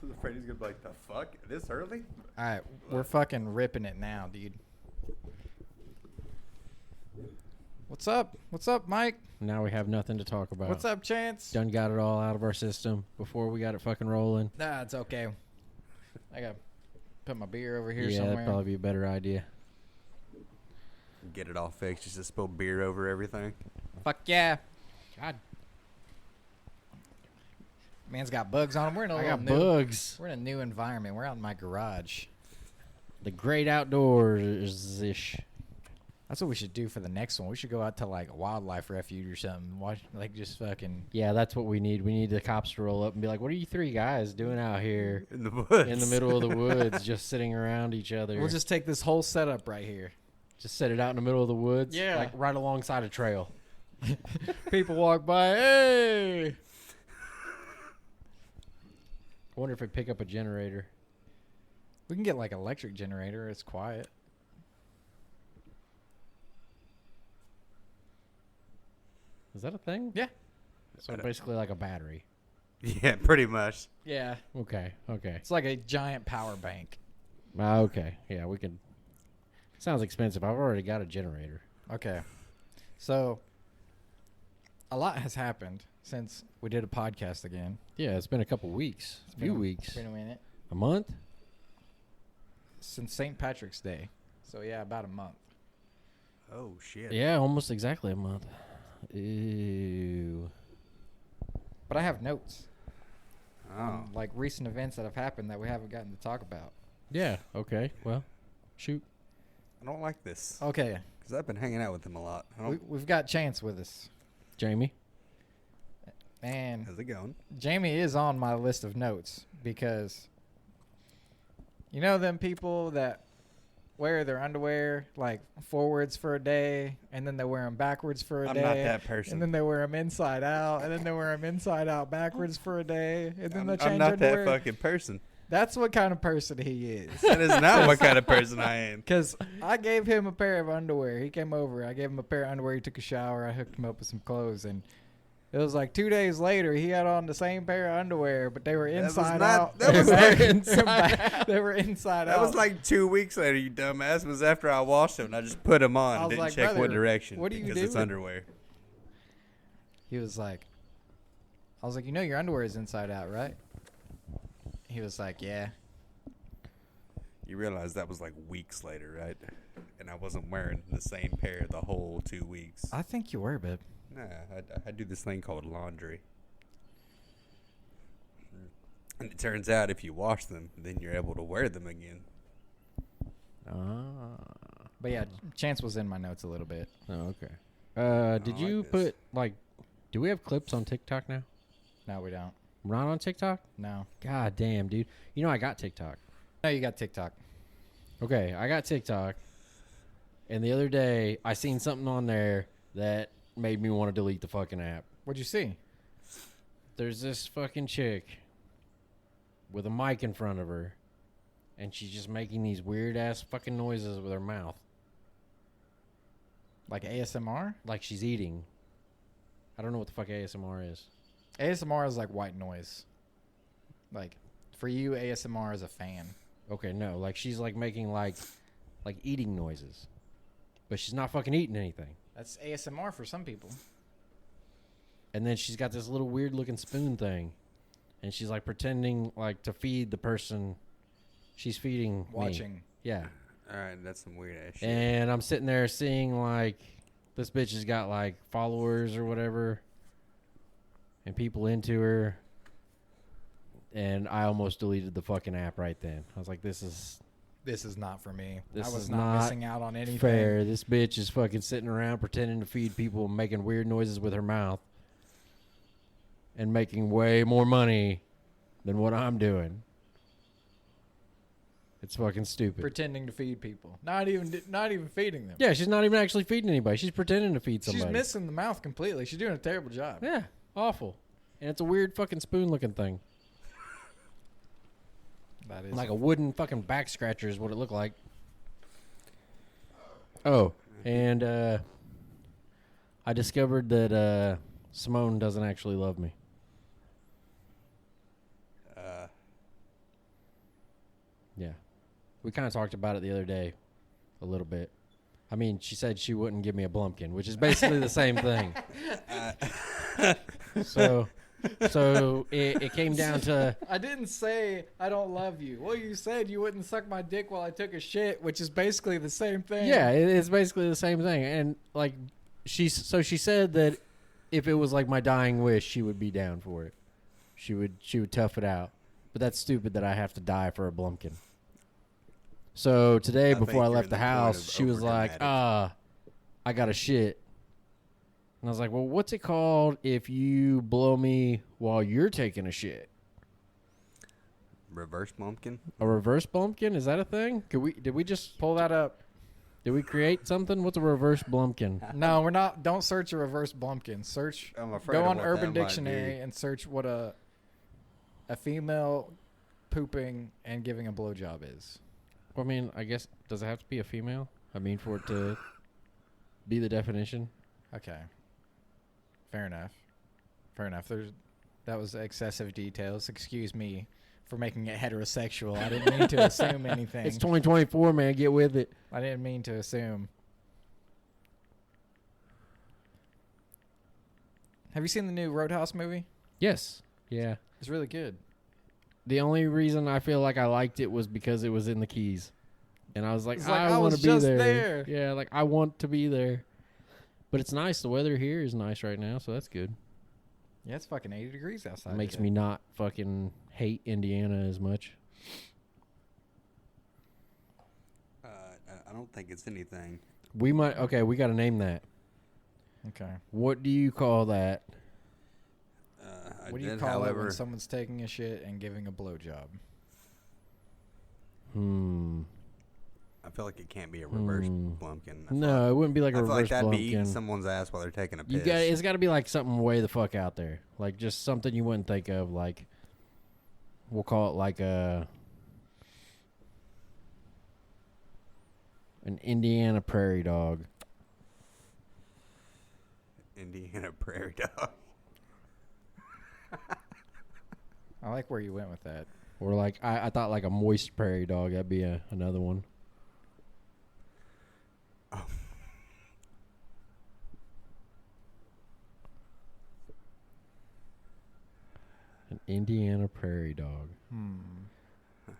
I was afraid he's gonna be like, the fuck? This early? All right, we're fucking ripping it now, dude. What's up? What's up, Mike? Now we have nothing to talk about. What's up, Chance? Done got it all out of our system before we got it fucking rolling. Nah, it's okay. I got to put my beer over here Yeah, somewhere. that'd probably be a better idea. Get it all fixed. Just to spill beer over everything. Fuck yeah. God, Man's got bugs on him. We're in a I little got new, bugs. We're in a new environment. We're out in my garage. The great outdoors-ish. That's what we should do for the next one. We should go out to like a wildlife refuge or something. Watch, like just fucking. Yeah, that's what we need. We need the cops to roll up and be like, what are you three guys doing out here In the woods. in the middle of the woods just sitting around each other? We'll just take this whole setup right here. Just set it out in the middle of the woods. Yeah. Like right alongside a trail. People walk by. Hey. I wonder if it pick up a generator. We can get like an electric generator. It's quiet. Is that a thing? Yeah. So basically like a battery. Yeah, pretty much. Yeah. Okay. It's like a giant power bank. Okay. Yeah, we can. Sounds expensive. I've already got a generator. Okay. So a lot has happened since we did a podcast again. Yeah, it's been a couple weeks. It's A few been weeks. It's been a minute. A month? Since St. Patrick's Day. So yeah, about a month. Oh, shit. Yeah, almost exactly a month. Ew. But I have notes Oh. on like recent events that have happened that we haven't gotten to talk about. Yeah, okay. Well, shoot. I don't like this. Okay. Because I've been hanging out with him a lot. We've got Chance with us. Jamie? And How's it going? Jamie is on my list of notes because you know them people that wear their underwear like forwards for a day and then they wear them backwards for a I'm day. not that person. And then they wear them inside out and then they wear them inside out backwards for a day and then they change I'm not underwear. that fucking person. That's what kind of person he is. That is not what kind of person I am. Because I gave him a pair of underwear. He came over. I gave him a pair of underwear. He took a shower. I hooked him up with some clothes. And it was like 2 days later, he had on the same pair of underwear, but they were inside out. That was like, They were inside that out. was like 2 weeks later, you dumbass. It was after I washed them and I just put them on. I was Didn't like, check what "Brother, direction. what are you because it's doing?" underwear. He was like, I was like, you know your underwear is inside out, right? He was like, yeah. You realize that was like weeks later, right? And I wasn't wearing the same pair the whole 2 weeks. I think you were, babe. Nah, I do this thing called laundry. And it turns out if you wash them, then you're able to wear them again. But yeah, Chance was in my notes a little bit. Oh, okay. Did like you this. put, like, do we have clips on TikTok now? No, we don't. We're not on TikTok? No. God damn, dude. You know I got TikTok. No, you got TikTok. Okay, I got TikTok. And the other day, I seen something on there that made me want to delete the fucking app. What'd you see? There's this fucking chick with a mic in front of her, and she's just making these weird ass fucking noises with her mouth, Like ASMR? like she's eating. I don't know what the fuck ASMR is. ASMR is like white noise. Like, for you, ASMR is a fan. Okay, no, like she's like making like eating noises, but she's not fucking eating anything. That's ASMR for some people. And then she's got this little weird looking spoon thing, and she's like pretending like to feed the person she's feeding. Watching. Me. Yeah. All right, that's some weird ass shit. And I'm sitting there seeing like this bitch has got like followers or whatever and people into her. And I almost deleted the fucking app right then. I was like, this is not for me. This I was is not not missing out on anything. fair. This bitch is fucking sitting around pretending to feed people and making weird noises with her mouth and making way more money than what I'm doing. It's fucking stupid. Pretending to feed people. Not even feeding them. Yeah, she's not even actually feeding anybody. She's pretending to feed somebody. She's missing the mouth completely. She's doing a terrible job. Yeah, awful. And it's a weird fucking spoon looking thing. That is Like a wooden fucking back scratcher is what it looked like. Oh, and I discovered that Simone doesn't actually love me. Yeah. We kind of talked about it the other day a little bit. I mean, she said she wouldn't give me a Blumpkin, which is basically the same thing. So it came down to... I didn't say I don't love you. Well, you said you wouldn't suck my dick while I took a shit, which is basically the same thing. Yeah, it's basically the same thing. And, like, she said that if it was, like, my dying wish, she would be down for it. She would tough it out. But that's stupid that I have to die for a Blumpkin. So today, before I left the house, she was like, I got a shit. And I was like, well, what's it called if you blow me while you're taking a shit? Reverse Blumpkin? A reverse Blumpkin? Is that a thing? Did we just Pull that up. Did we create something? What's a reverse Blumpkin? No, we're not. Don't search a reverse Blumpkin. Search. I'm afraid Go of on what Urban that might Dictionary be. and search what a female pooping and giving a blowjob is. Well, I mean, I guess, does it have to be a female? I mean, for it to be the definition? Okay. Fair enough. That was excessive details. Excuse me for making it heterosexual. I didn't mean to assume anything. It's 2024, man. Get with it. I didn't mean to assume. Have you seen the new Roadhouse movie? Yes. Yeah. It's really good. The only reason I feel like I liked it was because it was in the Keys. And I was like, It's like, I I want was to be just there. there. Yeah, like, I want to be there. But it's nice. The weather here is nice right now, so that's good. Yeah, it's fucking 80 degrees outside. It makes today. me not fucking hate Indiana as much. I don't think it's anything. We got to name that. Okay. What do you call that? I What do you did, call it however, when someone's taking a shit and giving a blowjob? I feel like it can't be a reverse Blumpkin. I feel No, it wouldn't be like I a feel like reverse that'd be eating Blumpkin. someone's ass while they're taking a piss. It's got to be like something way the fuck out there. Like just something you wouldn't think of. Like, we'll call it like an Indiana prairie dog. Indiana prairie dog. I like where you went with that. Or like, I thought like a moist prairie dog. That'd be another one. Oh. An Indiana prairie dog. Uh,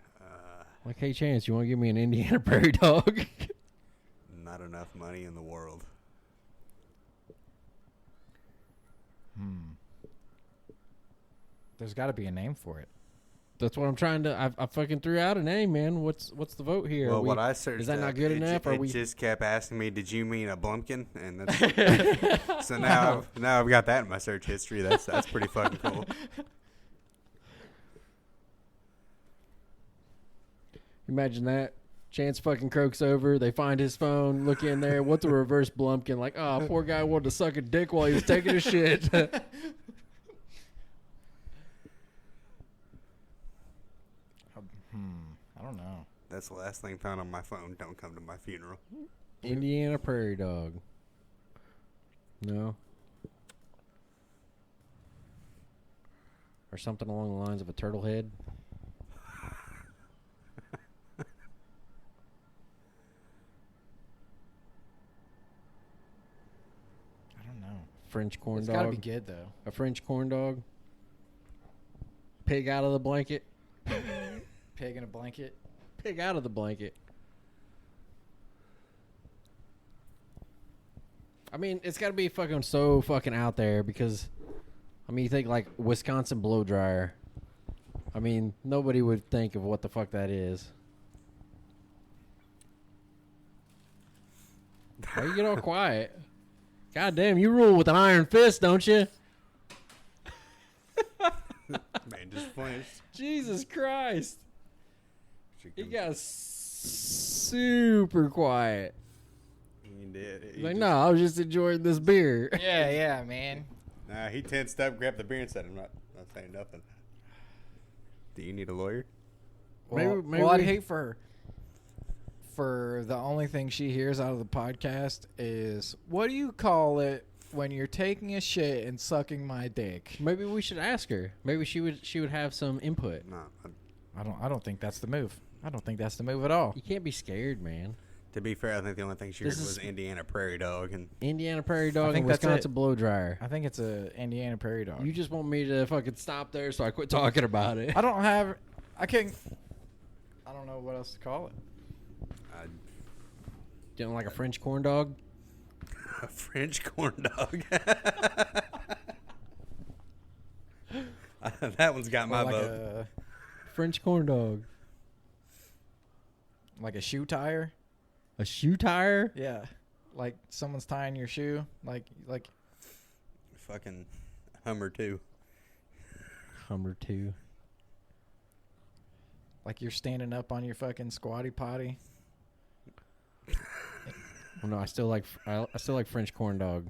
Like, hey, Chance, you want to give me an Indiana prairie dog? not enough money in the world. There's got to be a name for it. That's what I'm trying to. I fucking threw out a name, man. What's the vote here? Well, what I searched is that not up, good it enough? It Are we? just kept asking me, "Did you mean a Blumpkin?" And that's so now I've got that in my search history. That's pretty fucking cool. Imagine that. Chance fucking croaks over. They find his phone. Look in there. What's a reverse Blumpkin? Like, oh, poor guy wanted to suck a dick while he was taking a shit. I don't know. That's the last thing found on my phone. Don't come to my funeral. Indiana prairie dog. No. Or something along the lines of a turtle head. I don't know. French corn It's dog. got to be good though. A French corn dog. Pig out of the blanket. Pig in a blanket. Pig out of the blanket. I mean, it's got to be fucking so fucking out there because, I mean, you think like Wisconsin blow dryer. I mean, nobody would think of what the fuck that is. Why you get all quiet? God damn, you rule with an iron fist, don't you? Man, just flinched. Jesus Christ. He got super quiet. He did. He's like, no, I was just enjoying this beer. Yeah, man. Nah, he tensed up, grabbed the beer, and said, "I'm not saying nothing." Do you need a lawyer? Well, Maybe I'd we- hate for the only thing she hears out of the podcast is, what do you call it when you're taking a shit and sucking my dick? Maybe we should ask her. Maybe she would have some input. No, I don't think that's the move. I don't think that's the move at all. You can't be scared, man. To be fair, I think the only thing she heard This was is- Indiana Prairie Dog, and Indiana Prairie Dog think and that's Wisconsin it. blow dryer. I think it's a Indiana Prairie Dog. You just want me to fucking stop there so I quit talking about it. I don't have. I can't. I don't know what else to call it. You don't like a French corn dog? a French corn dog. That one's got my Or like vote. French corn dog. like a shoe tire. A shoe tire? Yeah, like someone's tying your shoe. Like Fucking Hummer too. Hummer 2. like you're standing up on your fucking squatty potty. Well, no, I still like French corn dog.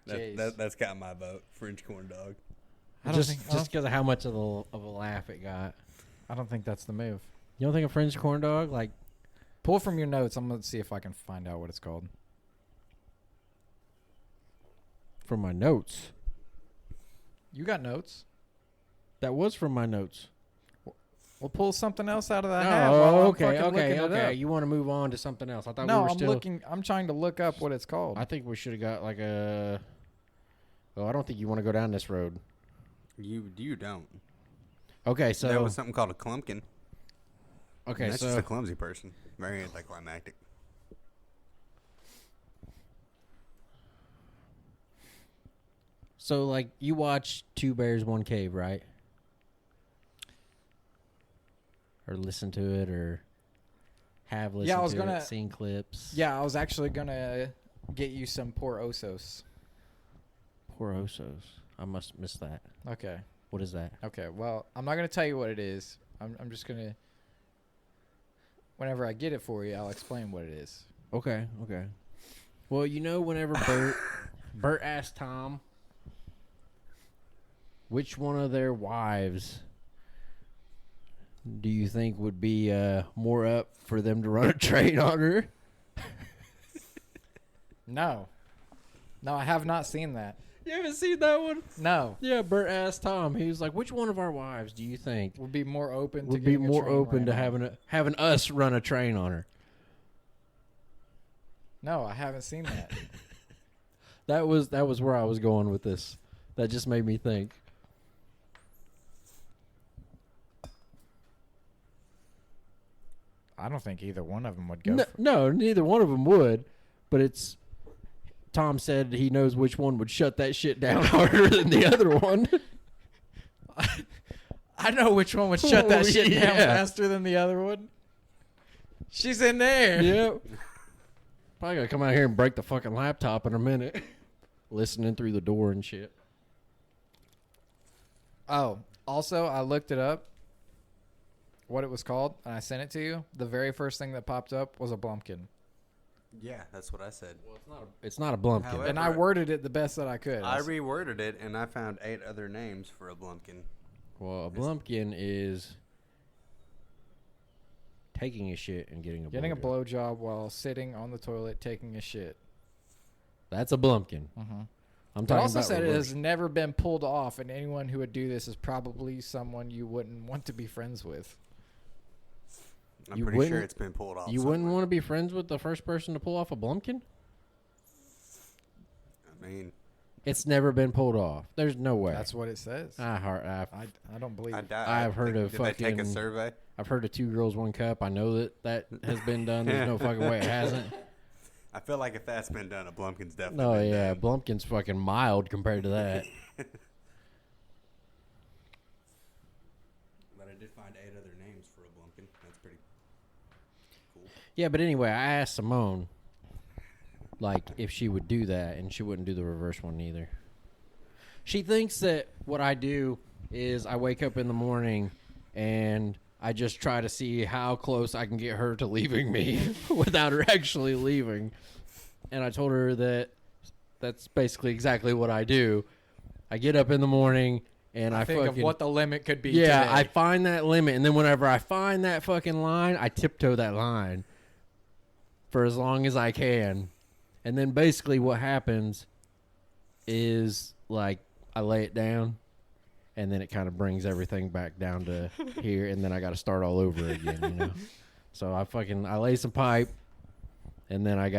Jeez. That's got my vote. French corn dog. I don't Just think- I just because of how much of a laugh it got. I don't think that's the move. You don't think a French corn dog like? Pull from your notes. I'm gonna see if I can find out what it's called. From my notes. You got notes. That was from my notes. We'll pull something else out of that. Oh, okay. You want to move on to something else? I thought we No, were I'm still. looking. I'm trying to look up what it's called. I think we should have got like a. Oh, I don't think you want to go down this road. You don't. Okay, so That was something called a clumpkin. okay, That's so just a clumsy person. Very anticlimactic. so like you watch Two Bears One Cave, right? Or listen to it, or have listened I was to gonna- it, seen clips. Yeah, I was actually gonna get you some poor Osos. Poor Osos. I must miss that. Okay. What is that? Okay. Well, I'm not gonna tell you what it is. I'm just gonna. Whenever I get it for you, I'll explain what it is. Okay. Well, you know, whenever Bert asked Tom which one of their wives do you think would be more up for them to run a train on her? No, I have not seen that. You haven't seen that one? No, Yeah, Bert asked Tom. He was like, "Which one of our wives do you think would be more open. to would be getting a more train open ran to on. having us run a train on her?" No, I haven't seen that. That was where I was going with this. That just made me think. I don't think either one of them would go. No, neither one of them would. But it's Tom said he knows which one would shut that shit down harder than the other one. I know which one would shut that Oh, shit down yeah. faster than the other one. She's in there. Yep. Probably gonna come out here and break the fucking laptop in a minute. Listening through the door and shit. Oh, also, I looked it up, what it was called, and I sent it to you. The very first thing that popped up was a Blumpkin. Yeah, that's what I said. Well, it's not a Blumpkin. However, And I worded it the best that I could. I reworded it, and I found 8 other names for a Blumpkin. Well, a Blumpkin is taking a shit and getting a Getting a blowjob. blowjob while sitting on the toilet taking a shit. That's a Blumpkin. Mm-hmm. I'm It talking also about said it reverse. has never been pulled off, and anyone who would do this is probably someone you wouldn't want to be friends with. I'm You pretty sure wouldn't- it's been pulled off. You wouldn't somewhere. want to be friends with the first person to pull off a Blumpkin? I mean, It's never been pulled off. There's no way. That's what it says. I've I don't believe I it. doubt. I've heard of Did they take a fucking- survey? I've heard of 2 girls, 1 cup. I know that has been done. There's no fucking way it hasn't. I feel like if that's been done, a Blumpkin's definitely No, been yeah, done. Blumpkin's fucking mild compared to that. But I did find 8 other names for a Blumpkin. That's pretty cool. Yeah, but anyway, I asked Simone, like, if she would do that, and she wouldn't do the reverse one either. She thinks that what I do is I wake up in the morning and I just try to see how close I can get her to leaving me without her actually leaving. And I told her that that's basically exactly what I do. I get up in the morning and I think fucking of what the limit could be. yeah, today. I find that limit, and then whenever I find that fucking line, I tiptoe that line for as long as I can. And then basically what happens is, like, I lay it down, and then it kind of brings everything back down to here, and then I got to start all over again, you know. So I lay some pipe, and then I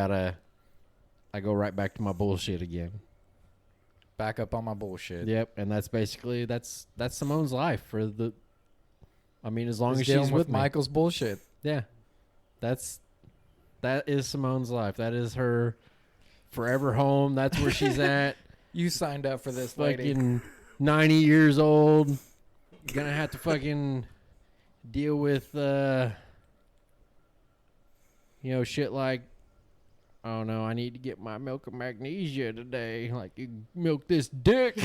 go right back to my bullshit again. Back up on my bullshit. Yep, and that's basically that's Simone's life for the. I mean, as long Just as dealing she's with me. Michael's bullshit. Yeah, that is Simone's life. That is her forever home. That's where she's at. You signed up for this, lady. Fucking 90 years old, gonna have to fucking deal with shit like, oh no, I need to get my milk of magnesia today. Like, you milk this dick.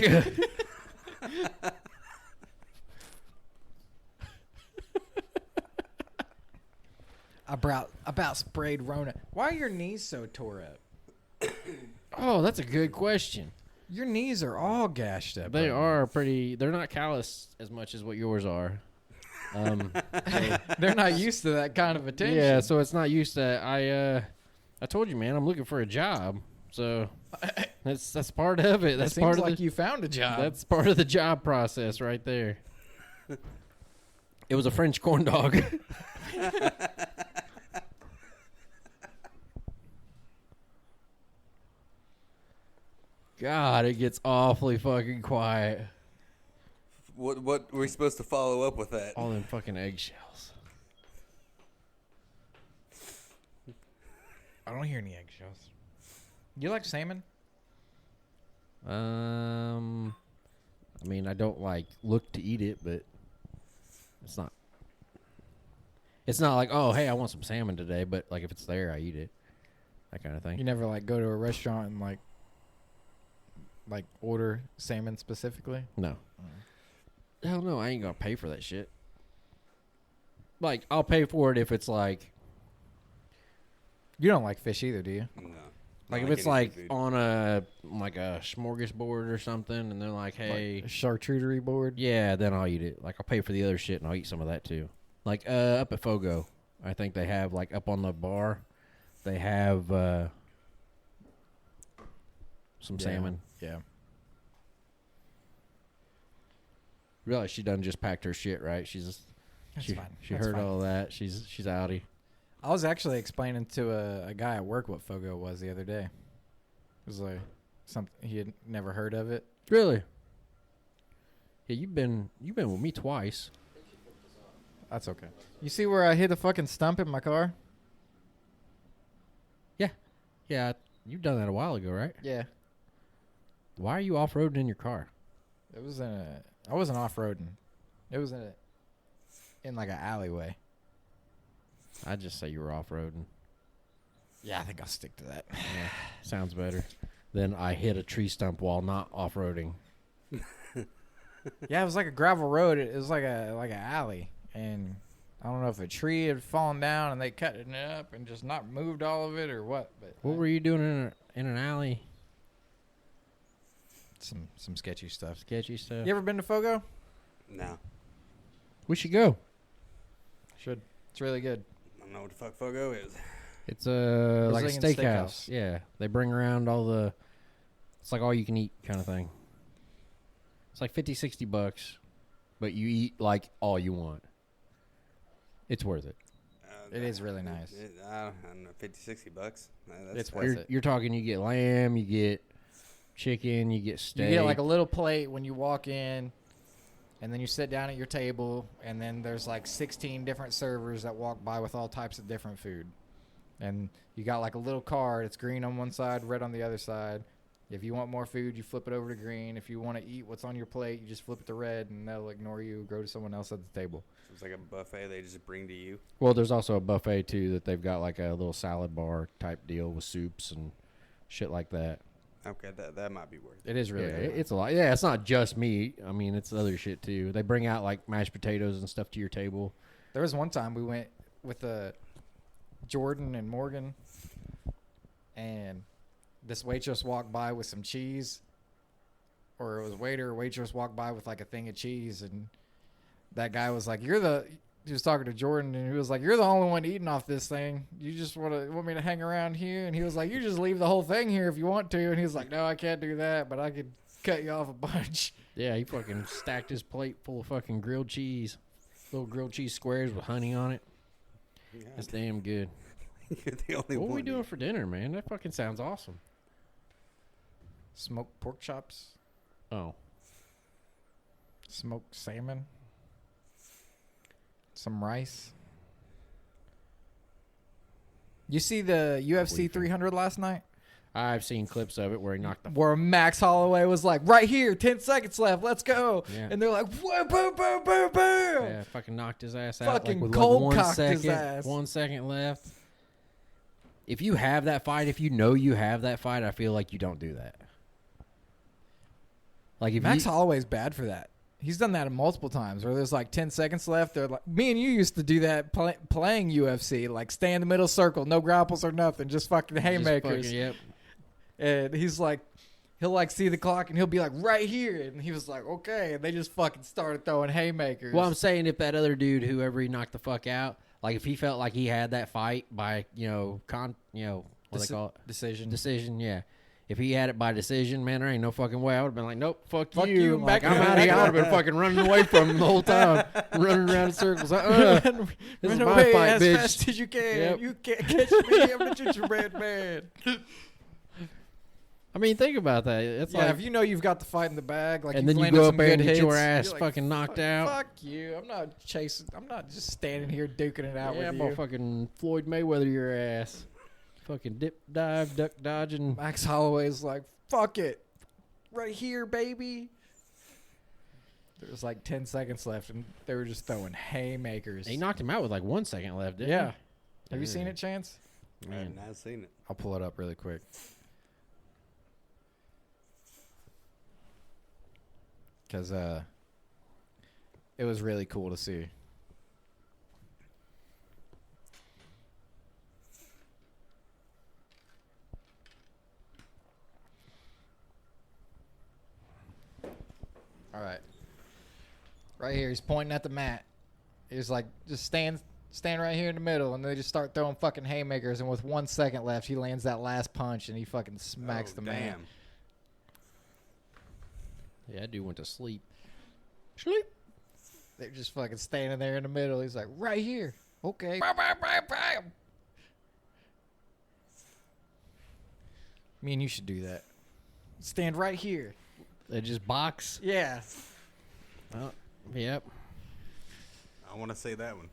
About sprayed Rona. Why are your knees so tore up? Oh, that's a good question. Your knees are all gashed up. They right are pretty. They're not calloused as much as what yours are. So, now. They're not used to that kind of attention. yeah, so it's not used to. I told you, man, I'm looking for a job. So that's part of it. That's That part seems of like you found a job. That's part of the job process right there. It was a French corn dog. God, it gets awfully fucking quiet. What were we supposed to follow up with that? All them fucking eggshells. I don't hear any eggshells. You like salmon? I mean, I don't look to eat it, but it's not. It's not like, oh, hey, I want some salmon today, but if it's there, I eat it. That kind of thing. You never go to a restaurant and order salmon specifically? No. Hell no, I ain't gonna pay for that shit. I'll pay for it if it's You don't like fish either, do you? No. if it's on a smorgasbord or something, and they're like, hey, A charcuterie board? yeah, then I'll eat it. I'll pay for the other shit and I'll eat some of that too. Up at Fogo, I think they have up on the bar, they have some salmon. Yeah. Realize she done just packed her shit, right? She That's fine. She That's heard fine. all that. She's outie. I was actually explaining to a guy at work what Fogo was the other day. It was something he had never heard of it. Really? Yeah, you've been with me twice. That's okay. You see where I hit a fucking stump in my car? Yeah, you've done that a while ago, right? Yeah. Why are you off-roading in your car? It was I wasn't off-roading. It was in an alleyway. I'd just say you were off-roading. Yeah, I think I'll stick to that. Yeah, sounds better. Then I hit a tree stump while not off-roading. Yeah, it was like a gravel road. It was like an alley, and I don't know if a tree had fallen down and they cut it up and just not moved all of it or what. But What were you doing in an alley? Some sketchy stuff. Sketchy stuff. You ever been to Fogo? No. We should go. Should. It's really good. I don't know what the fuck Fogo is. It's a Brazilian steakhouse. steakhouse. Yeah, they bring around it's all you can eat kind of thing. It's $50-$60, but you eat all you want. It's worth it. It is really nice. I don't know, $50-$60. That's It's worth You're, it. you're talking, you get lamb, you get chicken, you get steak. You get a little plate when you walk in, and then you sit down at your table, and then there's 16 different servers that walk by with all types of different food. And you got a little card. It's green on one side, red on the other side. If you want more food, you flip it over to green. If you want to eat what's on your plate, you just flip it to red, and they'll ignore you, go to someone else at the table. It's like a buffet they just bring to you. Well, there's also a buffet too that they've got a little salad bar type deal with soups and shit like that. Okay, that might be worth it. It is really Yeah, good. it's a lot. Yeah, it's not just meat. I mean, it's other shit too. They bring out mashed potatoes and stuff to your table. There was one time we went with Jordan and Morgan, and this waitress walked by with some cheese, or it was waiter or waitress walked by with a thing of cheese, and that guy was like, he was talking to Jordan, and he was like, "You're the only one eating off this thing. You just want me to hang around here?" And he was like, "You just leave the whole thing here if you want to." And he was like, "No, I can't do that, but I could cut you off a bunch. Yeah, he fucking stacked his plate full of fucking grilled cheese. Little grilled cheese squares with honey on it. That's damn good. You're the only What one. are we doing for dinner, man? That fucking sounds awesome. Smoked pork chops, Oh. smoked salmon, some rice. You see the UFC 300 last night? I've seen clips of it where he knocked the Where Max Holloway was like, right here, 10 seconds left, let's go. Yeah. And they're like, whoa, boom, boom, boom, boom. Yeah, fucking knocked his ass out. Fucking like with cold like cocked his ass. 1 second left. If you have that fight, if you know you have that fight, I feel like you don't do that. Like if Max you, Holloway's bad for that. He's done that multiple times where there's like 10 seconds left. They're like, me and you used to do that playing UFC, like stay in the middle circle, no grapples or nothing, just fucking haymakers. yep. And he's like, he'll like see the clock and he'll be like right here. And he was like, okay. And they just fucking started throwing haymakers. Well, I'm saying if that other dude, whoever he knocked the fuck out, like if he felt like he had that fight by, what do they call it? Decision, yeah. If he had it by decision, man, there ain't no fucking way. I would have been like, nope, fuck you. Back Like, I'm up, out of here. back I would have up. been fucking running away from him the whole time, running around in circles. This Run is my away fight, as bitch. fast as you can. Yep. You can't catch me. I'm a gingerbread man. I mean, think about that. It's Yeah, like, if you know you've got the fight in the bag, like and you've then you landed go some up there good and get your hits, ass you're like, fucking knocked out. Fuck you. I'm not chasing. I'm not just standing here duking it out Yeah, with I'm you. fucking Floyd Mayweather your ass. Fucking dip, dive, duck, dodging. Max Holloway's like, fuck it. Right here, baby. There was like 10 seconds left, and they were just throwing haymakers. He knocked him out with like 1 second left, didn't Yeah. he? Have you seen Yeah. it, Chance? I have not seen it. I'll pull it up really quick. Because it was really cool to see. All right. Right here, he's pointing at the mat. He's like, just stand right here in the middle, and they just start throwing fucking haymakers. And with 1 second left, he lands that last punch, and he fucking smacks the man. Yeah, that dude went to sleep. Sleep. They're just fucking standing there in the middle. He's like, right here. Okay. Bam, bam, bam, bam. Me and you should do that. Stand right here. They just box. Yeah. Oh, yep. I want to say that one.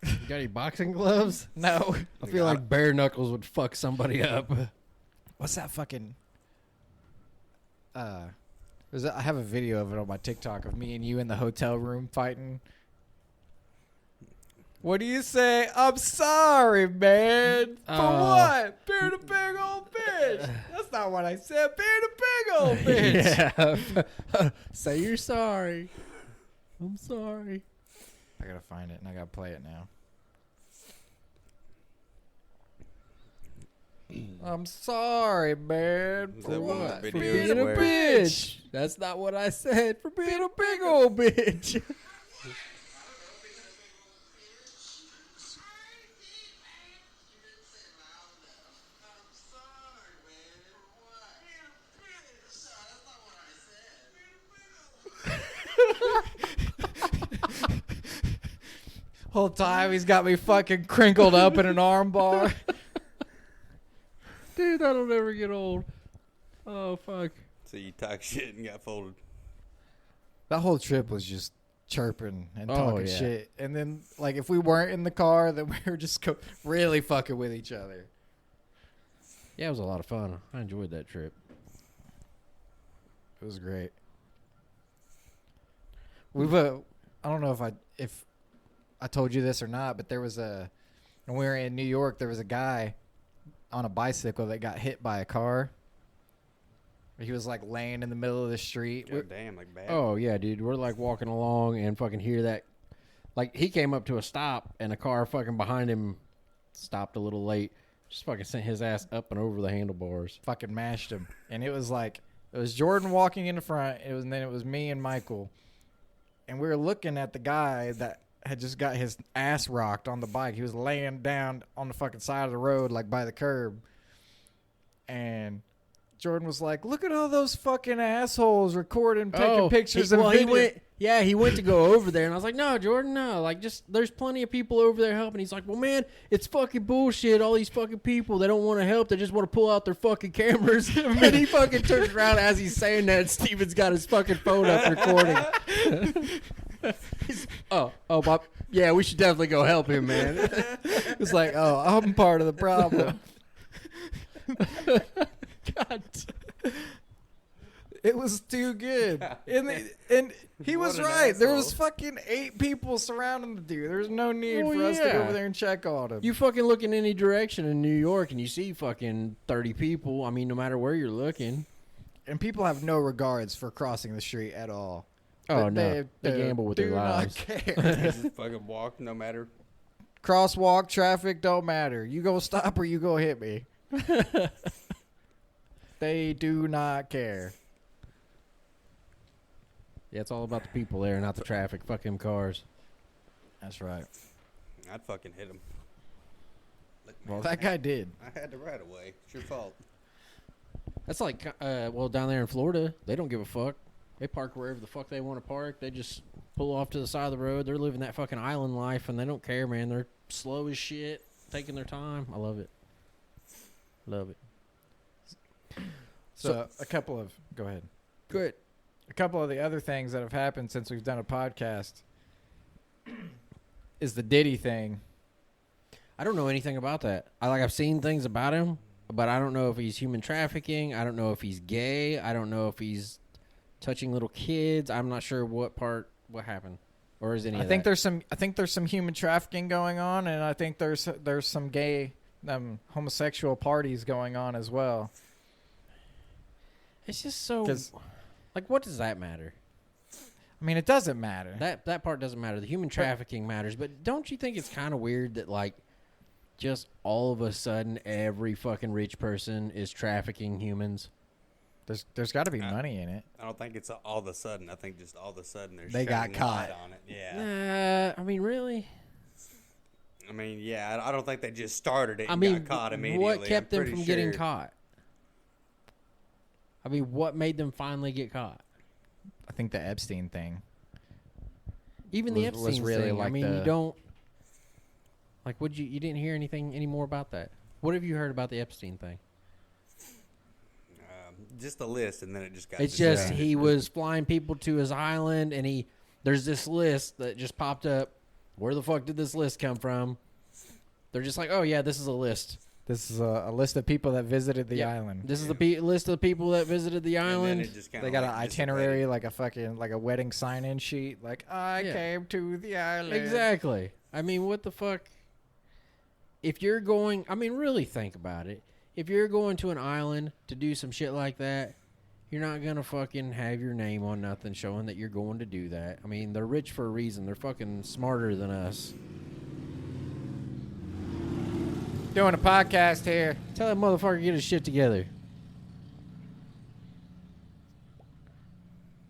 You got any boxing gloves? No. I feel like bare knuckles would fuck somebody up. What's that fucking... I have a video of it on my TikTok of me and you in the hotel room fighting. What do you say? I'm sorry, man. For what? Being a big old bitch. That's not what I said. Being a big old bitch. Yeah. Say you're sorry. I'm sorry. I gotta find it and I gotta play it now. I'm sorry, man. Is For that one of what? the For videos being a where- bitch. That's not what I said. For being a big old bitch. Whole time he's got me fucking crinkled up in an arm bar. Dude, that'll never get old. Oh, fuck. So you talk shit and got folded. That whole trip was just chirping and Oh, talking yeah. shit. And then, like, if we weren't in the car, then we were just really fucking with each other. Yeah, it was a lot of fun. I enjoyed that trip. It was great. We've I don't know if I told you this or not, but there was when we were in New York, there was a guy on a bicycle that got hit by a car. He was like laying in the middle of the street. God damn, like bad. Oh, yeah, dude. We're like walking along and fucking hear that. Like, he came up to a stop and a car fucking behind him stopped a little late. Just fucking sent his ass up and over the handlebars. Fucking mashed him. And it was Jordan walking in the front. And then it was me and Michael. And we were looking at the guy that had just got his ass rocked on the bike. He was laying down on the fucking side of the road, like by the curb. And Jordan was like, "Look at all those fucking assholes recording, taking pictures and he went to go over there, and I was like, "No, Jordan, no. Like, just there's plenty of people over there helping." He's like, "Well, man, it's fucking bullshit. All these fucking people, they don't want to help. They just want to pull out their fucking cameras." And he fucking turns around as he's saying that. And Steven's got his fucking phone up recording. Bob. Yeah, we should definitely go help him, man. It's like, "Oh, I'm part of the problem." God. It was too good. And he was What an right. There was asshole. fucking 8 people surrounding the dude. There's no need Well, for us to yeah. go over there and check on him. You fucking look in any direction in New York and you see fucking 30 people. I mean, no matter where you're looking. And people have no regards for crossing the street at all. Oh, no. They gamble with their do lives. not care. They just fucking walk no matter. Crosswalk, traffic, don't matter. You go stop or you go hit me. They do not care. Yeah, it's all about the people there, not the traffic. Fuck them cars. That's right. I'd fucking hit him. Look, Well, man, that guy did. I had the right of way. It's your fault. That's like, down there in Florida, they don't give a fuck. They park wherever the fuck they want to park. They just pull off to the side of the road. They're living that fucking island life, and they don't care, man. They're slow as shit, taking their time. I love it. Love it. So a couple of go ahead. Good. A couple of the other things that have happened since we've done a podcast is the Diddy thing. I don't know anything about that. I've seen things about him, but I don't know if he's human trafficking. I don't know if he's gay. I don't know if he's touching little kids. I'm not sure what happened, or is any. I think there's some human trafficking going on, and I think there's some gay, homosexual parties going on as well. It's just so. 'Cause- Like, what does that matter? I mean, it doesn't matter. That part doesn't matter. The human trafficking matters, but don't you think it's kind of weird that like, just all of a sudden every fucking rich person is trafficking humans? There's got to be money in it. I don't think it's all of a sudden. I think just all of a sudden They got shining caught. light on it. Yeah. I mean, really? I mean, yeah. I don't think they just started it. I And mean, got caught immediately. what kept I'm them pretty from getting sure- caught? I mean, what made them finally get caught? I think the Epstein thing. Even the Was Epstein really thing. I like mean, the- you don't. Like, you didn't hear anything anymore about that? What have you heard about the Epstein thing? Just a list, and then it just got. It's just disbanded. he was flying people to his island, and there's this list that just popped up. Where the fuck did this list come from? They're just like, oh yeah, this is a list. This is a list of people that visited the Yep. island. This is the list of the people that visited the And then island. it just kinda They got like an dissipated. itinerary, like a wedding sign-in sheet. Like, I Yeah. came to the island. Exactly. I mean, what the fuck? If you're going, I mean, really think about it. If you're going to an island to do some shit like that, you're not gonna fucking have your name on nothing showing that you're going to do that. I mean, they're rich for a reason. They're fucking smarter than us. Doing a podcast here. Tell that motherfucker to get his shit together.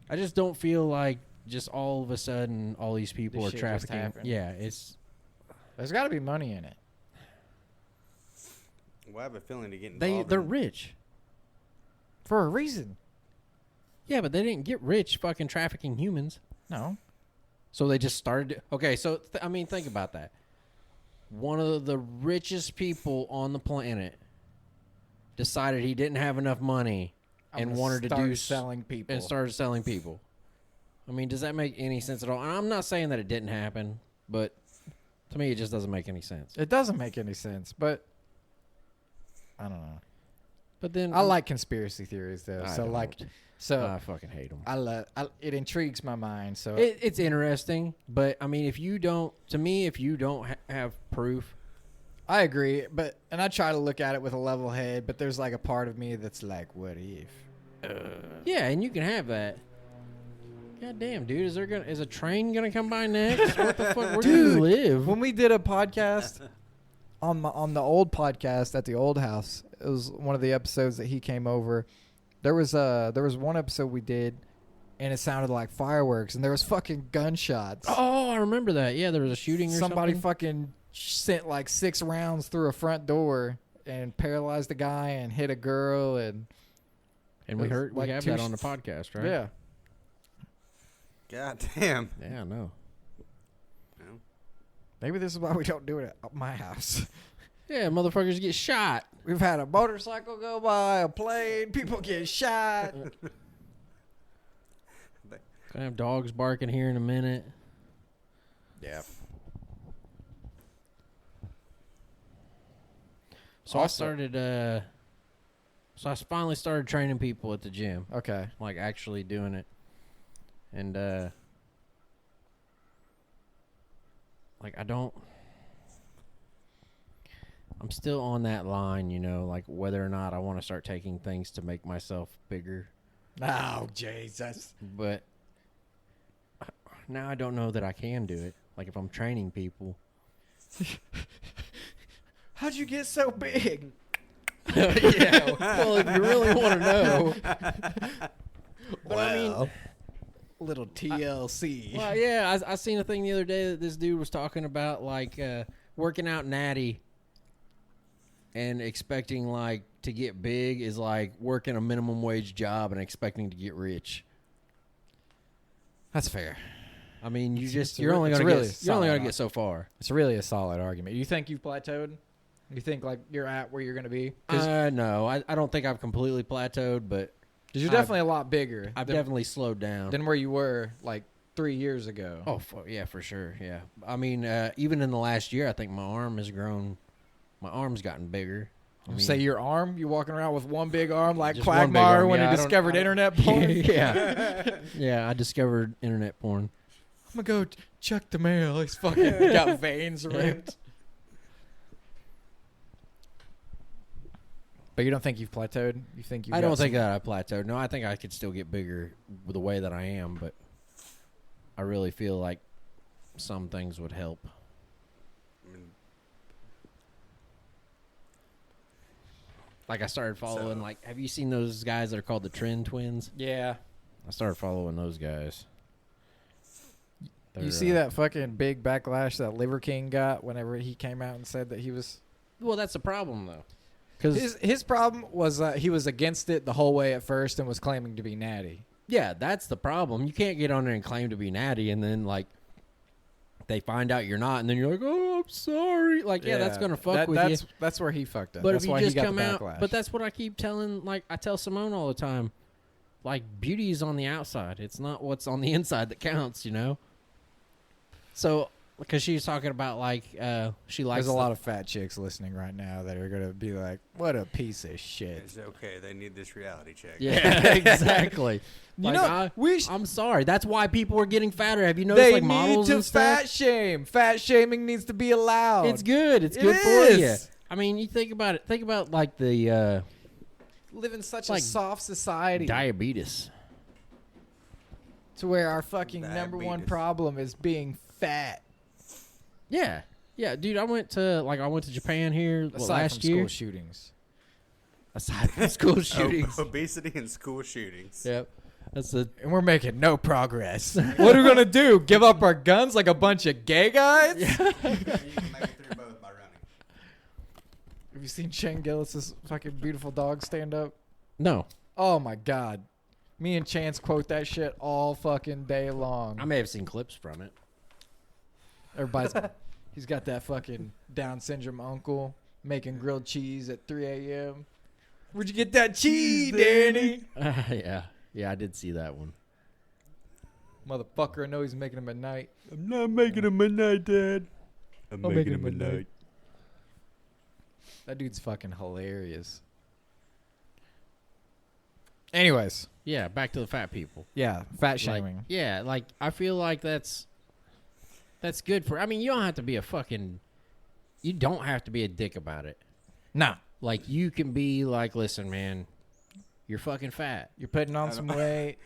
I just don't feel like just all of a sudden all these people This are shit just trafficking. happened. Yeah, it's There's got to be money in it. Well, I have a feeling to get involved. they're in- rich. For a reason. Yeah, but they didn't get rich fucking trafficking humans. No. So they just started. Okay, so I mean, think about that. One of the richest people on the planet decided he didn't have enough money I'm and gonna wanted to start do selling people. and started selling people. I mean, does that make any sense at all? And I'm not saying that it didn't happen, but to me, it just doesn't make any sense. It doesn't make any sense, but I don't know. But then I like conspiracy theories though. I So don't. like, so I fucking hate them. it intrigues my mind. So It's interesting, but I mean, if you don't have proof, I agree, and I try to look at it with a level head, but there's like a part of me that's like, what if? yeah, and you can have that. God damn, dude, is a train gonna come by next? What the fuck? Where do you Dude, live? When we did a podcast on the old podcast at the old house, it was one of the episodes that he came over. There was one episode we did, and it sounded like fireworks, and there was fucking gunshots. Oh, I remember that. Yeah, there was a shooting or Somebody something. fucking sent like 6 rounds through a front door and paralyzed a guy and hit a girl, and And we It was heard like we have two that on the podcast, right? Yeah. God damn. Yeah, I know. Well, Maybe this is why we don't do it at my house. Yeah, motherfuckers get shot. We've had a motorcycle go by, a plane, people get shot. Gonna have dogs barking here in a minute. Yeah. So Also- I started. So I finally started training people at the gym, Okay. like actually doing it, and like I don't. I'm still on that line, you know, like whether or not I want to start taking things to make myself bigger, Oh, Jesus. but now I don't know that I can do it. Like if I'm training people. How'd you get so big? Yeah. Well, if you really want to know. But I mean, little TLC. well, yeah, I seen a thing the other day that this dude was talking about, like working out natty and expecting like to get big is like working a minimum wage job and expecting to get rich. That's fair. I mean, It's you're only it's gonna really get you're only solid gonna get so far. It's really a solid argument. You think you've plateaued? You think like you're at where you're going to be? Because No, I don't think I've completely plateaued, but you're I've- definitely a lot bigger I've than, definitely slowed down. than where you were like 3 years ago. Oh, yeah, for sure. Yeah. I mean, even in the last year, I think my arm has grown. My arm's gotten bigger. I mean, Say your arm, you walking around with one big arm like Just one big Quagmire arm, when yeah, he I don't- discovered I don't- internet porn. yeah. Yeah, I discovered internet porn. I'm gonna go check the mail. He's fucking got veins ripped. But you don't think you've plateaued? You think you've I got don't think some- that I plateaued. No, I think I could still get bigger with the way that I am, but I really feel like some things would help. I mean, Like I started following, So- like, have you seen those guys that are called the Trend Twins? Yeah. I started following those guys. You They're, see that fucking big backlash that Liver King got whenever he came out and said that he was Well, that's the problem, though. Because, his problem was he was against it the whole way at first and was claiming to be natty. yeah, that's the problem. You can't get on there and claim to be natty, and then, like, they find out you're not, and then you're like, oh, I'm sorry. Like, yeah, that's going to fuck with you. That's where he fucked up. But That's if you why just he got come the out, backlash. but that's what I keep telling. Like I tell Simone all the time, like beauty is on the outside. It's not what's on the inside that counts, you know. So, because she's talking about like she likes There's a lot of fat chicks listening right now that are gonna be like, "What a piece of shit." it's okay. They need this reality check. yeah, exactly. You Like, know, I'm sorry. That's why people are getting fatter. Have you noticed they like models need to and stuff? fat shame. Fat shaming needs to be allowed. It's good. It's It good for you. is. I mean, you think about it. Think about like the Live in such like a soft society diabetes. to where our fucking number one Diabetes. problem is being fat. Yeah, yeah, dude. I went to Japan here Aside last from year. school shootings. Aside from school shootings. Obesity and school shootings. Yep. That's the And we're making no progress. What are we gonna do? Give up our guns like a bunch of gay guys? You can make it through both by running. Have you seen Shane Gillis' fucking beautiful dog stand up? no. Oh my god. Me and Chance quote that shit all fucking day long. I may have seen clips from it. Everybody's he's got that fucking Down syndrome uncle making grilled cheese at 3 a.m. Where'd you get that cheese, Danny? Yeah, I did see that one. Motherfucker, I know he's making them at night. I'm not making them at night, Dad. I'm I'll make making them them at at night. night. That dude's fucking hilarious. Anyways, Yeah, back to the fat people. yeah, fat Like, shaming. yeah, like I feel like that's good for. I mean, you don't have to be you don't have to be a dick about it. Nah, Like you can be like, listen, man, you're fucking fat. you're putting on I some don't- weight.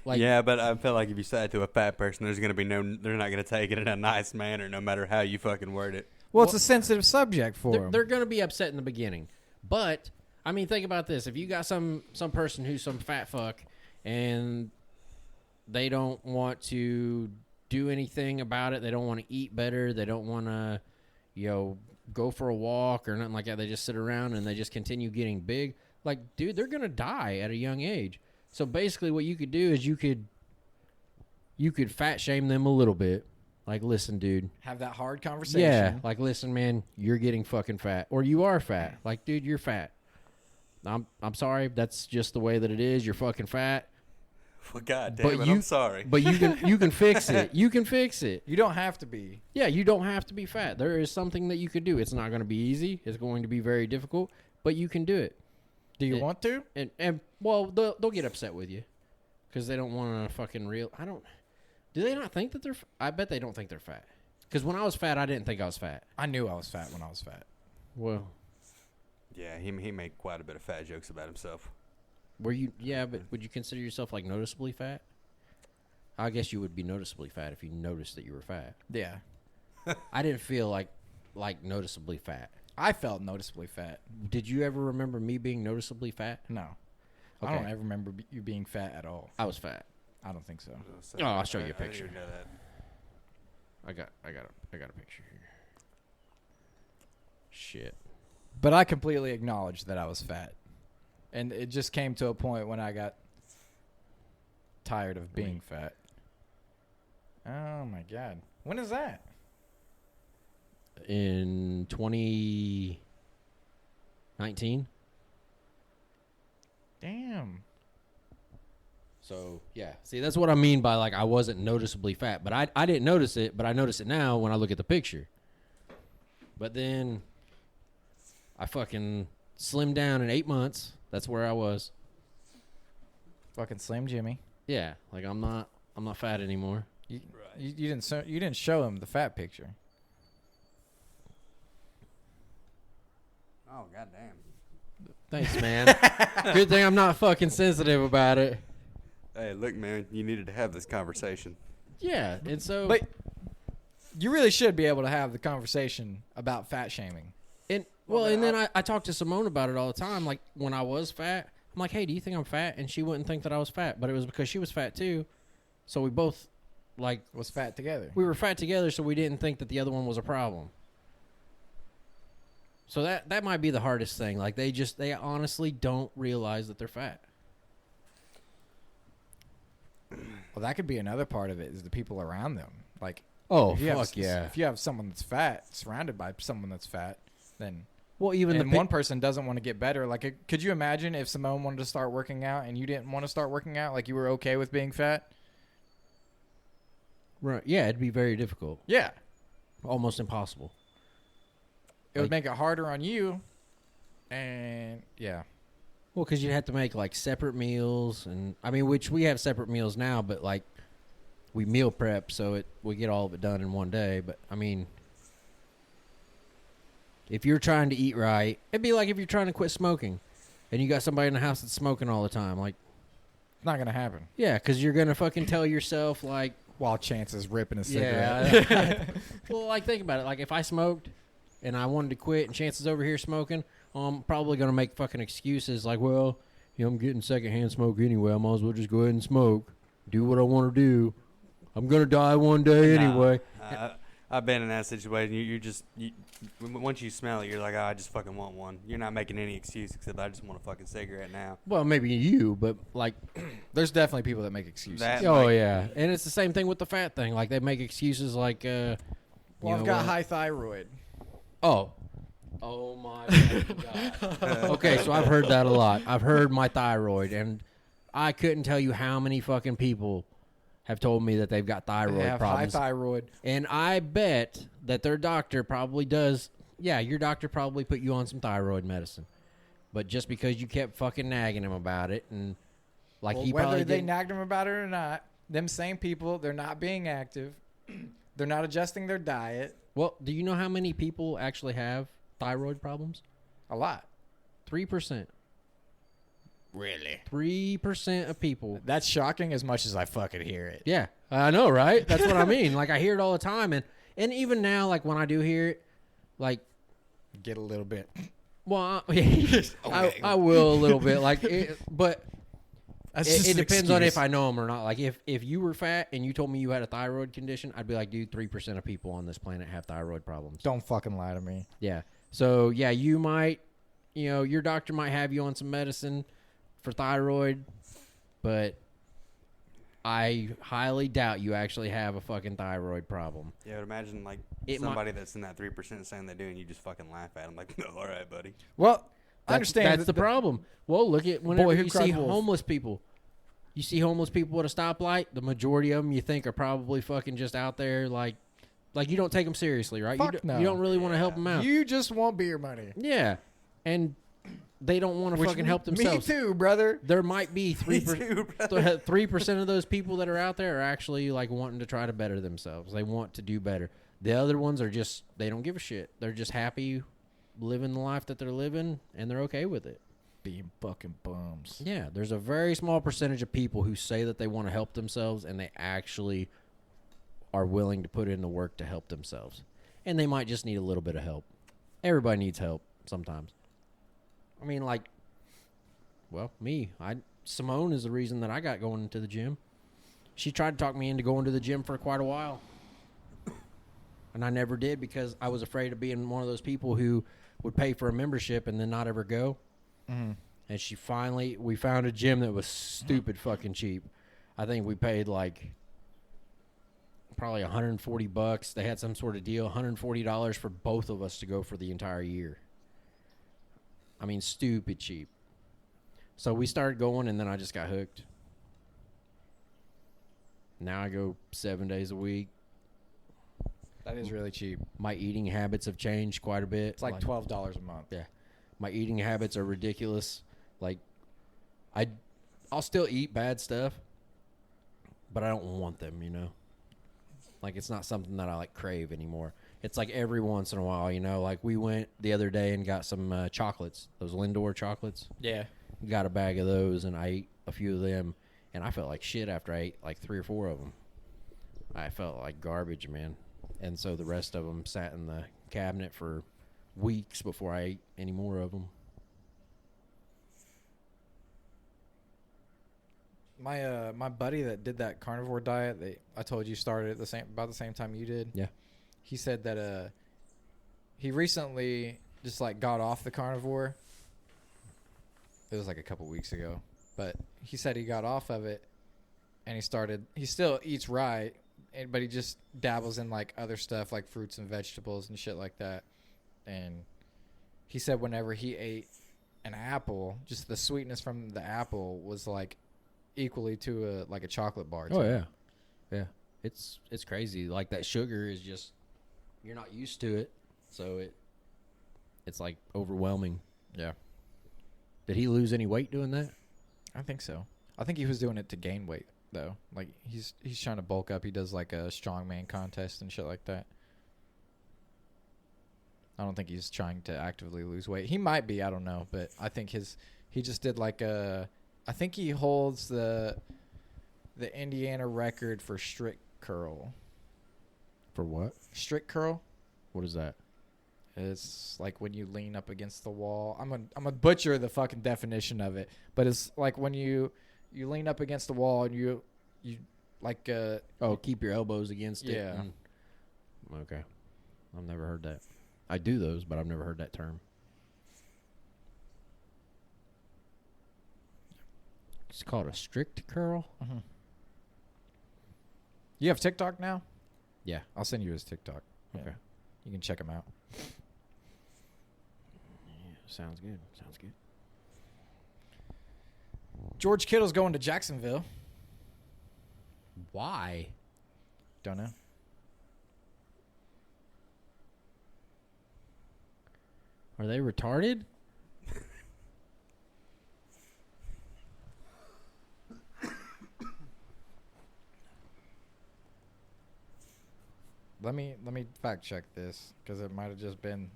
Like, yeah, but I feel like if you say it to a fat person, they're not gonna take it in a nice manner, no matter how you fucking word it. Well, it's a sensitive subject for they're, him. they're going to be upset in the beginning. But I mean, think about this: if you got some person who's some fat fuck and they don't want to do anything about it, they don't want to eat better, they don't want to, go for a walk or nothing like that. They just sit around and they just continue getting big. Like, dude, they're gonna die at a young age. So basically, what you could do is you could fat shame them a little bit. Like, listen, dude. Have that hard conversation. Yeah. Like, listen, man, you're getting fucking fat, or you are fat. Like, dude, you're fat. I'm sorry. That's just the way that it is. You're fucking fat. Well, God damn it, I'm sorry. But you can fix it. You can fix it. You don't have to be. Yeah, you don't have to be fat. There is something that you could do. It's not going to be easy. It's going to be very difficult, but you can do it. Do you want to? And well, they'll get upset with you because they don't want to fucking real. I don't. Do they not think that they're? I bet they don't think they're fat. Because when I was fat, I didn't think I was fat. I knew I was fat when I was fat. Well, Yeah, he made quite a bit of fat jokes about himself. were you? Yeah, but would you consider yourself like noticeably fat? I guess you would be noticeably fat if you noticed that you were fat. Yeah. I didn't feel like noticeably fat. I felt noticeably fat. Did you ever remember me being noticeably fat? No. Okay. I don't ever remember you being fat at all. I was fat. I don't think so. Oh, I'll show you a I didn't picture. even know that. I got a picture here. Shit. But I completely acknowledged that I was fat. And it just came to a point when I got tired of being fat. Oh my God. When is that? In 2019. Damn. So yeah, see, that's what I mean by like I wasn't noticeably fat, but I didn't notice it, but I notice it now when I look at the picture. But then I fucking slimmed down in 8 months. That's where I was. Fucking Slim Jimmy. Yeah, like I'm not fat anymore. You, Right. you didn't show him the fat picture. Oh, goddamn. Thanks, man. Good thing I'm not fucking sensitive about it. Hey, look, man, you needed to have this conversation. Yeah, and so But you really should be able to have the conversation about fat shaming. and well, and then I talk to Simone about it all the time. Like when I was fat, I'm like, hey, do you think I'm fat? And she wouldn't think that I was fat, but it was because she was fat too. So we both like Was fat together. we were fat together, so we didn't think that the other one was a problem. So that might be the hardest thing. Like they honestly don't realize that they're fat. Well, that could be another part of it is the people around them. Like, Oh if you have fuck yeah. If you have someone that's fat, surrounded by someone that's fat, then Well, even and the one person doesn't want to get better. Like, could you imagine if Simone wanted to start working out and you didn't want to start working out? Like, you were okay with being fat? right, yeah, it'd be very difficult, Yeah. almost impossible. It would Like- make it harder on you. And, yeah. Well, because you'd have to make like separate meals, and I mean, which we have separate meals now, but like we meal prep, so we get all of it done in one day. But I mean, if you're trying to eat right, it'd be like if you're trying to quit smoking, and you got somebody in the house that's smoking all the time. Like, It's not going to happen. yeah, because you're gonna fucking tell yourself like, While Chance is ripping a cigarette. yeah. Well, like think about it. Like if I smoked and I wanted to quit, and Chance is over here smoking, I'm probably gonna make fucking excuses like, well, you know, I'm getting secondhand smoke anyway. I might as well just go ahead and smoke, do what I want to do. I'm gonna die one day anyway. I've been in that situation. Once you smell it, you're like, oh, I just fucking want one. You're not making any excuse except I just want a fucking cigarette now. Well, maybe you, but like, There's definitely people that make excuses. That- oh like- yeah, and it's the same thing with the fat thing. Like they make excuses like, well, you I've know got what? high thyroid. Oh my fucking God. Okay, so I've heard that a lot. I've heard my thyroid, and I couldn't tell you how many fucking people have told me that they've got thyroid They have problems. high thyroid. And I bet that their doctor probably does. Yeah, your doctor probably put you on some thyroid medicine. But just because you kept fucking nagging him about it, and like Well, he whether probably they didn't- nagged them about it or not, them same people, they're not being active. They're not adjusting their diet. Well, do you know how many people actually have thyroid problems? A lot. 3%. Really? 3% of people. That's shocking as much as I fucking hear it. Yeah, I know, right? That's what I mean. Like I hear it all the time, and even now, like when I do hear it, like, Get a little bit. well, I will a little bit, like, but it depends on if I know them or not. Like if you were fat and you told me you had a thyroid condition, I'd be like, dude, 3% of people on this planet have thyroid problems. Don't fucking lie to me. Yeah. So yeah, you might you know, your doctor might have you on some medicine for thyroid, but I highly doubt you actually have a fucking thyroid problem. Yeah, but imagine like It might- somebody that's in that 3% saying they do, and you just fucking laugh at them like, no, all right, buddy. Well, I That's- understand. That's the problem. Well, look at whenever Boy Who you see Cried Wolf. homeless people. You see homeless people at a stoplight. The majority of them you think are probably fucking just out there like you don't take them seriously, right? Fuck no. You don't really want to help them out. You just want beer money. Yeah, and they don't want to Which fucking help themselves. Me too, brother. There might be 3%. 3% of those people that are out there are actually like wanting to try to better themselves. They want to do better. The other ones are just they don't give a shit. They're just happy living the life that they're living, and they're okay with it. Being fucking bums. Yeah, there's a very small percentage of people who say that they want to help themselves, and they actually are willing to put in the work to help themselves. And they might just need a little bit of help. Everybody needs help sometimes. I mean, like, well, me. Simone is the reason that I got going into the gym. She tried to talk me into going to the gym for quite a while. And I never did because I was afraid of being one of those people who would pay for a membership and then not ever go. Mm-hmm. And we found a gym that was stupid fucking cheap. I think we paid like probably $140. They had some sort of deal, $140 for both of us to go for the entire year. I mean, stupid cheap. So we started going, and then I just got hooked. Now I go 7 days a week. That is really cheap. My eating habits have changed quite a bit. It's like $12 a month. Yeah. My eating habits are ridiculous. Like, I'll still eat bad stuff, but I don't want them, you know? Like, it's not something that I, like, crave anymore. It's like every once in a while, you know? Like, we went the other day and got some chocolates, those Lindor chocolates. Yeah. Got a bag of those, and I ate a few of them, and I felt like shit after I ate, like, 3 or 4 of them. I felt like garbage, man. And so the rest of them sat in the cabinet for weeks before I ate any more of them. My buddy that did that carnivore diet, I told you started at about the same time you did. Yeah. He said that he recently just like got off the carnivore. It was like a couple weeks ago, but he said he got off of it, and he still eats right, but he just dabbles in like other stuff like fruits and vegetables and shit like that. And he said whenever he ate an apple, just the sweetness from the apple was like equally to a chocolate bar. Oh yeah, yeah. It's crazy. Like that sugar is just you're not used to it, so it's like overwhelming. Yeah, Did he lose any weight doing that? I think so. I think he was doing it to gain weight though. Like he's trying to bulk up. He does like a strongman contest and shit like that. I don't think he's trying to actively lose weight. He might be, I don't know, but I think he just did like I think he holds the Indiana record for strict curl. For what? Strict curl? What is that? It's like when you lean up against the wall. I'm gonna butcher the fucking definition of it, but it's like when you lean up against the wall and you like Keep your elbows against it. Yeah. Okay. I've never heard that. I do those, but I've never heard that term. It's called a strict curl. Mm-hmm. You have TikTok now? Yeah. I'll send you his TikTok. Okay. Yeah. You can check him out. Yeah, sounds good. Sounds good. George Kittle's going to Jacksonville. Why? Don't know. Are they retarded? Let me fact check this because it might have just been.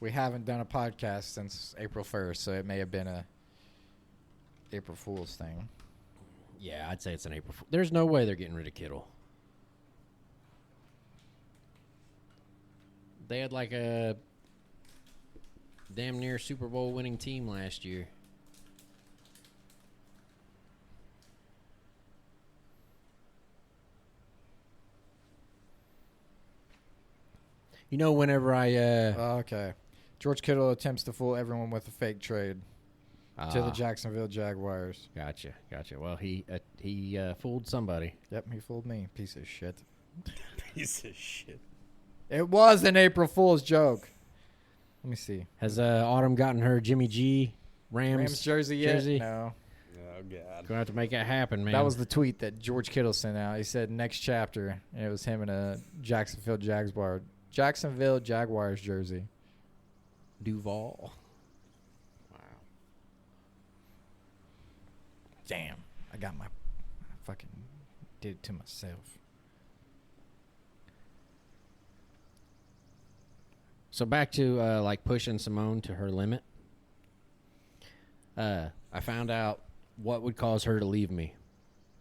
We haven't done a podcast since April 1st, so it may have been a April Fool's thing. Yeah, I'd say it's an April Fool. There's no way they're getting rid of Kittle. They had like a damn near Super Bowl winning team last year. You know, whenever I Okay. George Kittle attempts to fool everyone with a fake trade to the Ah, Jacksonville Jaguars. Gotcha. Well, he fooled somebody. Yep, he fooled me. Piece of shit. Piece of shit. It was an April Fool's joke. Let me see. Has Autumn gotten her Jimmy G Rams jersey yet? jersey? No. Oh god. Gonna have to make it happen, man. That was the tweet that George Kittle sent out. He said next chapter, and it was him in a Jacksonville Jaguars jersey. Duval. Wow. Damn, I fucking did it to myself. So back to like pushing Simone to her limit. I found out what would cause her to leave me.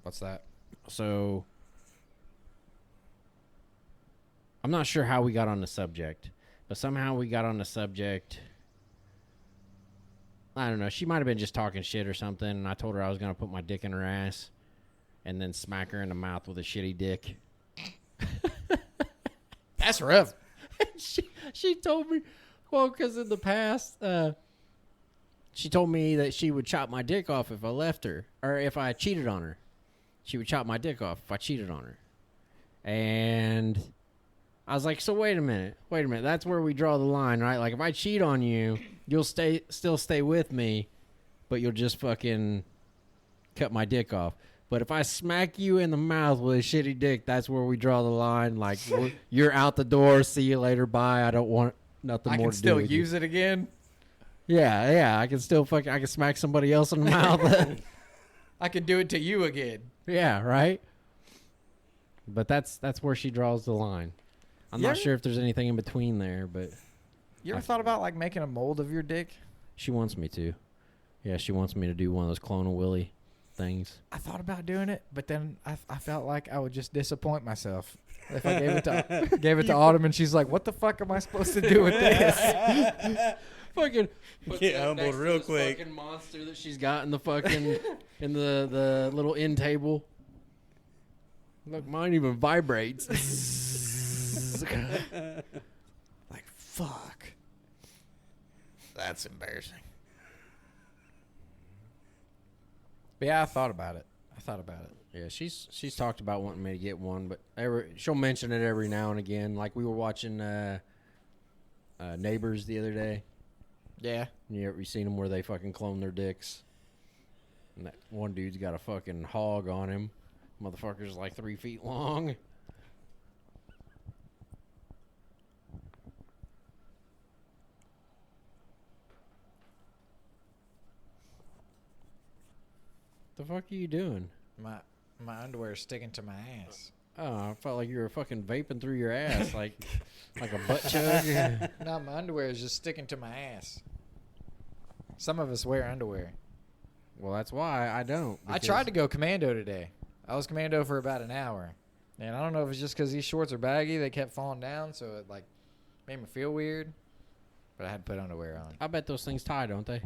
What's that? So I'm not sure how we got on the subject, but somehow we got on the subject. I don't know. She might have been just talking shit or something, and I told her I was going to put my dick in her ass and then smack her in the mouth with a shitty dick. That's rough. she told me, well, because in the past, she told me that she would chop my dick off if I left her, or if I cheated on her. She would chop my dick off if I cheated on her. And I was like, so wait a minute. That's where we draw the line, right? Like, if I cheat on you, you'll still stay with me, but you'll just fucking cut my dick off. But if I smack you in the mouth with a shitty dick, that's where we draw the line. Like, you're out the door. See you later. Bye. I don't want nothing I more can to still do with you. use it again. Yeah. I can still I can smack somebody else in the mouth. I can do it to you again. Yeah, right. But that's where she draws the line. I'm Yeah. not sure if there's anything in between there, but You ever thought about like making a mold of your dick? she wants me to. Yeah, she wants me to do one of those Clone Willy things. I thought about doing it, but then I felt like I would just disappoint myself if I gave it to Autumn, and she's like, "What the fuck am I supposed to do with this?" Fucking Get humbled real quick. Fucking monster that she's got in the fucking in the little end table. Look, mine even vibrates. Like, fuck. That's embarrassing. But yeah, I thought about it. Yeah, she's talked about wanting me to get one, but she'll mention it every now and again. Like we were watching Neighbors the other day. Yeah. You seen them where they fucking clone their dicks? And that one dude's got a fucking hog on him. Motherfucker's like 3 feet long. The fuck are you doing? My underwear is sticking to my ass. Oh, I felt like you were fucking vaping through your ass like a butt chug. No, my underwear is just sticking to my ass. Some of us wear underwear. Well, that's why I don't. I tried to go commando today. I was commando for about an hour. And I don't know if it's just because these shorts are baggy. They kept falling down, so it like made me feel weird. But I had to put underwear on. I bet those things tie, don't they?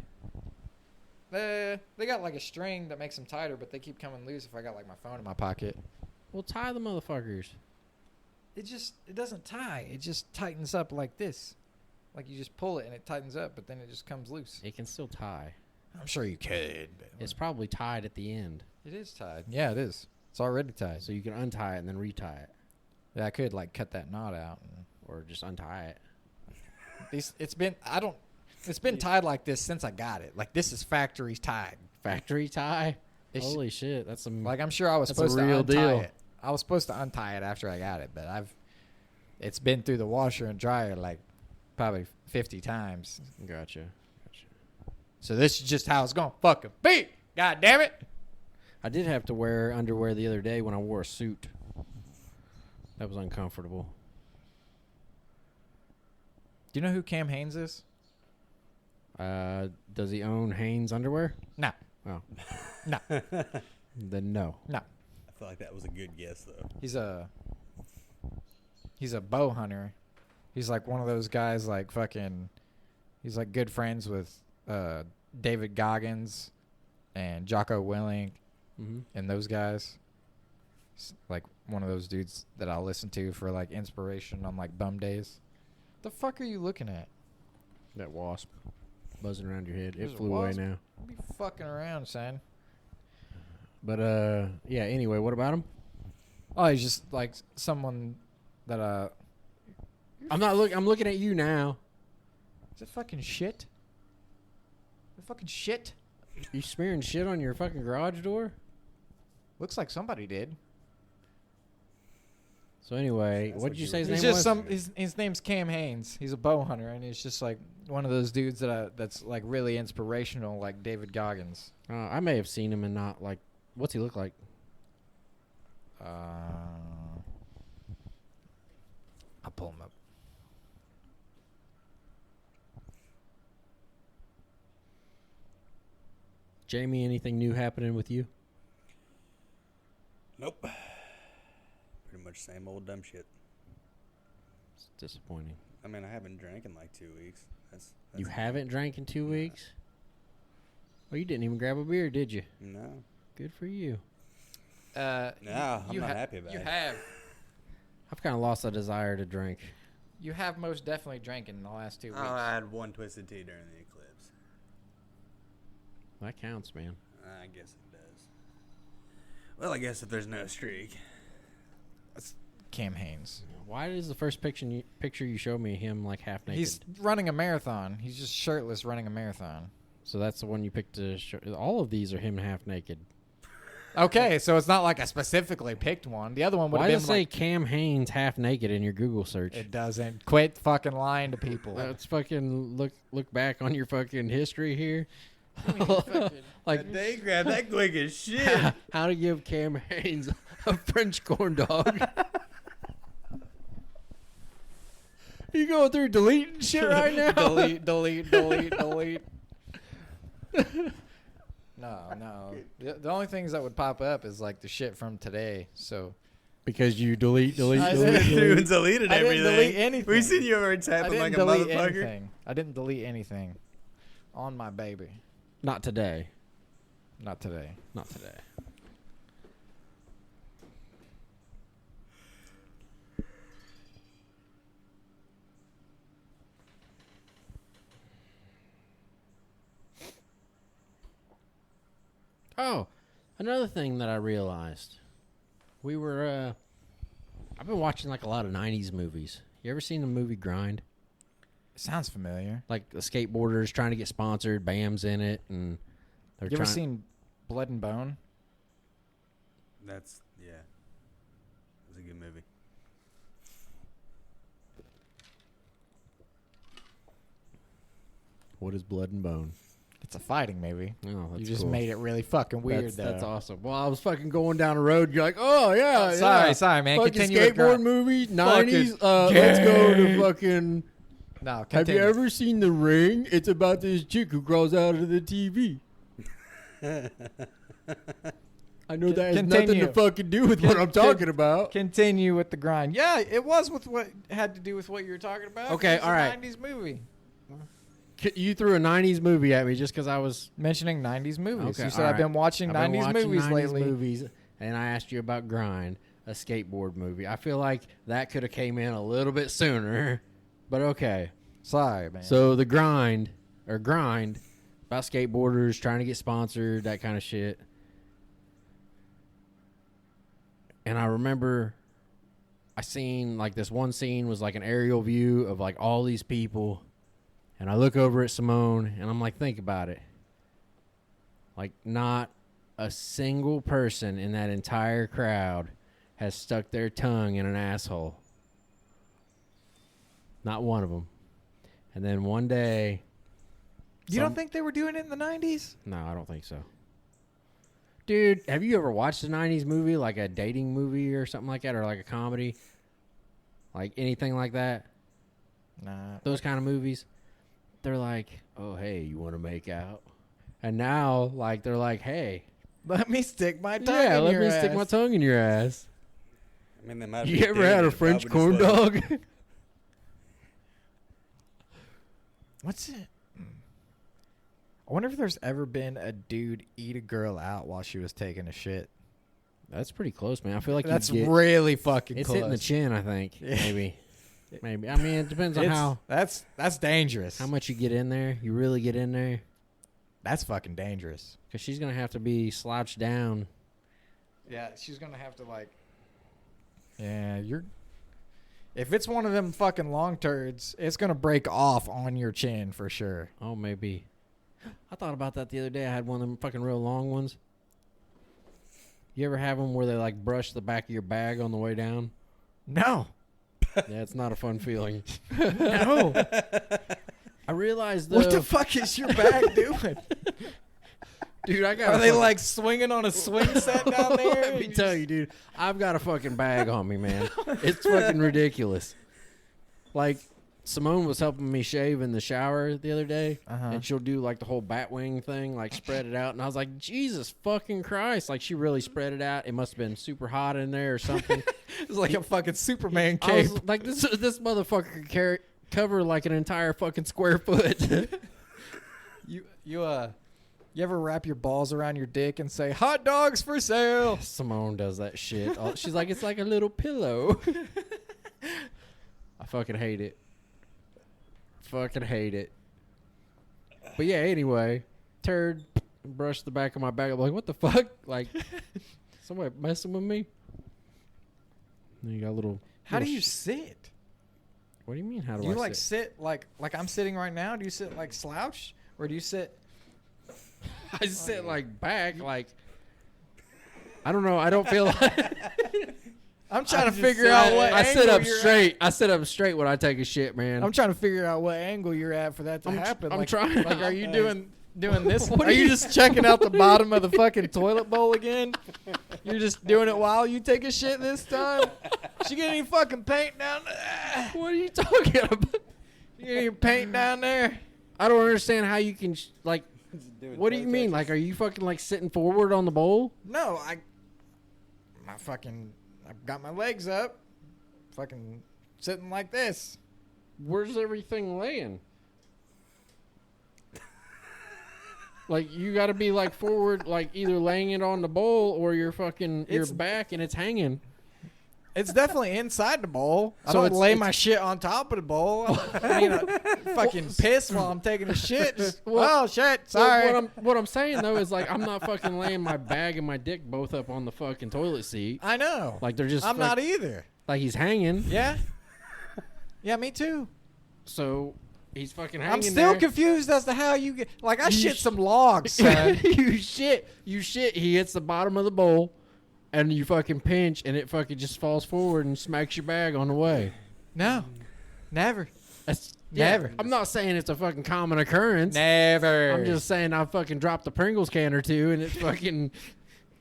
They got like a string that makes them tighter, but they keep coming loose if I got like my phone in my pocket. Well, tie the motherfuckers. It doesn't tie. It just tightens up like this. Like you just pull it and it tightens up, but then it just comes loose. It can still tie. I'm sure you could. But It's probably tied at the end, it is tied. Yeah, it is. It's already tied. so you can untie it and then retie it, Yeah, I could like cut that knot out. And or just untie it. it's been tied like this since I got it. Like this is factory tied. Factory tie. It's- Holy shit, that's some. Like I'm sure I was That's a supposed to real untie deal. it. I was supposed to untie it after I got it, but it's been through the washer and dryer like probably 50 times. Gotcha. So this is just how it's gonna fucking be. God damn it. I did have to wear underwear the other day when I wore a suit. That was uncomfortable. Do you know who Cam Haynes is? Does he own Hanes underwear? No. Oh, No. then no. No. I feel like that was a good guess though. He's a bow hunter. He's like one of those guys like fucking he's like good friends with David Goggins and Jocko Willink Mm-hmm. and those guys. Like one of those dudes that I'll listen to for like inspiration on like bum days. The fuck are you looking at? That wasp buzzing around your head. There's It a flew away wasp? now. Don't be fucking around, son. But yeah. Anyway, what about him? Oh, he's just like someone that I'm not look. I'm looking at you now. Is it fucking shit? Is it fucking shit? You smearing shit on your fucking garage door? Looks like somebody did. So anyway, That's what what did you you say his were name He's was? just his name's Cam Haynes. He's a bow hunter, and he's just like one of those dudes that's like really inspirational, like David Goggins. I may have seen him and not like. What's he look like? I'll pull him up. Jamie, anything new happening with you? Nope. Pretty much same old dumb shit. It's disappointing. I mean, I haven't drank in like 2 weeks. That's You haven't drank in 2 weeks? Oh, you didn't even grab a beer, did you? No. Good for you. No, I'm not happy about you it. have I've kind of lost a desire to drink. you have most definitely drank in the last 2 weeks. Oh, I had one twisted tea during the eclipse. That counts, man. I guess it does. Well, I guess if there's no streak. Cam Haynes. Why is the first picture you showed me him like half naked? He's running a marathon. He's just shirtless running a marathon. So that's the one you picked to show. All of these are him half naked. Okay, so it's not like I specifically picked one. The other one would Why have does been it say like, Cam Haynes half naked in your Google search? it doesn't. Quit fucking lying to people. Let's fucking look back on your fucking history here. Like They grabbed that quick as shit. how to give Cam Haynes a French corn dog. You going through deleting shit right now? delete. No. The only things that would pop up is like the shit from today. So Because you delete. I Dude, didn't- deleted I didn't everything. delete anything. We seen you over I tapping didn't like a delete motherfucker. anything. I didn't delete anything on my baby. Not today. Not today. Not today. Oh, another thing that I realized. We were, I've been watching like a lot of 90s movies. You ever seen the movie Grind? Sounds familiar. Like the skateboarders trying to get sponsored, Bam's in it, and they're You ever trying. seen Blood and Bone? That's, yeah. It was a good movie. What is Blood and Bone? It's a fighting movie. Oh, that's You just cool. made it really fucking weird, That's though. awesome. Well, I was fucking going down the road. You're like, oh yeah, yeah. Sorry, man. Fucking Continue with skateboard Grind. movie, 90s. Fucking Let's go gay. to fucking. No, Have continue. you ever seen The Ring? It's about this chick who crawls out of the TV. I know that has nothing Continue. to fucking do with what I'm talking about. Continue with the grind. Yeah, it was with what had to do with what you were talking about. Okay, It's all a right. 90s movie. You threw a 90s movie at me just because I was Mentioning 90s movies. Okay, You said all I've been right. watching I've been 90s watching movies 90s lately. movies, and I asked you about Grind, a skateboard movie. I feel like that could have came in a little bit sooner, but okay. Sorry, man. So the Grind, about skateboarders trying to get sponsored, that kind of shit. And I remember I seen like this one scene was like an aerial view of like all these people. And I look over at Simone and I'm like, think about it. Like not a single person in that entire crowd has stuck their tongue in an asshole. Not one of them. And then one day. you don't think they were doing it in the 90s? No, I don't think so. Dude, have you ever watched a 90s movie, like a dating movie or something like that, or like a comedy? Like anything like that? Nah. Those kind of movies? They're like, oh, hey, you want to make out? And now, like, they're like, hey. Let me stick my tongue Yeah, in let your me ass. stick my tongue in your ass. I mean, they might have You been ever had dating, a French probably corn just like- dog? What's it? I wonder if there's ever been a dude eat a girl out while she was taking a shit. That's pretty close, man. I feel like That's you get, really fucking it's close. hitting the chin, I think, Yeah. maybe. Maybe. I mean, it depends on That's dangerous. how much you get in there. You really get in there. That's fucking dangerous. Because she's going to have to be slouched down. Yeah, she's gonna have to like. Yeah, if it's one of them fucking long turds, it's gonna break off on your chin for sure. Oh, maybe. I thought about that the other day. I had one of them fucking real long ones. You ever have them where they like brush the back of your bag on the way down? No. Yeah, it's not a fun feeling. No. I realized though. What the fuck is your bag doing? Dude, I got. Are they like swinging on a swing set down there? Let me tell you, dude. I've got a fucking bag on me, man. It's fucking ridiculous. Like, Simone was helping me shave in the shower the other day, and she'll do like the whole bat wing thing, like spread it out. And I was like, Jesus fucking Christ! Like, she really spread it out. It must have been super hot in there or something. It's like a fucking Superman I cape. was like, this motherfucker can cover like an entire fucking square foot. You ever wrap your balls around your dick and say hot dogs for sale? Simone does that shit. She's like, it's like a little pillow. I fucking hate it. Fucking hate it. But yeah, anyway, turd, brushed the back of my back. I'm like, what the fuck? Like, somebody messing with me? And you got a little. How do little you sit? What do you mean? How do Do you I like sit? sit like I'm sitting right now? Do you sit like slouch, or do you sit? I sit like back, like. I don't know. I don't feel like. I'm trying to figure out what I sit angle up you're straight. I sit up straight when I take a shit, man. I'm trying to figure out what angle you're at for that to happen. I'm like, trying. Like, are you doing this? What Are you just checking out the bottom of the fucking toilet bowl again? You're just doing it while you take a shit this time? She get any fucking paint down there? What are you talking about? You get any paint down there? I don't understand how you can like. What do you mean? Like, are you fucking like sitting forward on the bowl? No, I've got my legs up, fucking sitting like this. Where's everything laying? Like, you got to be like forward, like either laying it on the bowl or you're fucking your back and it's hanging. It's definitely inside the bowl. I So don't it's- lay it's- my shit on top of the bowl. I mean, fucking piss while I'm taking a shit. Just, Well, oh shit, So sorry. what I'm saying though is like I'm not fucking laying my bag and my dick both up on the fucking toilet seat. I know. Like they're just I'm not either. like he's hanging. Yeah. Yeah, me too. So he's fucking hanging. I'm still there. confused as to how you get. Like I You shit sh- some logs, son. you shit. He hits the bottom of the bowl, and you fucking pinch, and it fucking just falls forward and smacks your bag on the way. No, never, That's Never. I'm not saying it's a fucking common occurrence. never. I'm just saying I fucking dropped a Pringles can or two, and it fucking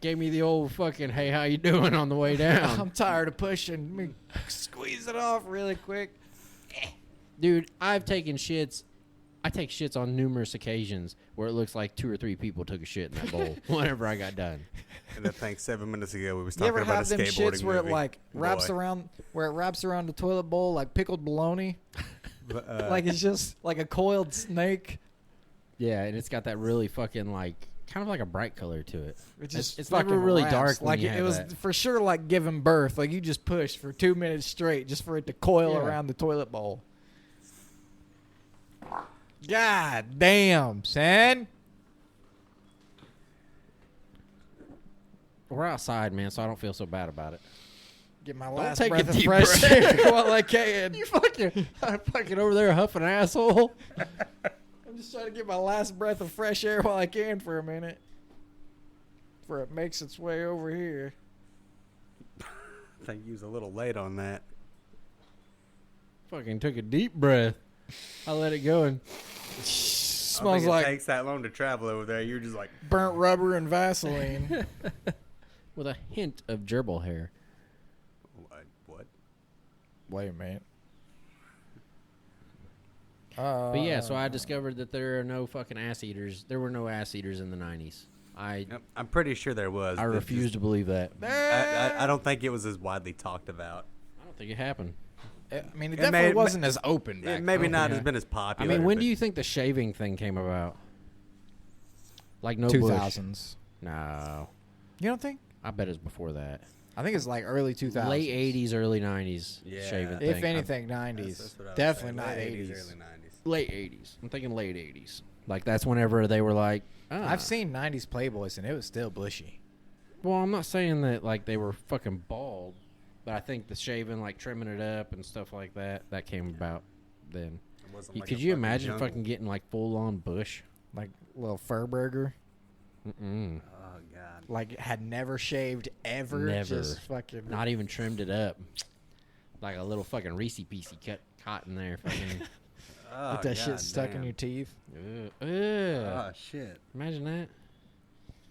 gave me the old fucking hey, how you doing on the way down. I'm tired of pushing. Let me squeeze it off really quick. Dude, I've taken shits. I take shits on numerous occasions where it looks like 2 or 3 people took a shit in that bowl whenever I got done. And I think 7 minutes ago we was You talking ever about have a them skateboarding shits where movie. it like wraps Boy. around, the toilet bowl like pickled bologna? Like it's just like a coiled snake. Yeah, and it's got that really fucking like kind of like a bright color to it. It just It's never fucking really wraps. dark when Like you it have was that. for sure like giving birth. Like you just pushed for 2 minutes straight just for it to coil Yeah. around the toilet bowl. God damn, son. We're outside, man, so I don't feel so bad about it. Get my Don't last take a breath of deep fresh breath. air while I can. You fucking, I'm fucking over there huffing asshole. I'm just trying to get my last breath of fresh air while I can for a minute. Before it makes its way over here. I think you was a little late on that. Fucking took a deep breath. I let it go and I Smells think like it takes that long to travel over there. You're just like, burnt rubber and Vaseline. with a hint of gerbil hair. what? Wait a minute. But yeah, so I discovered that there are no fucking ass eaters. There were no ass eaters in the 90s. Yep, I'm pretty sure there was. I but refuse to believe that. I don't think it was as widely talked about. I don't think it happened. I mean, it It definitely may- wasn't as open back It maybe then. not yeah. has been as I popular. mean, when but do you think the shaving thing came about? Like no bush? 2000s. No. You don't think? I bet it's before that. I think it's like early 2000s. Late 80s, early 90s Yeah. shaving If thing. anything, 90s. That's what I was Definitely saying. not Late 80s. early 90s. Late 80s. I'm thinking late 80s. Like, that's whenever they were like, I've seen 90s Playboys, and it was still bushy. Well, I'm not saying that, like, they were fucking bald, but I think the shaving, like, trimming it up and stuff like that, that came about then. It wasn't like Could a you fucking imagine jungle. fucking getting, like, full-on bush? Like a little fur burger. Mm-mm. Oh god. Like, had never shaved ever. Never. Just fucking. Not even trimmed it up. Like a little fucking Reese-Piece cut cotton there. Fucking. Oh, With that shit god stuck in damn. your teeth. Ugh. Oh shit. Imagine that.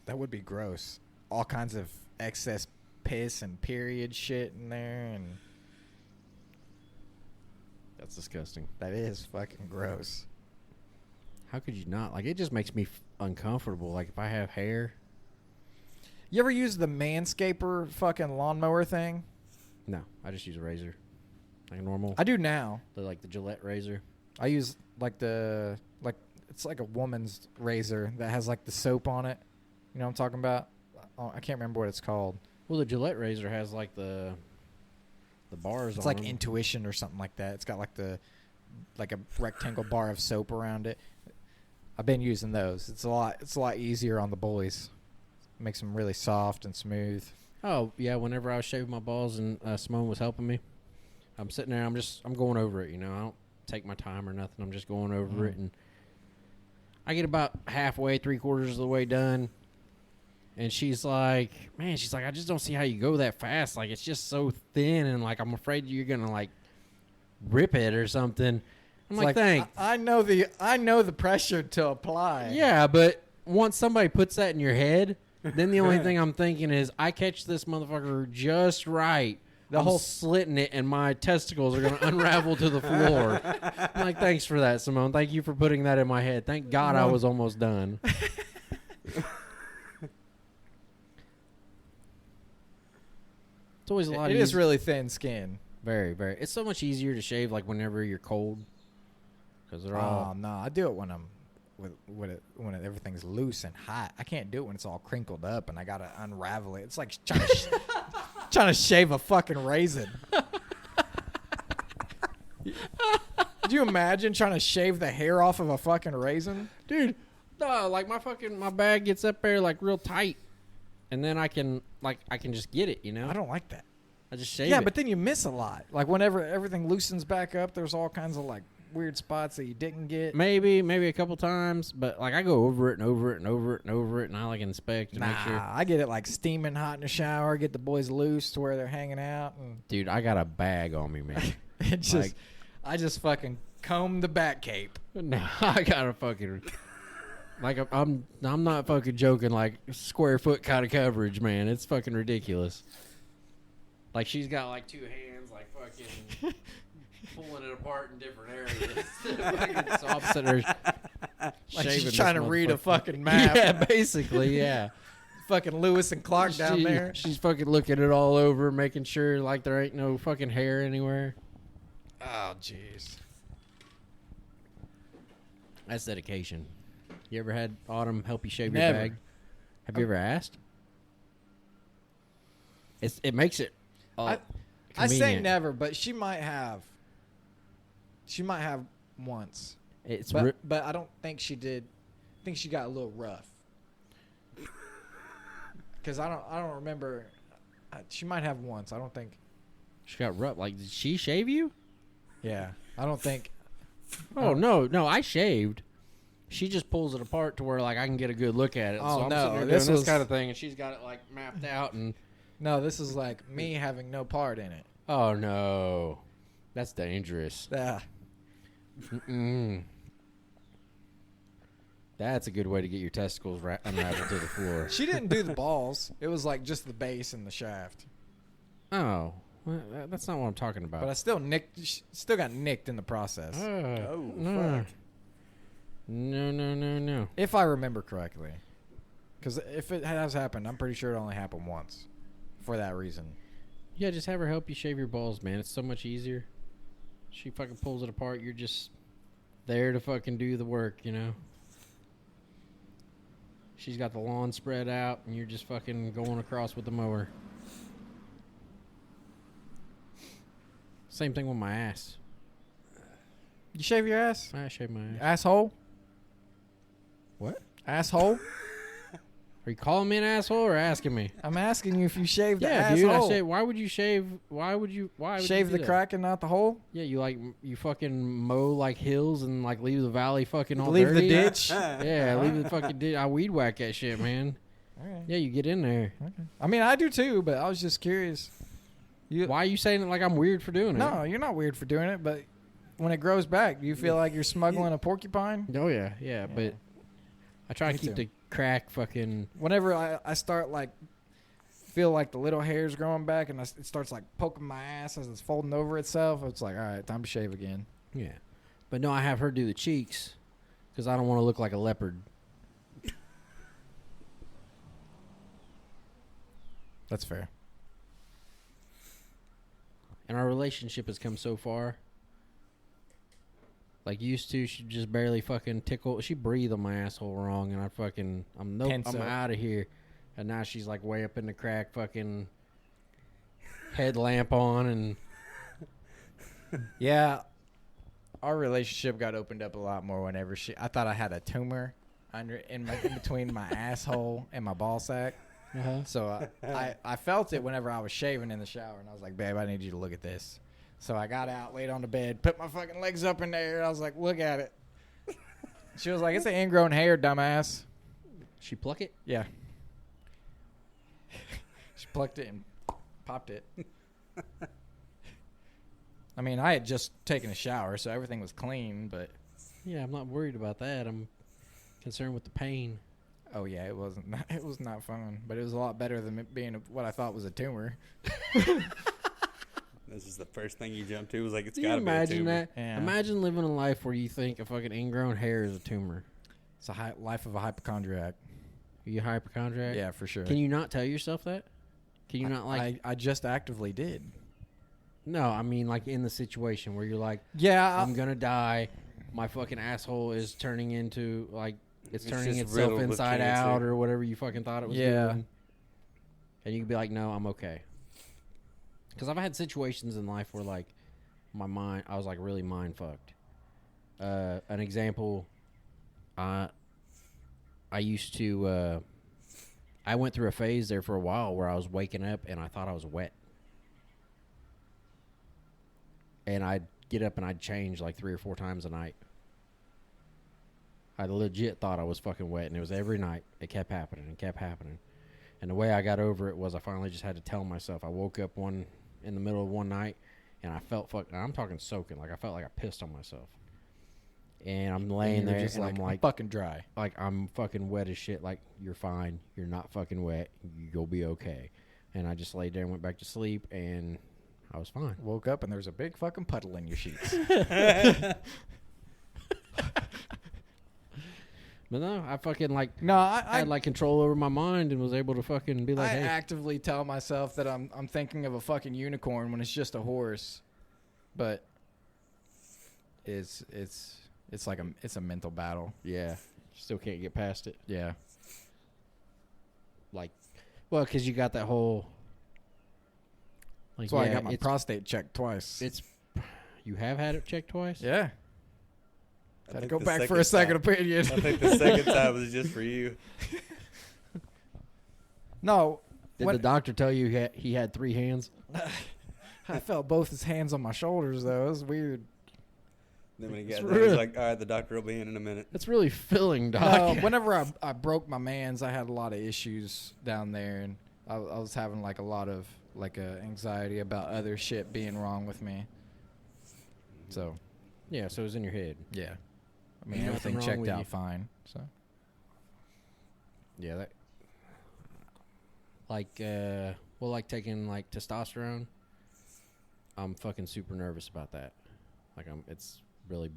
That would be gross. All kinds of excess piss and period shit in there, and That's disgusting. that is fucking gross. How could you not? Like, it just makes me uncomfortable. Like, if I have hair. You ever use the Manscaper fucking lawnmower thing? No, I just use a razor. Like a normal. I do now. Like the Gillette razor. I use like it's like a woman's razor that has like the soap on it. You know what I'm talking about? Oh, I can't remember what it's called. Well, the Gillette razor has like the bars It's on like them. Intuition or something like that. It's got like a rectangle bar of soap around it. I've been using those. It's a lot easier on the boys. Makes them really soft and smooth. Oh, yeah, whenever I was shaving my balls and Simone was helping me, I'm sitting there, I'm going over it, you know. I don't take my time or nothing. I'm just going over it, and I get about halfway, 3/4 of the way done, and she's like, I just don't see how you go that fast. Like, it's just so thin, and, like, I'm afraid you're going to, like, rip it or something. I'm It's like, thanks. I know the pressure to apply. Yeah, but once somebody puts that in your head, then the only thing I'm thinking is I catch this motherfucker just right. The I'm whole- slitting it, and my testicles are going to unravel to the floor. I'm like, thanks for that, Simone. Thank you for putting that in my head. Thank God I was almost done. It's always a lot It easier. is really thin skin. Very, very. It's so much easier to shave like whenever you're cold, because they're all. Oh no, I do it when I'm when everything's loose and hot. I can't do it when it's all crinkled up and I gotta unravel it. It's like trying to shave a fucking raisin. Could you imagine trying to shave the hair off of a fucking raisin? Dude, no, like my bag gets up there like real tight, and then I can just get it, you know. I don't like that. I just shave Yeah, it. but then you miss a lot. Like whenever everything loosens back up, there's all kinds of like weird spots that you didn't get. maybe a couple times, but like I go over it and over it and over it and over it, and I like inspect to make sure. I get it like steaming hot in the shower, get the boys loose to where they're hanging out, and Dude, I got a bag on me, man. it just, Like- I just fucking comb the back cape. No, I got a fucking like I'm not fucking joking. Like square foot kind of coverage, man. It's fucking ridiculous. Like she's got like two hands, like fucking pulling it apart in different areas. So I'm sitting there Like shaving she's this trying to read a motherfucker. fucking map. Yeah, basically, yeah. Fucking Lewis and Clark down there. She's fucking looking it all over, making sure like there ain't no fucking hair anywhere. Oh, jeez. That's dedication. You ever had Autumn help you shave Never. your bag? Have you ever asked? It makes it. I say convenient. never, but she might have. She might have once, It's but I don't think she did. I think she got a little rough. Because I don't remember. She might have once. I don't think. she got rough. Like, did she shave you? Yeah, I don't think. Oh no, I shaved. She just pulls it apart to where like I can get a good look at it. Oh, so I'm no, sitting there this doing was- this kind of thing, and she's got it like mapped out. And No, this is like me having no part in it. oh no, that's dangerous. Yeah. Mm-mm. That's a good way to get your testicles unraveled to the floor. She didn't do the balls. It was like just the base and the shaft. Oh, well, that's not what I'm talking about. But I still got nicked in the process. Oh, no. fuck. No. If I remember correctly. Because if it has happened, I'm pretty sure it only happened once. For that reason. Yeah, just have her help you shave your balls, man. It's so much easier. She fucking pulls it apart. You're just there to fucking do the work, you know? She's got the lawn spread out, and you're just fucking going across with the mower. Same thing with my ass. You shave your ass? I shave my ass. Asshole? What? Asshole? Are you calling me an asshole or asking me? I'm asking you if you shave the Yeah, dude. asshole. Why would you shave? Why would you Shave do the that? crack and not the hole? Yeah, you fucking mow like hills and like leave the valley fucking all Leave dirty. the ditch? Yeah, leave the fucking ditch. I weed whack that shit, man. All right. Yeah, you get in there. I mean, I do too, but I was just curious. Why are you saying it like I'm weird for doing it? No, you're not weird for doing it, but when it grows back, do you feel like you're smuggling a porcupine? Oh yeah, but I try Me to keep too. the crack fucking. Whenever I start like feel like the little hair's growing back and it starts like poking my ass as it's folding over itself, it's like, all right, time to shave again. Yeah, but no, I have her do the cheeks because I don't want to look like a leopard. That's fair. And our relationship has come so far. Like used to, she just barely fucking tickle. She breathed on my asshole wrong, and I'm Tense up. out of here. And now she's like way up in the crack, fucking headlamp on, and Yeah, our relationship got opened up a lot more whenever I thought I had a tumor in between my asshole and my ball sack. So I felt it whenever I was shaving in the shower, and I was like, babe, I need you to look at this. So I got out, laid on the bed, put my fucking legs up in there, and I was like, look at it. She was like, it's an ingrown hair, dumbass. she pluck it. Yeah. She plucked it and popped it. I mean, I had just taken a shower, so everything was clean, but... Yeah, I'm not worried about that. I'm concerned with the pain. Oh, yeah, it was not fun, but it was a lot better than it being what I thought was a tumor. This is the first thing you jumped to. Was like, it's Do you got to be a imagine tumor. that? Yeah. Imagine living a life where you think a fucking ingrown hair is a tumor. It's a life of a hypochondriac. Are you a hypochondriac? Yeah, for sure. Can you not tell yourself that? Can you not like? I just actively did. No, I mean like in the situation where you're like, Yeah. I'm gonna die. My fucking asshole is turning into like it's turning just itself riddled with inside cancer. out or whatever you fucking thought it was Yeah. doing. And you could be like, no, I'm okay. Because I've had situations in life where like I was like really mind fucked. An example, I used to. I went through a phase there for a while where I was waking up and I thought I was wet. And I'd get up and I'd change like 3 or 4 times a night. I legit thought I was fucking wet, and it was every night. It kept happening and kept happening. And the way I got over it was I finally just had to tell myself. I woke up in the middle of one night, and I felt I'm talking soaking. Like I felt like I pissed on myself. And I'm laying And you're there, just and like, I'm I'm like, fucking dry. like I'm fucking wet as shit. Like, you're fine. You're not fucking wet. You'll be okay. And I just laid there and went back to sleep, and I was fine. Woke up and there's a big fucking puddle in your sheets. But no, I fucking like No, I had like control over my mind and was able to fucking be like, I hey, actively tell myself that I'm thinking of a fucking unicorn when it's just a horse, but it's like it's a mental battle. yeah, still can't get past it. Yeah. Like, well, because you got that whole. Like, That's why I yeah, got my prostate checked twice. It's you have had it checked twice. Yeah. I Had to think go the back for a second time- opinion. I think the second time was just for you. No. Did What- the doctor tell you he had 3 hands? I felt both his hands on my shoulders, though. It was weird. Then when he It's got there, he's real. like, all right, the doctor will be in a minute. That's really filling, doc. No, whenever I broke my mans, I had a lot of issues down there, and I was having like a lot of like anxiety about other shit being wrong with me. So Yeah, so it was in your head. yeah, I mean Nothing everything wrong checked with out you. fine. So Yeah, that. Like, like taking like testosterone. I'm fucking super nervous about that. Like, it's really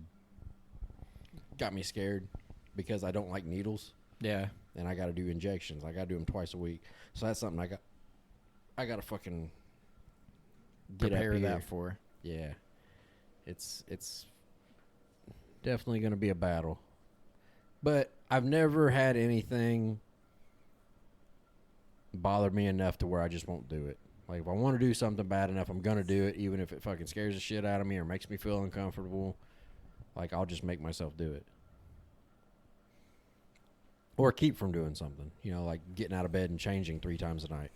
got me scared because I don't like needles, yeah, and I got to do injections. I got to do them twice a week. So that's something I got to fucking get prepare up here. that for. Yeah, it's definitely going to be a battle. But I've never had anything bother me enough to where I just won't do it. Like, if I want to do something bad enough, I'm going to do it, even if it fucking scares the shit out of me or makes me feel uncomfortable. Like, I'll just make myself do it. Or keep from doing something. You know, like getting out of bed and changing 3 times a night.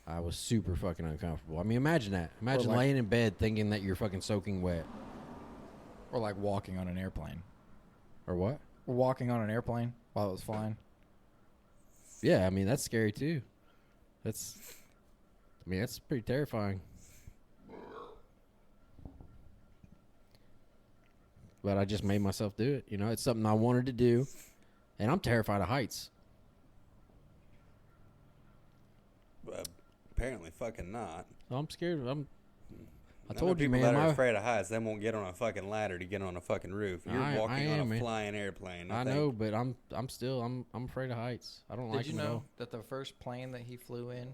I was super fucking uncomfortable. I mean, imagine that. Imagine like- laying in bed thinking that you're fucking soaking wet. Or like walking on an airplane. Or what? Or walking on an airplane while it was flying. Yeah, I mean, that's scary too. That's pretty terrifying. But I just made myself do it. You know, it's something I wanted to do. And I'm terrified of heights. Apparently, fucking not. I'm scared. I I know told you, people man. that are afraid of heights, they won't get on a fucking ladder to get on a fucking roof. You're I walking am, on a man. flying airplane. I know, but I'm still afraid of heights. I don't like Did you them at know all. that the first plane that he flew in?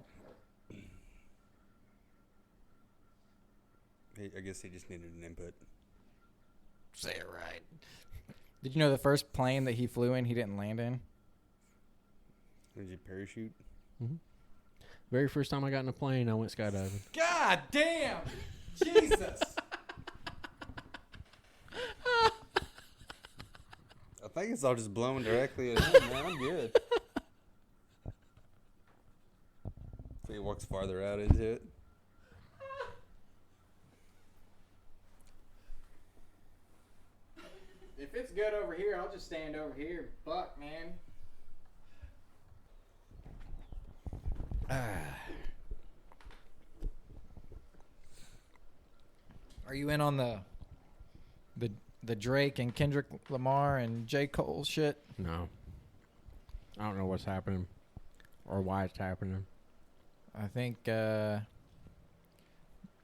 I guess he just needed an input. Say it right. Did you know the first plane that he flew in, he didn't land in? Did you parachute? Very first time I got in a plane, I went skydiving. God damn! Jesus! I think it's all just blowing directly at him, man. I'm good. So he walks farther out into it. If it's good over here, I'll just stand over here. Fuck, man. Are you in on the Drake and Kendrick Lamar and J. Cole shit? No. I don't know what's happening or why it's happening. I think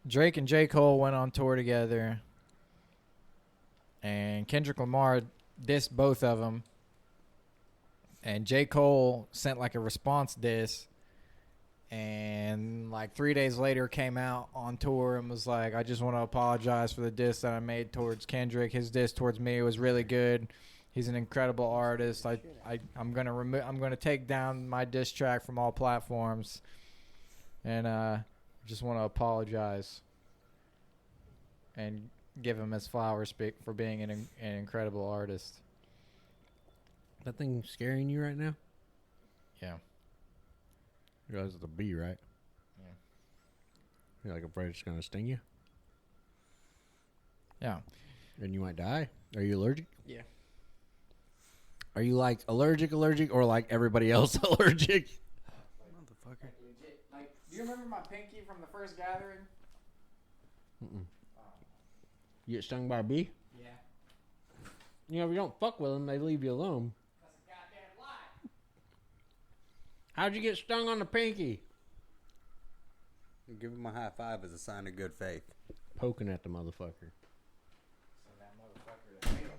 Drake and J. Cole went on tour together, and Kendrick Lamar dissed both of them, and J. Cole sent like a response diss, and like 3 days later came out on tour and was like, I just want to apologize for the diss that I made towards Kendrick. His diss towards me was really good. He's an incredible artist. I'm gonna take down my diss track from all platforms, and just want to apologize and give him his flowers for being an incredible artist. That thing scaring you right now? Yeah. You realize it's a bee, right? Yeah. You're like afraid it's gonna sting you, Yeah. and you might die. Are you allergic? Yeah. Are you like allergic, or like everybody else allergic? Motherfucker. Like, do you remember my pinky from the first gathering? Mm-mm. You get stung by a bee? Yeah. You know, if you don't fuck with them, they leave you alone. That's a goddamn lie. How'd you get stung on the pinky? Give him a high five as a sign of good faith. Poking at the motherfucker. So that motherfucker that failed.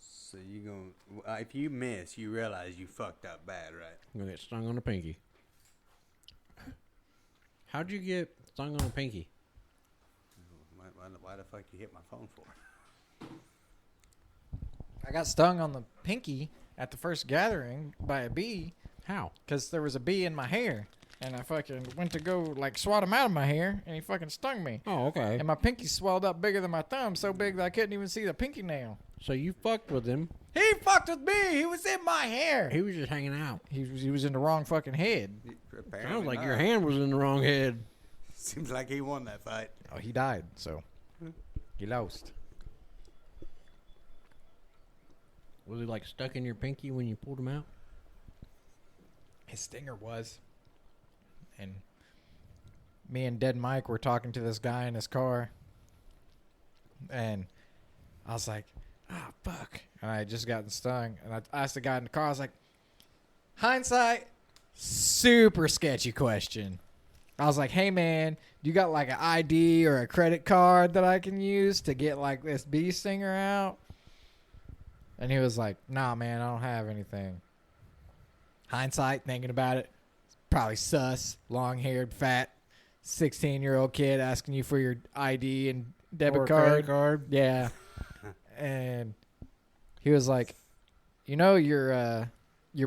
So you gonna if you miss, you realize you fucked up bad, right? I'm gonna get stung on the pinky. How'd you get stung on the pinky? Why the fuck you hit my phone for? I got stung on the pinky at the first gathering by a bee How? because there was a bee in my hair. And I fucking went to go, like, swat him out of my hair, and he fucking stung me. Oh, okay. And my pinky swelled up bigger than my thumb, so big that I couldn't even see the pinky nail. So you fucked with him. He fucked with me! He was in my hair! He was just hanging out. He was in the wrong fucking head. Apparently Sounds like not. your hand was in the wrong head. Seems like he won that fight. Oh, he died, so. He lost. Was he like stuck in your pinky when you pulled him out? His stinger was. And me and Dead Mike were talking to this guy in his car. And I was like, fuck. And I had just gotten stung. And I asked the guy in the car, I was like, hindsight, super sketchy question. I was like, hey, man, you got like an ID or a credit card that I can use to get like this bee stinger out? And he was like, nah, man, I don't have anything. Hindsight, thinking about it, probably sus, long-haired, fat, 16-year-old kid asking you for your ID and debit Or card. credit card. Yeah. And he was like, you know, your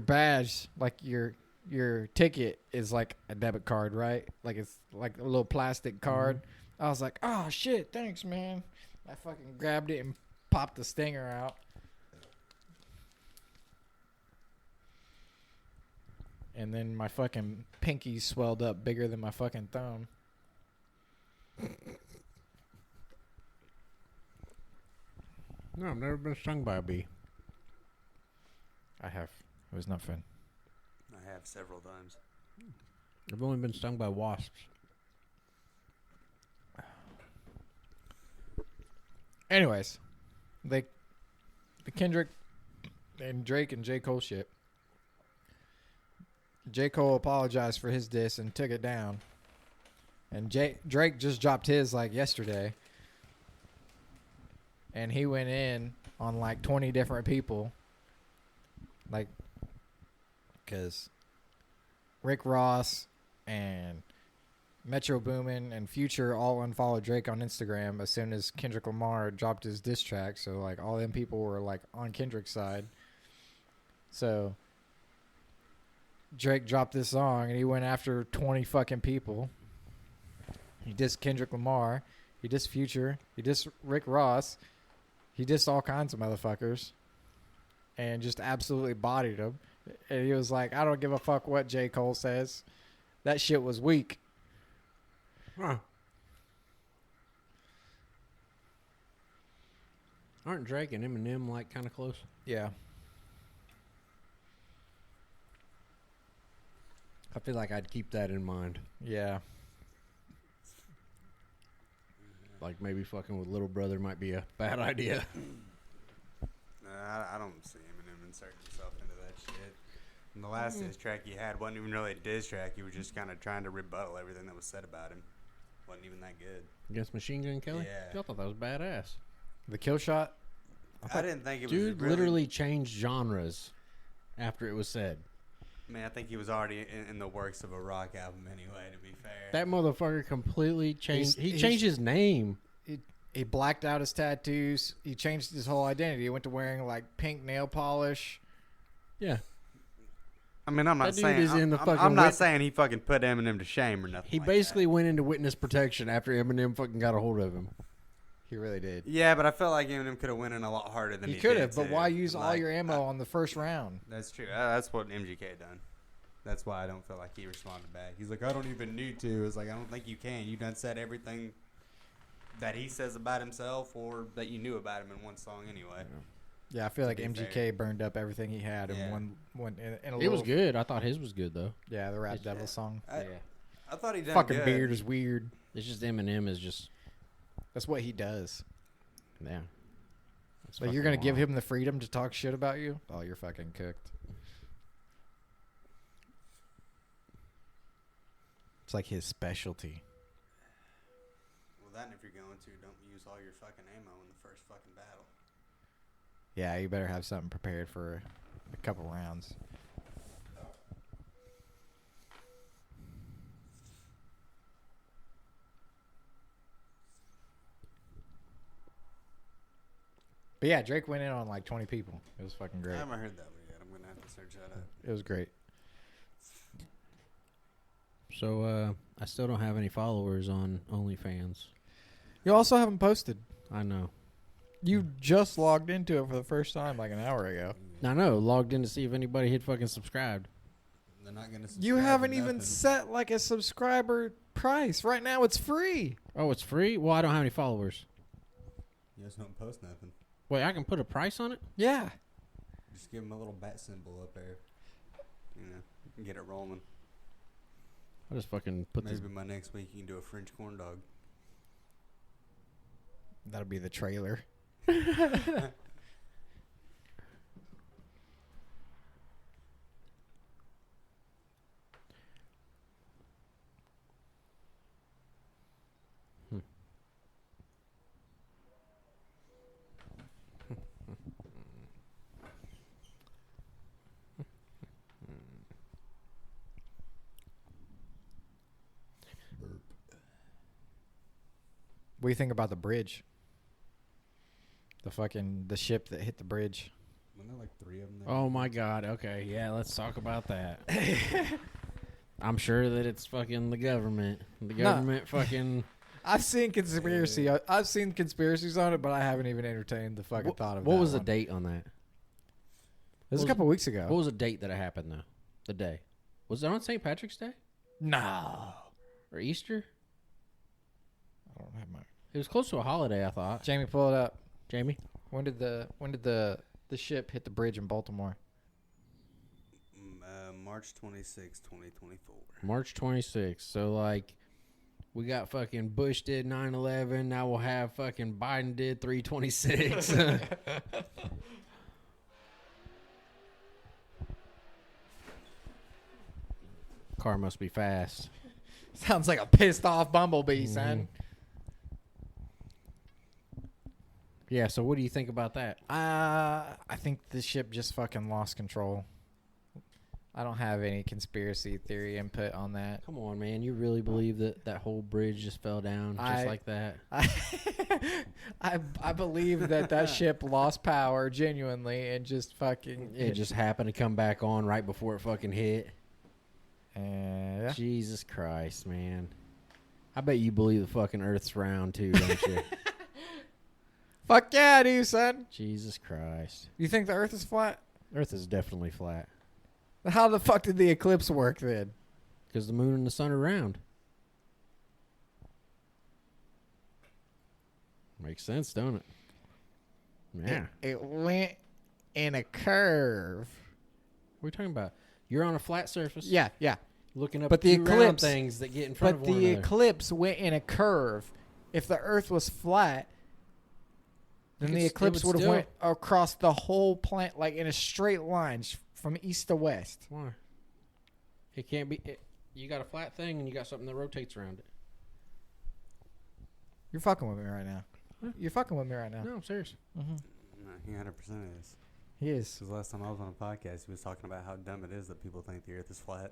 badge, like your your ticket is like a debit card, right? Like it's like a little plastic card. I was like, oh shit, thanks, man. I fucking grabbed it and popped the stinger out. And then my fucking pinky swelled up bigger than my fucking thumb. No, I've never been stung by a bee. I have. It was not fun. I have several times. I've only been stung by wasps. Anyways, the Kendrick and Drake and J. Cole shit. J. Cole apologized for his diss and took it down. And Drake just dropped his like yesterday. And he went in on like 20 different people. Like, because Rick Ross and Metro Boomin and Future all unfollowed Drake on Instagram as soon as Kendrick Lamar dropped his diss track. So, like, all them people were, like, on Kendrick's side. So, Drake dropped this song, and he went after 20 fucking people. He dissed Kendrick Lamar. He dissed Future. He dissed Rick Ross. He dissed all kinds of motherfuckers. And just absolutely bodied him. And he was like, I don't give a fuck what J. Cole says. That shit was weak. Huh. Aren't Drake and Eminem like kind of close? Yeah. I feel like I'd keep that in mind. Yeah. Like maybe fucking with Little Brother might be a bad idea. I don't see Eminem inserting himself into that shit. And the last diss track he had wasn't even really a diss track. He was just kind of trying to rebuttal everything that was said about him. Wasn't even that good. Against Machine Gun Kelly? Yeah. I thought that was badass. The kill shot? I didn't think it was Dude really, literally changed genres after it was said. I mean, I think he was already in the works of a rock album anyway, to be fair. That motherfucker completely changed. He He's- changed his name. He blacked out his tattoos. He changed his whole identity. He went to wearing like pink nail polish. Yeah. I mean, I'm not That dude saying is in the I'm fucking not wit- saying he fucking put Eminem to shame or nothing. He like basically went into witness protection after Eminem fucking got a hold of him. He really did. that. Yeah, but I felt like Eminem could have went in a lot harder than He he could did, have, but too. why use all Like, your ammo on the first round? That's true. That's what MGK done. That's why I don't feel like he responded back. He's like, I don't even need to. It's like, I don't think you can. You done said everything that he says about himself or that you knew about him in one song anyway. Yeah, I feel like be MGK fair. burned up everything he had in Yeah. one in a It was little- good. I thought his was good though. Yeah, the Rap It's- Devil song. I thought he done Fucking good. beard is weird. It's just Eminem is just That's what he does. yeah. It's Like you're fucking gonna give wild. him the freedom to talk shit about you? Oh, you're fucking cooked. It's like his specialty. Well, that if you're going to, don't use all your fucking ammo in the first fucking battle. Yeah, you better have something prepared for a couple rounds. But yeah, Drake went in on like 20 people. It was fucking I great. haven't heard that one yet. I'm gonna have to search that up. It was great. So I still don't have any followers on OnlyFans. You also haven't posted. I know. You just logged into it for the first time like an hour ago. I know. Logged in to see if anybody had fucking subscribed. They're not gonna. You haven't even set like a subscriber price. Right now it's free. Oh, it's free? Well, I don't have any followers. You just don't post nothing. Wait, I can put a price on it? Yeah. Just give them a little bat symbol up there. You know, and get it rolling. I'll just fucking put Maybe this. by next week you can do a French corn dog. That'll be the trailer. What do you think about the bridge? The ship that hit the bridge. Wasn't there like 3 of them? Oh my God. Okay, yeah, let's talk about that. I'm sure that it's fucking the government. The No. government fucking. I've seen conspiracy. I've seen conspiracies on it, but I haven't even entertained the fucking thought of What that was the one. date on that? It was a was- couple weeks ago. What was the date that it happened though? The day. Was it on St. Patrick's Day No. or Easter? I don't have my. It was close to a holiday, I thought. Jamie, pull it up. Jamie? When did the ship hit the bridge in Baltimore? March 26, 2024. March 26th. So, like, we got fucking Bush did 9/11. Now we'll have fucking Biden did 3/26. Car must be fast. Sounds like a pissed off bumblebee, son. Yeah, so what do you think about that? I think the ship just fucking lost control. I don't have any conspiracy theory input on that. Come on, man. You really believe that that whole bridge just fell down just like that? I believe that ship lost power genuinely and just fucking. It just happened to come back on right before it fucking hit. Yeah. Jesus Christ, man. I bet you believe the fucking Earth's round too, don't you? Fuck yeah, I do, son. Jesus Christ. You think the Earth is flat? Earth is definitely flat. How the fuck did the eclipse work then? Because the moon and the sun are round. Makes sense, don't it? Yeah. It went in a curve. What are you talking about? You're on a flat surface. Yeah. Looking up But the two round eclipse- things that get in front But of one the another. eclipse went in a curve. If the Earth was flat, then the It eclipse would would have still- went across the whole planet, like in a straight line from east to west. Why? It can't be. You got a flat thing and you got something that rotates around it. You're fucking with me right now. Huh? You're fucking with me right now. No, I'm serious. Mm-hmm. No, he 100% is. He is. Because last time I was on a podcast, he was talking about how dumb it is that people think the Earth is flat.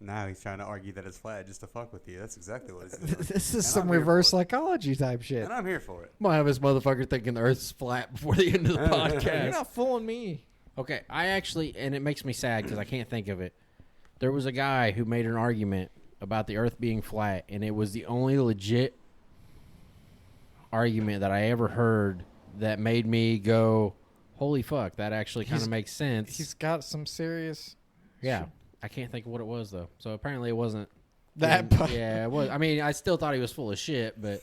Now he's trying to argue that it's flat just to fuck with you. That's exactly what he's doing. This is And some I'm here reverse for it. psychology type shit. And I'm here for it. Might have this motherfucker thinking the Earth's flat before the end of the You're podcast. not fooling me. Okay, I actually, and it makes me sad because I can't think of it. There was a guy who made an argument about the Earth being flat, and it was the only legit argument that I ever heard that made me go, "Holy fuck, that actually kind He's- of makes sense." He's got some serious. Yeah, I can't think of what it was though. So apparently it wasn't That. Yeah, it was. I mean, I still thought he was full of shit, but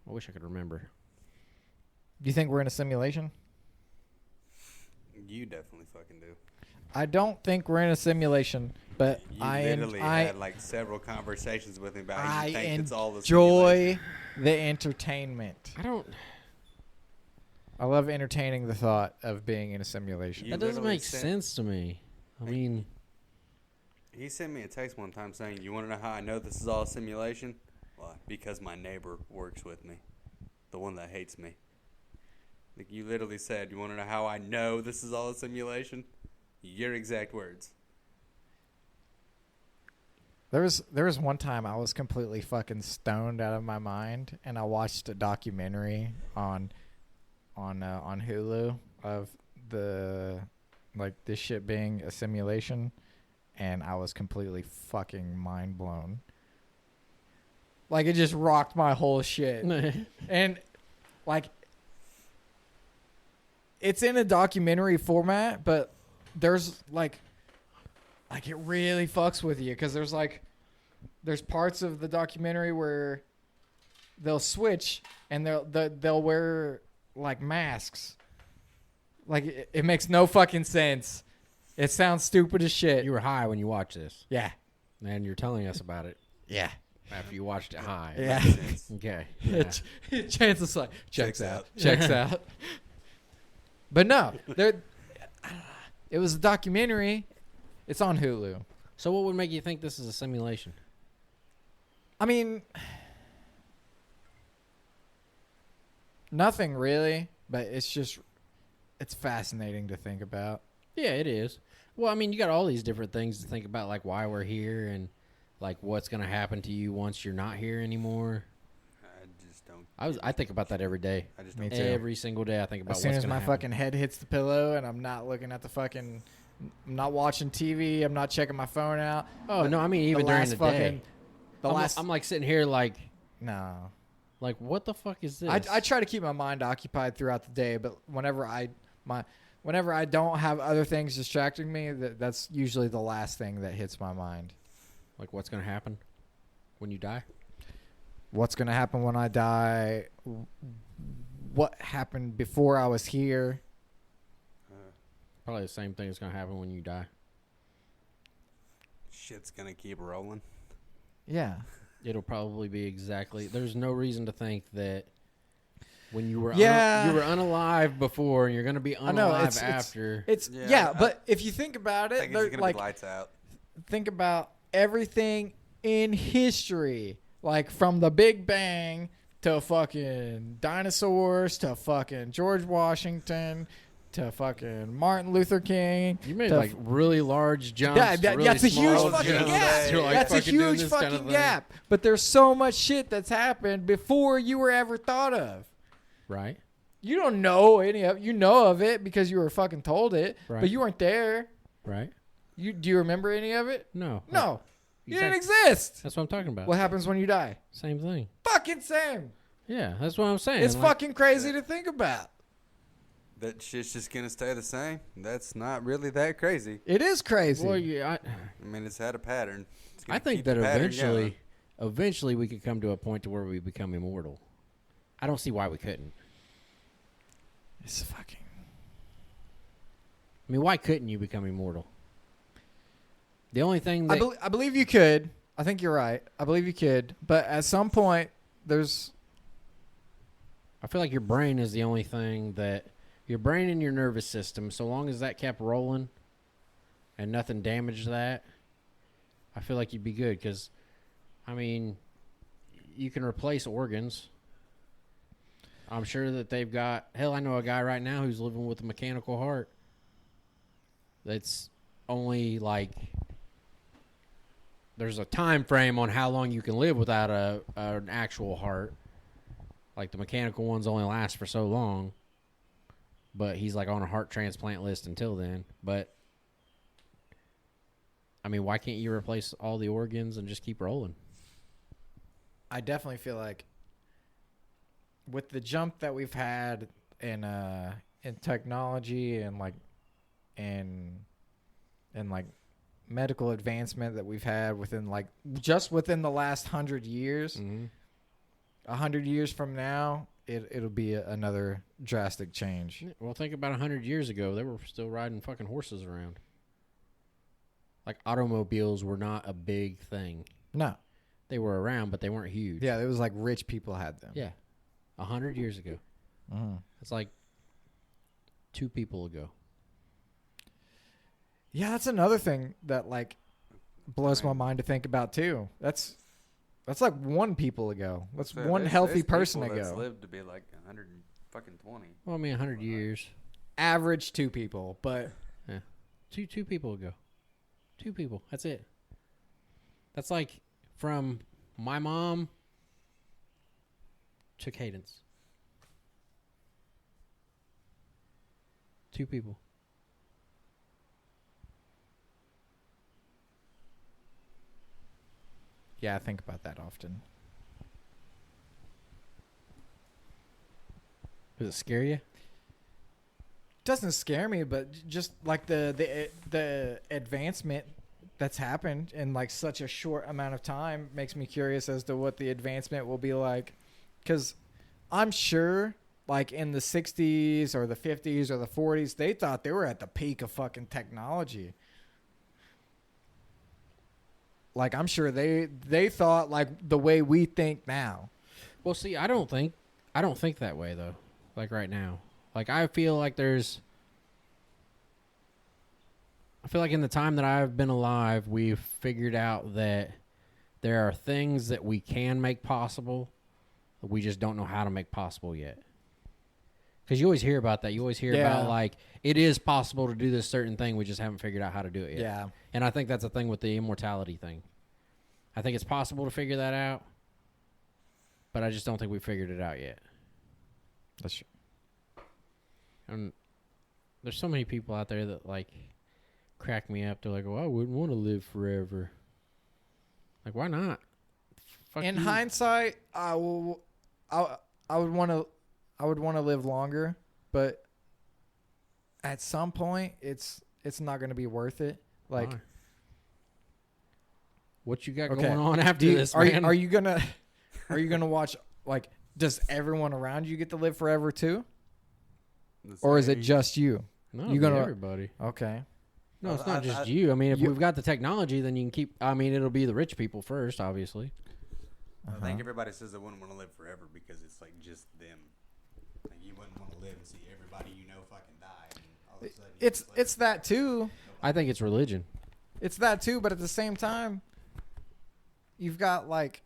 I wish I could remember. Do you think we're in a simulation? You definitely fucking do. I don't think we're in a simulation, but You I literally had like several conversations with him about how you think it's all the enjoy the entertainment. I don't. I love entertaining the thought of being in a simulation. You That doesn't literally make said- sense to me. I Hey. mean, He sent me a text one time saying, "You want to know how I know this is all a simulation? Why? Because my neighbor works with me, the one that hates me." Like you literally said, "You want to know how I know this is all a simulation?" Your exact words. There was one time I was completely fucking stoned out of my mind, and I watched a documentary on Hulu of this shit being a simulation, and I was completely fucking mind blown. Like it just rocked my whole shit. And like it's in a documentary format, but there's like it really fucks with you because there's parts of the documentary where they'll switch and they'll wear like masks. Like it makes no fucking sense. It sounds stupid as shit. you were high when you watched this, Yeah. and you're telling us about it Yeah. after you watched it high. Yeah. Makes sense. Okay. Chances like checks Checks out. out. Checks out. But no, it was a documentary. It's on Hulu. So what would make you think this is a simulation? I mean, nothing really, but it's fascinating to think about. Yeah, it is. Well, I mean, you got all these different things to think about, like why we're here and like what's going to happen to you once you're not here anymore. I just don't I think about that every day. I just Me don't. too. Every single day I think about As soon what's as gonna my happen. fucking head hits the pillow and I'm not looking at I'm not watching TV, I'm not checking my phone out. Oh no, I mean even during the day. I'm like sitting here like no. what the fuck is this? I try to keep my mind occupied throughout the day, but whenever I don't have other things distracting me, that's usually the last thing that hits my mind. Like what's gonna happen when you die? What's gonna happen when I die? What happened before I was here? Probably the same thing is gonna happen when you die. Shit's gonna keep rolling. Yeah. It'll probably be exactly. There's no reason to think that when you were Yeah. you were unalive before and you're gonna be I know, unalive after. Yeah, but if you think about I it, think they're it's gonna like be lights out. think about everything in history, like from the Big Bang to fucking dinosaurs to fucking George Washington to fucking Martin Luther King. You made to like really large jumps. really that's a huge small fucking jumps. gap. You're like That's a fucking doing huge this kind of fucking thing. gap. But there's so much shit that's happened before you were ever thought of. Right. You don't know any of you know of it because you were fucking told it, Right. but you weren't there. Right. Do you remember any of it? No. No. You didn't Exactly. exist. That's what I'm talking about. What happens when you die? Same thing. Fucking same. Yeah, that's what I'm saying. It's Like, fucking crazy to think about. That shit's just gonna stay the same. That's not really that crazy. It is crazy. Well, yeah, I mean, it's had a pattern. It's gonna I think keep that the pattern going. eventually we could come to a point to where we become immortal. I don't see why we couldn't. It's fucking. I mean, why couldn't you become immortal? The only thing that I believe you could. I think you're right. I believe you could. But at some point, there's. I feel like your brain is the only thing that your brain and your nervous system, so long as that kept rolling and nothing damaged that, I feel like you'd be good. Because, I mean, you can replace organs. I'm sure that they've got. Hell, I know a guy right now who's living with a mechanical heart. That's only like. There's a time frame on how long you can live without an actual heart. Like the mechanical ones only last for so long. But he's like on a heart transplant list until then. But I mean, why can't you replace all the organs and just keep rolling? I definitely feel like with the jump that we've had in technology and like medical advancement that we've had within like just within the last 100 years, Mm-hmm. 100 years from now, it'll be another drastic change. Well, think about 100 years ago. They were still riding fucking horses around. Like automobiles were not a big thing. No. They were around, but they weren't huge. Yeah, it was like rich people had them. Yeah. 100 years ago. Mhm. It's like 2 people ago. Yeah, that's another thing that like blows my mind to think about too. That's like 1 people ago. That's So one there's- healthy there's person people that's ago. lived to be like 120. Well, I mean, 100 years. Average 2 people, but Two people ago. 2 people. That's it. That's like from my mom to Cadence. 2 people. yeah, I think about that often. Does it scare you? Doesn't scare me, but just like the advancement that's happened in like such a short amount of time makes me curious as to what the advancement will be like. Because I'm sure like in the 60s or the 50s or the 40s, they thought they were at the peak of fucking technology. Like I'm sure they thought like the way we think now. Well, see, I don't think that way though. Like right now. Like I feel like in the time that I've been alive, we've figured out that there are things that we can make possible, that we just don't know how to make possible yet. Because you always hear about that. You always hear about like it is possible to do this certain thing, we just haven't figured out how to do it yet. Yeah. And I think that's a thing with the immortality thing. I think it's possible to figure that out. but I just don't think we figured it out yet. That's true. And there's so many people out there that like crack me up. They're like, "Well, I wouldn't want to live forever." Like, why not? Fuck In you. hindsight, I would want to live longer, but at some point, it's not going to be worth it. Like, Why? What you got okay, going on after this, are man? you gonna watch, like, does everyone around you get to live forever too, or is it just you? no, you gonna- everybody? Okay. No, it's not just I- you. I mean, if you- we've got the technology, then you can keep. I mean, it'll be the rich people first, obviously. I Uh-huh. think everybody says they wouldn't want to live forever because it's like just them. Like you wouldn't want to live and see everybody you know fucking die. And all of a sudden you just live. It's that too. I think it's religion. It's that too, but at the same time, you've got like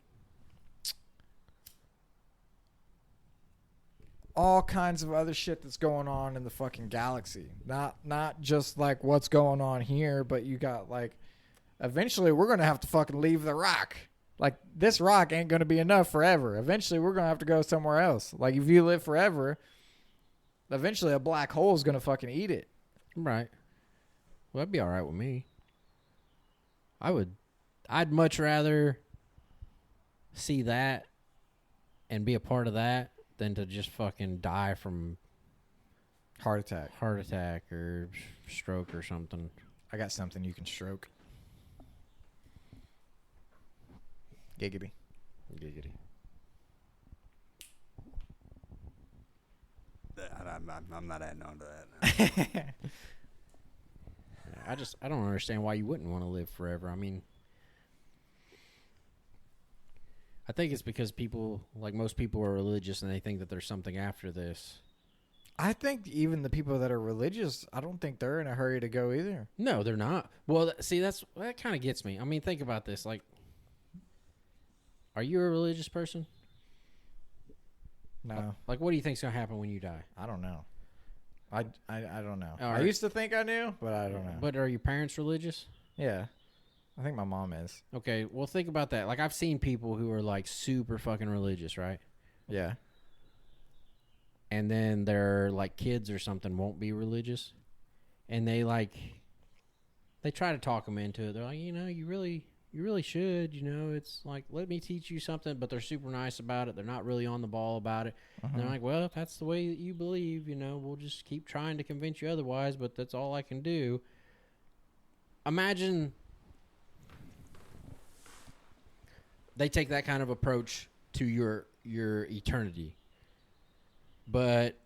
all kinds of other shit that's going on in the fucking galaxy. Not just like what's going on here, but you got like eventually we're going to have to fucking leave the rock. Like this rock ain't going to be enough forever. Eventually we're going to have to go somewhere else. Like if you live forever, eventually a black hole is going to fucking eat it. Right. Well, that'd be all right with me. I'd much rather see that and be a part of that than to just fucking die from Heart attack. heart attack or stroke or something. I got something you can stroke. Giggity. Giggity. I'm not adding on to that. No. I don't understand why you wouldn't want to live forever. I mean, I think it's because people, like most people, are religious and they think that there's something after this. I think even the people that are religious, I don't think they're in a hurry to go either. No, they're not. Well, see, that kind of gets me. I mean, think about this. Like, are you a religious person? No, Like, what do you think's gonna happen when you die? I don't know. I don't know. All I right. used to think I knew, but I don't know. But are your parents religious? Yeah, I think my mom is. Okay, well, think about that. Like, I've seen people who are like super fucking religious, right? Yeah. And then their like kids or something won't be religious, and they try to talk them into it. They're like, you really should. It's like, let me teach you something. But they're super nice about it. They're not really on the ball about it. And they're like, well, if that's the way that you believe, we'll just keep trying to convince you otherwise. But that's all I can do. Imagine they take that kind of approach to your eternity. But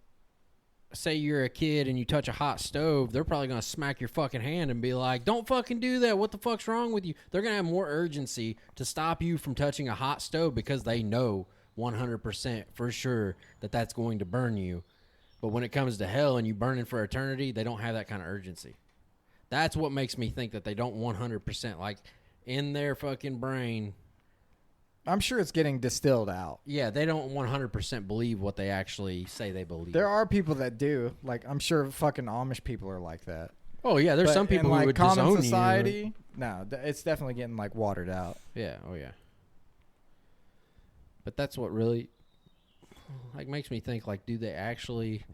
say you're a kid and you touch a hot stove, they're probably going to smack your fucking hand and be like, don't fucking do that. What the fuck's wrong with you? They're going to have more urgency to stop you from touching a hot stove because they know 100% for sure that that's going to burn you. But when it comes to hell and you burning for eternity, they don't have that kind of urgency. That's what makes me think that they don't 100%, like, in their fucking brain. I'm sure it's getting distilled out. Yeah, they don't 100% believe what they actually say they believe. There are people that do. Like, I'm sure fucking Amish people are like that. Oh, yeah, there's But some people in, who like, would common disown society, no, it's definitely getting like watered out. you. Yeah, oh, yeah. But that's what really, like, makes me think, like, do they actually,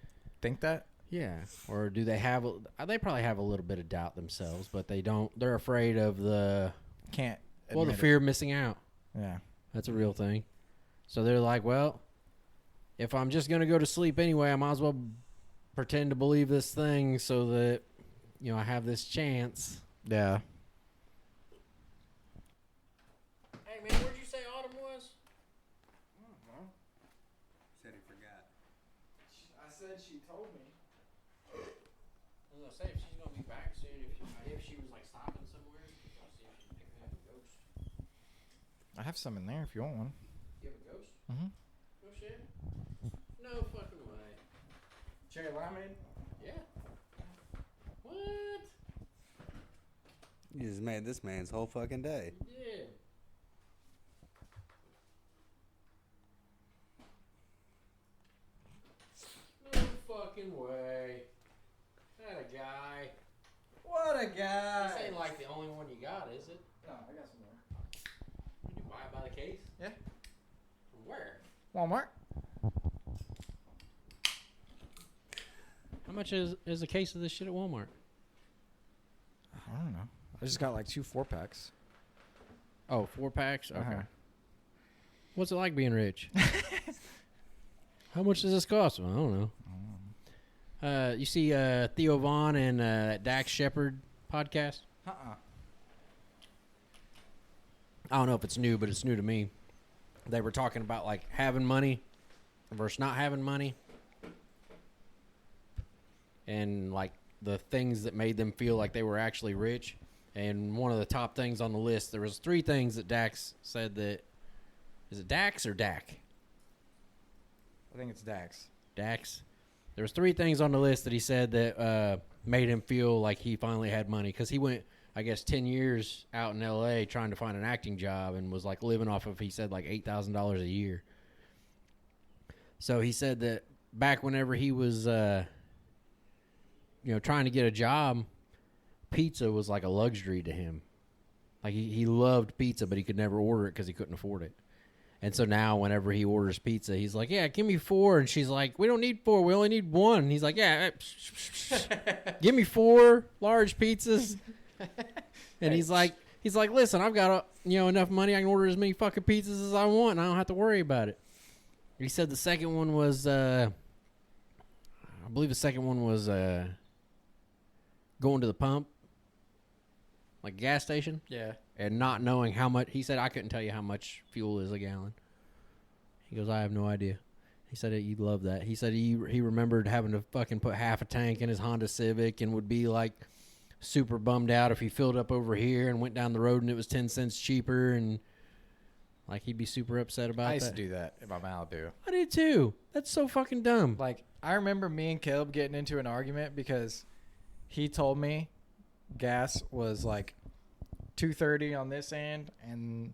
Think that? yeah, or do they have, they probably have a little bit of doubt themselves, but they don't, they're afraid of the Can't. the admit it. fear of missing out. Yeah. That's a real thing. So they're like, well, if I'm just going to go to sleep anyway, I might as well pretend to believe this thing so that, I have this chance. Yeah. Hey, man, where'd you say Autumn was? Said he forgot. I said she told me. I was going to say, if she's going to be back soon, if she was, like, stopping somewhere, I'll see if she's picking up a ghost. I have some in there if you want one. You have a ghost? Mm-hmm. No shit? No fucking way. Cherry limeade? Yeah. What? You just made this man's whole fucking day. Yeah. No fucking way. That a guy. What a guy. This ain't like the only one you got, is it? No, I got some more. Did you buy it by the case? Yeah. From where? Walmart. How much is a case of this shit at Walmart? I don't know. I just got like 2 4-packs. Oh, 4-packs? Okay. Uh-huh. What's it like being rich? How much does this cost? Well, I don't know. You see Theo Vaughn and that Dax Shepard podcast? I don't know if it's new, but it's new to me. They were talking about like having money versus not having money, and like the things that made them feel like they were actually rich. And one of the top things on the list, there was 3 things that Dax said that, is it Dax or Dak? I think it's Dax. Dax. There was 3 things on the list that he said that made him feel like he finally had money, because he went, I guess, 10 years out in L.A. trying to find an acting job and was like living off of, he said, like $8,000 a year. So he said that back whenever he was, trying to get a job, pizza was like a luxury to him. Like he loved pizza, but he could never order it because he couldn't afford it. And so now whenever he orders pizza, he's like, yeah, give me 4. And she's like, we don't need 4. We only need 1. And he's like, yeah, give me 4 large pizzas. And he's like, listen, I've got enough money. I can order as many fucking pizzas as I want, and I don't have to worry about it. He said the second one was, I believe the second one was going to the pump, like a gas station. Yeah. And not knowing how much. He said, I couldn't tell you how much fuel is a gallon. He goes, I have no idea. He said he'd love that. He said he remembered having to fucking put half a tank in his Honda Civic and would be like super bummed out if he filled up over here and went down the road and it was 10 cents cheaper, and like he'd be super upset about that. I used to do that in my Malibu. I did too. That's so fucking dumb. Like, I remember me and Caleb getting into an argument because he told me gas was like $2.30 on this end and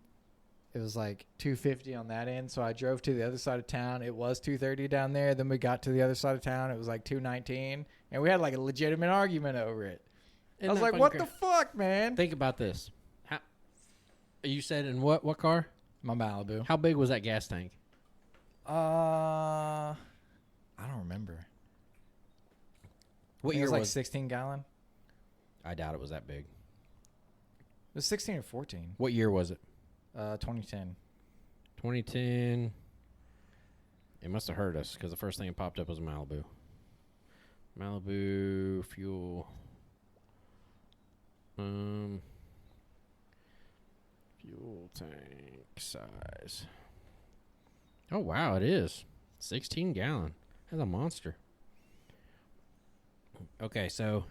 it was like $2.50 on that end. So I drove to the other side of town. It was $2.30 down there. Then we got to the other side of town. It was like $2.19, and we had like a legitimate argument over it. I was like, "What the fuck, man?" Think about this. How you said in what car? My Malibu. How big was that gas tank? I don't remember. What It year was like was 16 gallon. I doubt it was that big. It was 16 or 14. What year was it? 2010. 2010. It must have hurt us because the first thing that popped up was Malibu. Malibu fuel. Fuel tank size. Oh wow, it is 16 gallon. That's a monster. Okay, so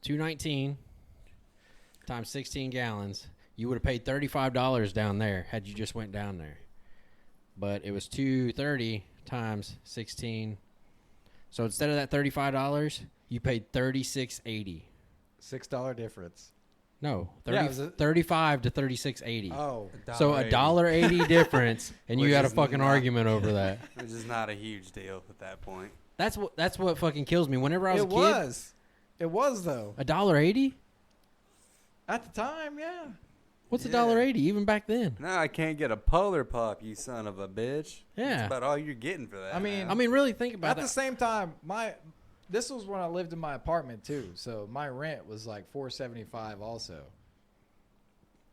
219 times 16 gallons. You would have paid $35 down there had you just went down there. But it was $230 times 16. So instead of that $35, you paid $36.80. $6 difference. No, 30, Yeah, was it- 35 to $36.80. Oh, So $1.80 difference, and you Which had a is fucking not- argument over that. Which is not a huge deal at that point. That's what fucking kills me. Whenever I was a kid, It was though. $1.80. At the time, yeah. What's Yeah. $1.80 even back then? No, I can't get a Polar Pup, you son of a bitch. Yeah. That's about all you're getting for that. I mean- man. I mean, really think about At that. the same time, this was when I lived in my apartment too. So my rent was like $4.75 also.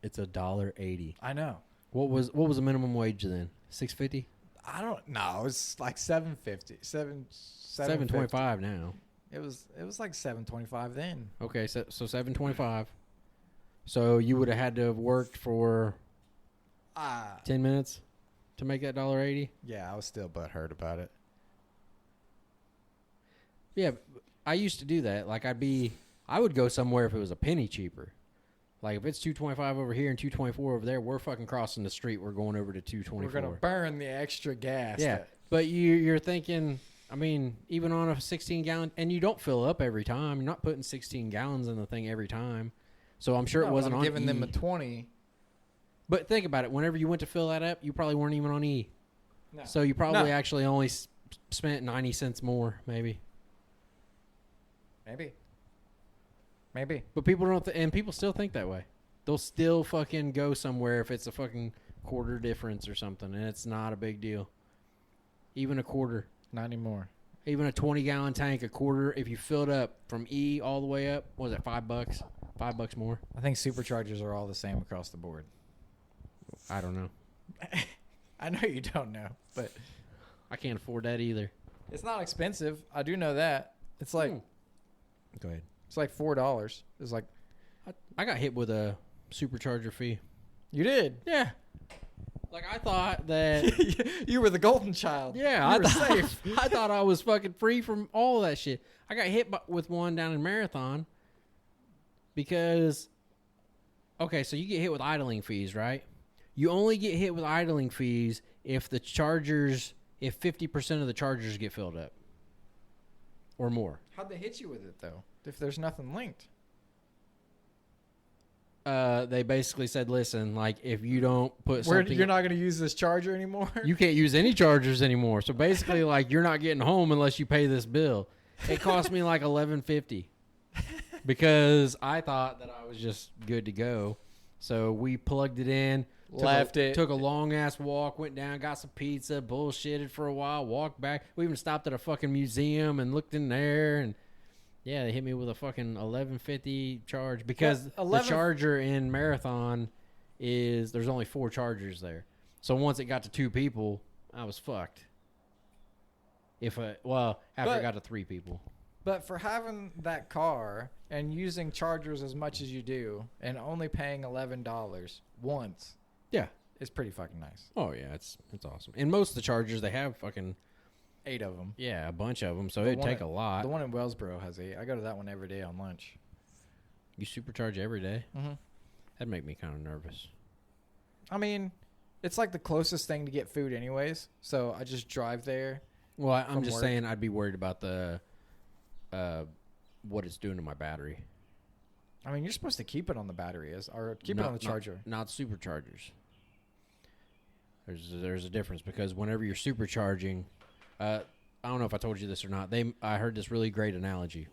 It's $1.80. I know. What was the minimum wage then? $6.50. I don't know. It's like $7.50. $7.25 now. It was like $7.25 then. Okay, so $7.25. So you would have had to have worked for 10 minutes to make that $1.80. Yeah, I was still butthurt about it. Yeah, I used to do that. Like I would go somewhere if it was a penny cheaper. Like if it's $2.25 over here and $2.24 over there, we're fucking crossing the street. We're going over to $2.24. We're gonna burn the extra gas. Yeah, but you're thinking. I mean, even on a 16 gallon, and you don't fill up every time. You're not putting 16 gallons in the thing every time. So I'm sure it wasn't I'm on giving E. them a 20. But think about it. Whenever you went to fill that up, you probably weren't even on E. No. So you probably No. actually only spent 90 cents more, maybe. Maybe. But people don't, and people still think that way. they'll still fucking go somewhere if it's a fucking quarter difference or something, and it's not a big deal. Even a quarter. Not anymore. Even a 20-gallon tank, a quarter, if you fill it up from E all the way up, what was it, $5? $5 more? I think superchargers are all the same across the board. I don't know. I know you don't know, but I can't afford that either. it's not expensive. I do know that. It's like Go ahead. it's like $4. It's like I got hit with a supercharger fee. you did. Yeah. Like, I thought that... You were the golden child. Yeah, You I were thought, safe. I thought I was fucking free from all that shit. I got hit with one down in Marathon because, okay, so you get hit with idling fees, right? You only get hit with idling fees if the chargers, if 50% of the chargers get filled up or more. How'd they hit you with it though? If there's nothing linked. They basically said, listen, like, if you don't put something... You're not going to use this charger anymore? You can't use any chargers anymore. So basically, like, you're not getting home unless you pay this bill. It cost me like $11.50 because I thought that I was just good to go. So we plugged it in, took a long ass walk, went down, got some pizza, bullshitted for a while, walked back. We even stopped at a fucking museum and looked in there, and yeah, they hit me with a fucking $11.50 charge because the charger in Marathon is there's only 4 chargers there. So once it got to 2 people, I was fucked. After I got to 3 people. But for having that car and using chargers as much as you do and only paying $11 once, Yeah. is pretty fucking nice. Oh yeah, it's awesome. And most of the chargers they have fucking 8 of them. a bunch of them, so The it'd one take at- a lot. The one in Wellsboro has 8. I go to that one every day on lunch. You supercharge every day? Mm-hmm. That'd make me kind of nervous. I mean, it's like the closest thing to get food anyways. So I just drive there. Well, I'm From just work. saying I'd be worried about the what it's doing to my battery. I mean, you're supposed to keep it on the battery or keep it on the charger. Not superchargers. There's a difference because whenever you're supercharging, I don't know if I told you this or not. I heard this really great analogy.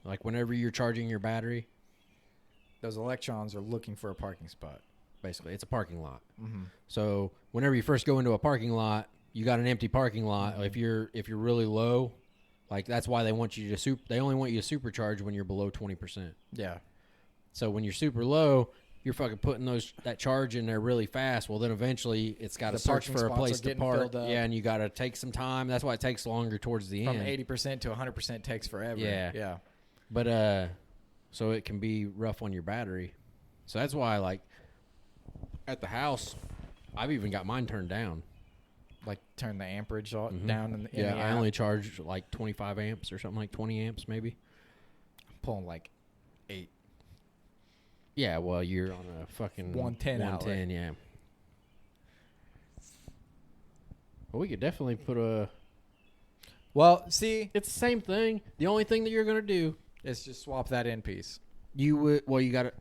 Like whenever you're charging your battery, Those electrons are looking for a parking spot. basically it's a parking lot. Mm-hmm. So whenever you first go into a parking lot, you got an empty parking lot. Mm-hmm. If you're really low, like that's why they want you to they only want you to supercharge when you're below 20%. Yeah. So when you're super low, you're fucking putting that charge in there really fast. Well, then eventually it's got to The search parking for a spots place are to getting park. filled up. Yeah, and you got to take some time. That's why it takes longer towards the From end. 80% to 100% takes forever. Yeah. Yeah. But so it can be rough on your battery. So that's why, like, at the house, I've even got mine turned down. Like turn the amperage Mhm. down in the Yeah, the I app. only charge like 25 amps or something, like 20 amps maybe. pulling like 8. Yeah, well, you're on a fucking 110 outlet. yeah. Well, we could definitely put a... Well, see, It's the same thing. The only thing that you're going to do, it's just swap that in piece. you would... Well, you got to...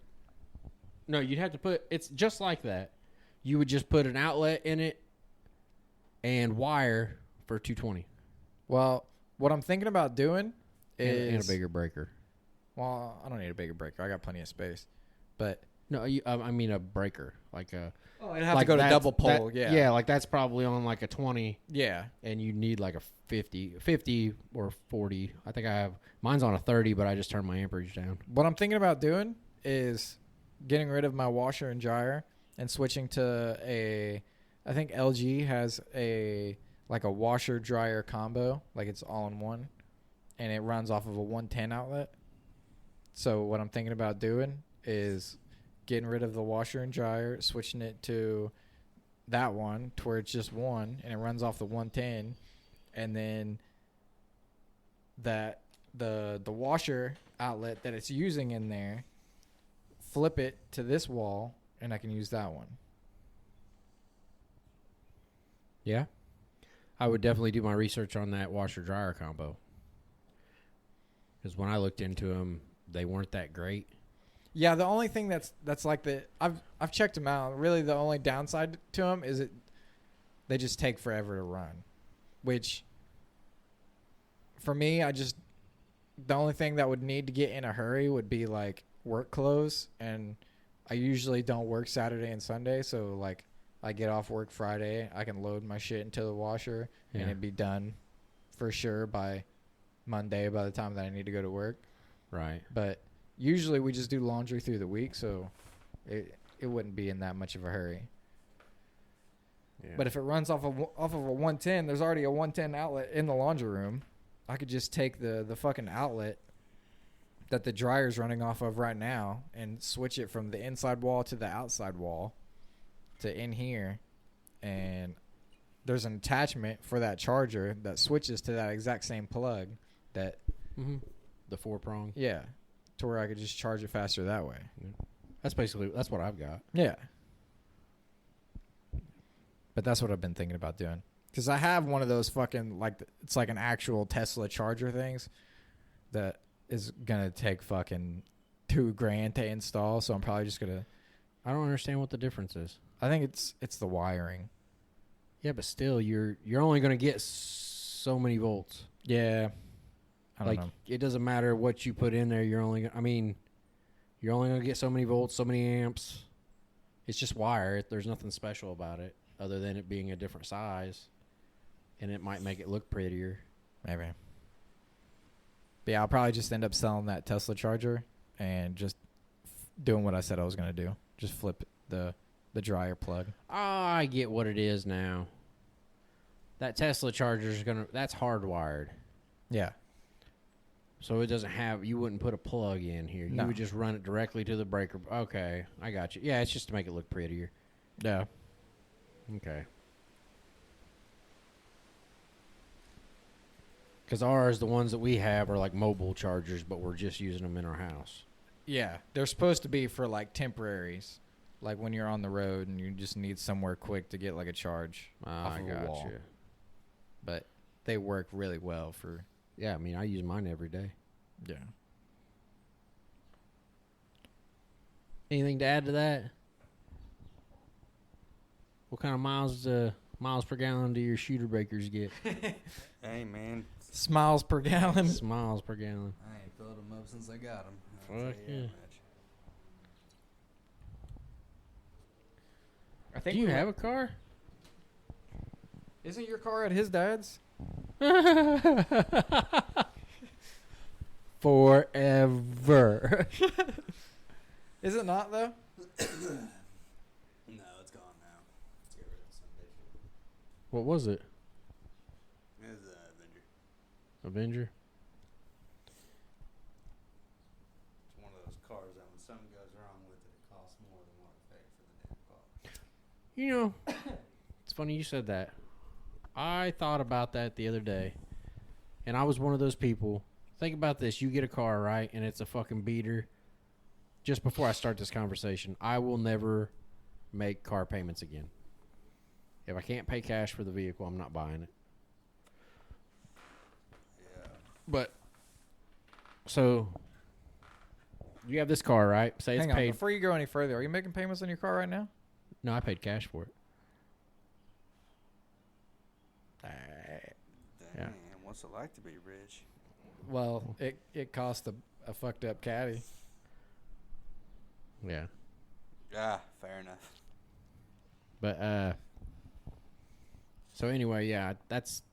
No, you'd have to put... It's just like that. You would just put an outlet in it and wire for 220. Well, what I'm thinking about doing is And a bigger breaker. Well, I don't need a bigger breaker. I got plenty of space. But No, I mean a breaker. Like a... it'd have like to go to that's- double pole. that- Yeah. Yeah, like that's probably on like a 20, Yeah. and you need like a 50 or 40. I think I have... Mine's on a 30, but I just turned my amperage down. What I'm thinking about doing is getting rid of my washer and dryer and switching to I think LG has a washer dryer combo, like it's all in one, and it runs off of a 110 outlet. So what I'm thinking about doing is getting rid of the washer and dryer, switching it to that one to where it's just one and it runs off the 110, and then that the washer outlet that it's using in there, flip it to this wall and I can use that one. Yeah. I would definitely do my research on that washer-dryer combo. Because when I looked into them, they weren't that great. Yeah, the only thing that's like I've checked them out. Really, the only downside to them is they just take forever to run, which for me, the only thing that would need to get in a hurry would be like work clothes, and I usually don't work Saturday and Sunday, so like I get off work Friday, I can load my shit into the washer and Yeah. it'd be done for sure by Monday by the time that I need to go to work. Right. But usually we just do laundry through the week, so it wouldn't be in that much of a hurry. Yeah. But if it runs off of a 110, there's already a 110 outlet in the laundry room. I could just take the fucking outlet that the dryer's running off of right now and switch it from the inside wall to the outside wall to in here, and there's an attachment for that charger that switches to that exact same plug that the 4-prong. yeah, to where I could just charge it faster that way. That's what I've got. Yeah. But that's what I've been thinking about doing. Because I have one of those fucking, like, it's like an actual Tesla charger things that is going to take fucking $2,000 to install. So I'm probably just going to, I don't understand what the difference is. I think it's the wiring. Yeah, but still, you're only going to get so many volts. Yeah. I don't know. It doesn't matter what you put in there. You're only going to get so many volts, so many amps. It's just wire. There's nothing special about it other than it being a different size, and it might make it look prettier. Maybe. But yeah, I'll probably just end up selling that Tesla charger and just doing what I said I was going to do. Just flip the dryer plug. Oh, I get what it is now. That Tesla charger is that's hardwired. Yeah. So it doesn't you wouldn't put a plug in here. You No. would just run it directly to the breaker. Okay, I got you. Yeah, it's just to make it look prettier. Yeah. Okay. Because ours, the ones that we have are like mobile chargers, but we're just using them in our house. Yeah. They're supposed to be for like temporaries. Like when you're on the road and you just need somewhere quick to get like a charge off I of got a wall. you. But they work really well for. Yeah, I mean, I use mine every day. Yeah. Anything to add to that? What kind of miles per gallon do your shooter breakers get? Hey, man. Smiles per gallon. Miles per gallon. I ain't filled them up since I got them. Fuck yeah. I think Do you have a car? Isn't your car at his dad's? Forever. Is it not though? No, it's gone now. Let's get rid of some bitch. What was it? It's Avenger. Avenger? It's one of those cars that when something goes wrong with it, it costs more than what it paid for the damn car. You know, it's funny you said that. I thought about that the other day, and I was one of those people. Think about this. You get a car, right, and it's a fucking beater. Just before I start this conversation, I will never make car payments again. If I can't pay cash for the vehicle, I'm not buying it. Yeah. But, so, you have this car, right? Say Hang it's on, paid. before you go any further, are you making payments on your car right now? No, I paid cash for it. Damn, what's it like to be rich? Well, it cost a fucked up caddy. Yeah. Ah, fair enough. But so anyway, yeah,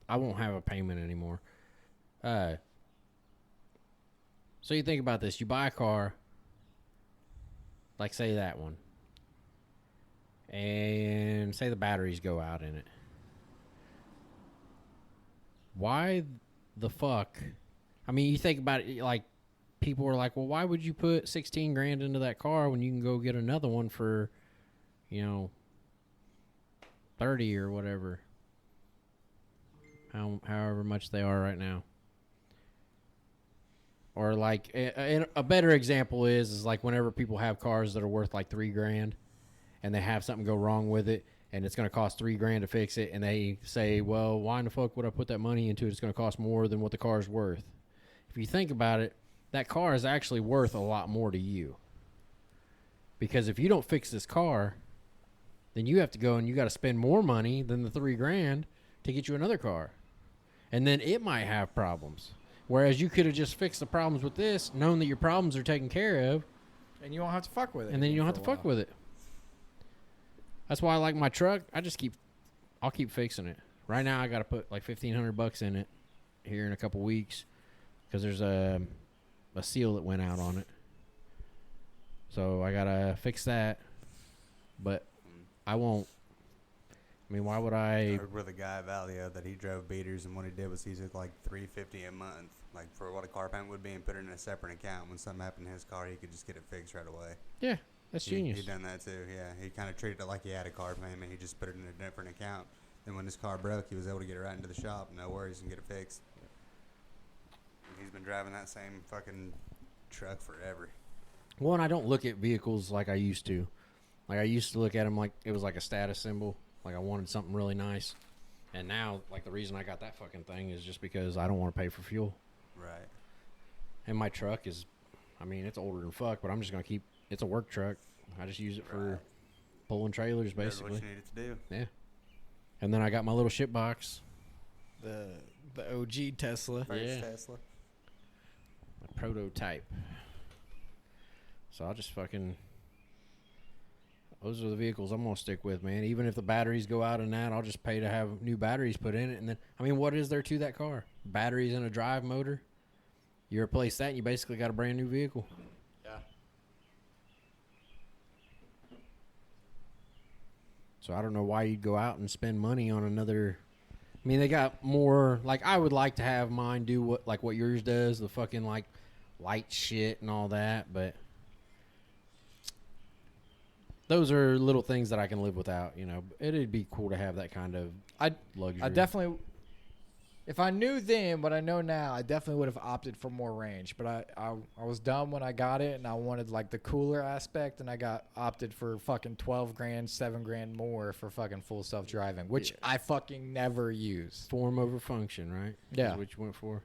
I won't have a payment anymore. So you think about this, you buy a car, like say that one, and say the batteries go out in it. Why the fuck? I mean, you think about it, like people are like, well, why would you put 16 grand into that car when you can go get another one for, 30 or whatever, however much they are right now. Or like a better example is like whenever people have cars that are worth like $3 grand and they have something go wrong with it and it's going to cost $3 grand to fix it, and they say, well, why in the fuck would I put that money into it? It's going to cost more than what the car is worth. If you think about it, that car is actually worth a lot more to you. Because if you don't fix this car, then you have to go and you got to spend more money than the $3 grand to get you another car. And then it might have problems. Whereas you could have just fixed the problems with this, known that your problems are taken care of, And you won't have to fuck with it. and then you don't have to fuck with it. That's why I like my truck. I'll keep fixing it. Right now, I got to put like $1,500 in it here in a couple weeks because there's a seal that went out on it. So I gotta fix that. But I won't. I mean, why would I? I heard with a guy at Valio that he drove beaters, and what he did was he took like $350 a month, like for what a car payment would be, and put it in a separate account. When something happened to his car, he could just get it fixed right away. Yeah, that's genius. He done that too. Yeah, he kind of treated it like he had a car payment. He just put it in a different account. Then when his car broke, he was able to get it right into the shop, no worries, and get it fixed. And he's been driving that same fucking truck forever. Well, and I don't look at vehicles like I used to. Like I used to look at them like it was like a status symbol. Like I wanted something really nice. And now, like the reason I got that fucking thing is just because I don't want to pay for fuel. Right. And my truck is, I mean, it's older than fuck, but I'm just going to keep, it's a work truck. I just use it for Right. pulling trailers, Does what basically. you need it to do. Yeah. And then I got my little ship box, The OG Tesla. First Yeah. Tesla. a prototype. So I'll just fucking, those are the vehicles I'm going to stick with, man. Even if the batteries go out in that, I'll just pay to have new batteries put in it. And then, I mean, what is there to that car? Batteries and a drive motor. You replace that and you basically got a brand new vehicle. Yeah. So I don't know why you'd go out and spend money on another. I mean, they got more, like, I would like to have mine do what yours does, the fucking, like, light shit and all that, but those are little things that I can live without, you know. It'd be cool to have that kind of luxury. I definitely, if I knew then what I know now, I definitely would have opted for more range. But I was dumb when I got it, and I wanted like the cooler aspect, and I opted for fucking 12 grand, 7 grand more for fucking full self driving, which Yeah. I fucking never use. Form over function, right? Yeah. Is what you went for.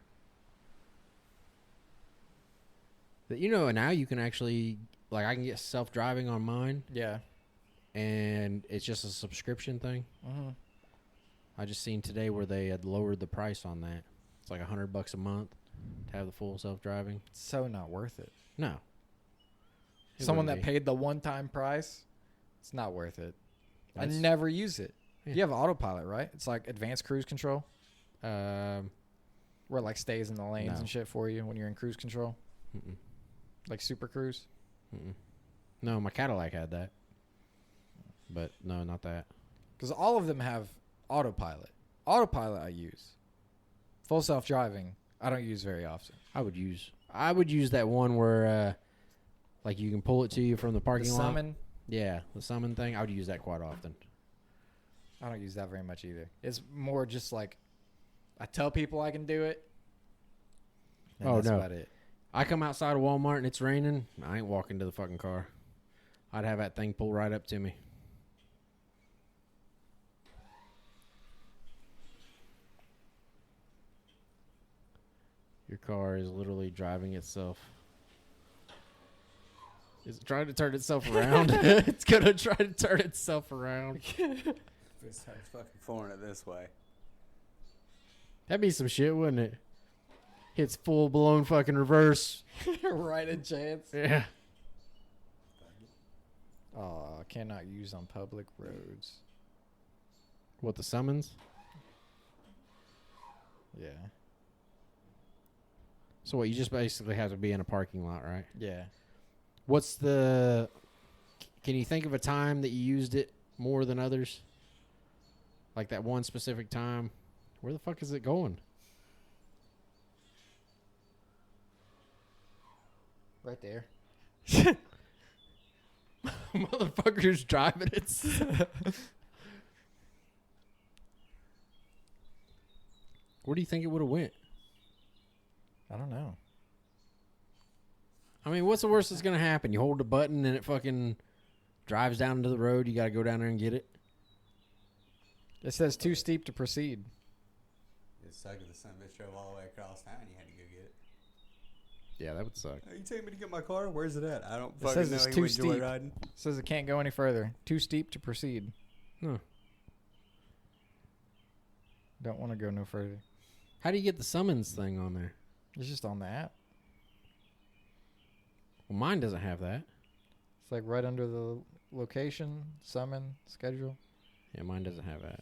But, you know, now you can actually, like, I can get self-driving on mine, Yeah. and it's just a subscription thing. Mm-hmm. I just seen today where they had lowered the price on that. It's like $100 a month to have the full self-driving. So not worth it. No. It Someone wouldn't that be. paid the one-time price, it's not worth it. That's- I never use it. Yeah. You have autopilot, right? It's like advanced cruise control, Um, where it like stays in the lanes No. and shit for you when you're in cruise control, mm-mm, like Super Cruise. mm-mm. No, my Cadillac had that. But no, not that. Because all of them have autopilot. Autopilot I use. Full self-driving I don't use very often. I would use that one where like you can pull it to you from the The parking lot. summon, Yeah, the summon thing. I would use that quite often. I don't use that very much either. It's more just like I tell people I can do it. And Oh, that's no. about it. I come outside of Walmart and it's raining. I ain't walking to the fucking car. I'd have that thing pull right up to me. Your car is literally driving itself. It's trying to turn itself around. It's gonna try to turn itself around. It starts fucking flooring it this way. That'd be some shit, wouldn't it? Hits full blown fucking reverse. Right a chance. Yeah. Oh, cannot use on public roads. What, the summons? Yeah. So what, you just basically have to be in a parking lot, right? Yeah. What's the... Can you think of a time that you used it more than others? Like that one specific time? Where the fuck is it going? Right there. Motherfucker's driving it. Where do you think it would have went? I don't know. I mean, what's the worst that's going to happen? You hold the button and it fucking drives down to the road. You got to go down there and get it. It says too steep to proceed. It sucked if the son of a bitch drove all the way across town. You had to go get it. Yeah, that would suck. Are you taking me to get my car? Where's it at? I don't It fucking says know. it's He too went steep. joyriding. It says it can't go any further. Too steep to proceed. Huh. Don't want to go no further. How do you get the summons thing on there? It's just on the app. Well, mine doesn't have that. It's like right under the location, summon, schedule. Yeah, mine doesn't have that.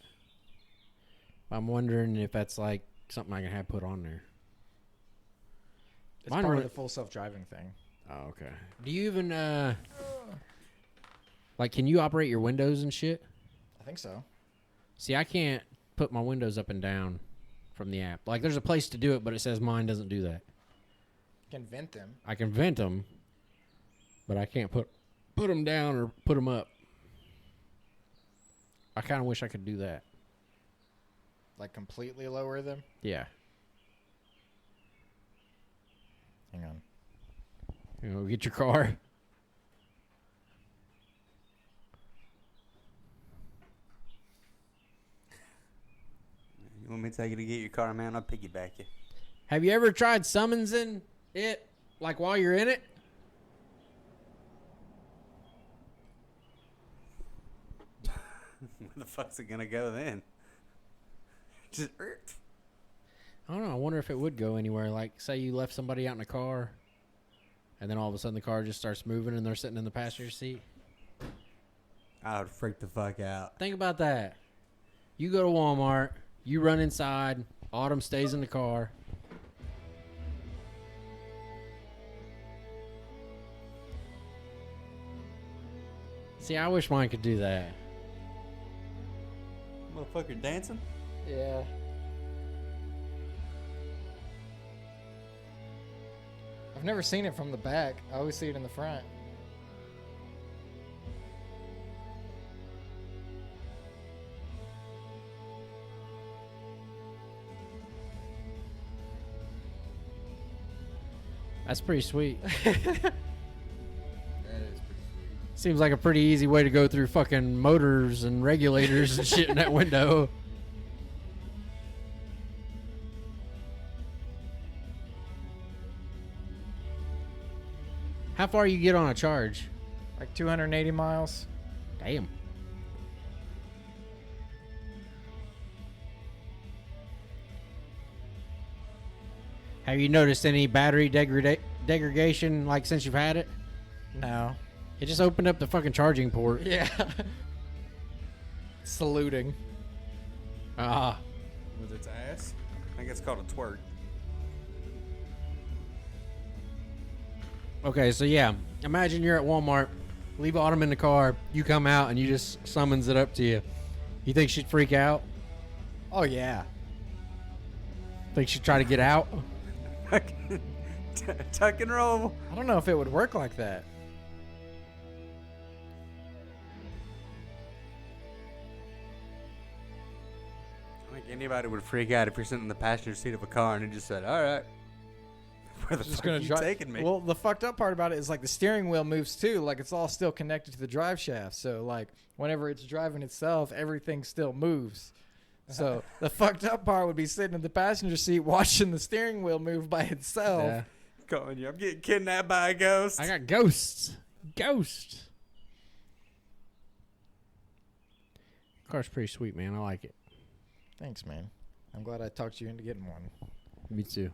I'm wondering if that's like something I can have put on there. It's Mine part were- of the full self-driving thing. Oh, okay. Do you even like? Can you operate your windows and shit? I think so. See, I can't put my windows up and down from the app. Like, there's a place to do it, but it says mine doesn't do that. You can vent them. I can vent them, but I can't put them down or put them up. I kind of wish I could do that. Like completely lower them. Yeah. Hang on. You know, get your car. You want me to take you to get your car, man? I'll piggyback you. Have you ever tried summonsing it, like while you're in it? Where the fuck's it gonna go then? Just. I don't know. I wonder if it would go anywhere. Like, say you left somebody out in a car, and then all of a sudden the car just starts moving and they're sitting in the passenger seat. I would freak the fuck out. Think about that. You go to Walmart, you run inside, Autumn stays in the car. See, I wish mine could do that. Motherfucker dancing? Yeah. I've never seen it from the back. I always see it in the front. That's pretty sweet. That is pretty sweet. Seems like a pretty easy way to go through fucking motors and regulators and shit in that window. How far you get on a charge? Like 280 miles. Damn. Have you noticed any battery degradation like since you've had it? No. It just opened up the fucking charging port. Yeah. Saluting. Ah. With its ass? I think it's called a twerk. Okay, so yeah, imagine you're at Walmart, leave Autumn in the car, you come out and you just summons it up to you. You think she'd freak out? Oh, yeah. Think she'd try to get out? Tuck and roll. I don't know if it would work like that. I think anybody would freak out if you're sitting in the passenger seat of a car and it just said, "All right, where the Just fuck gonna are you drive. taking me?" Well, the fucked up part about it is like the steering wheel moves too. Like it's all still connected to the drive shaft. So like whenever it's driving itself, everything still moves. So the fucked up part would be sitting in the passenger seat watching the steering wheel move by itself. Yeah. Calling you, I'm getting kidnapped by a ghost. I got ghosts. Ghosts. Car's pretty sweet, man. I like it. Thanks, man. I'm glad I talked you into getting one. Me too.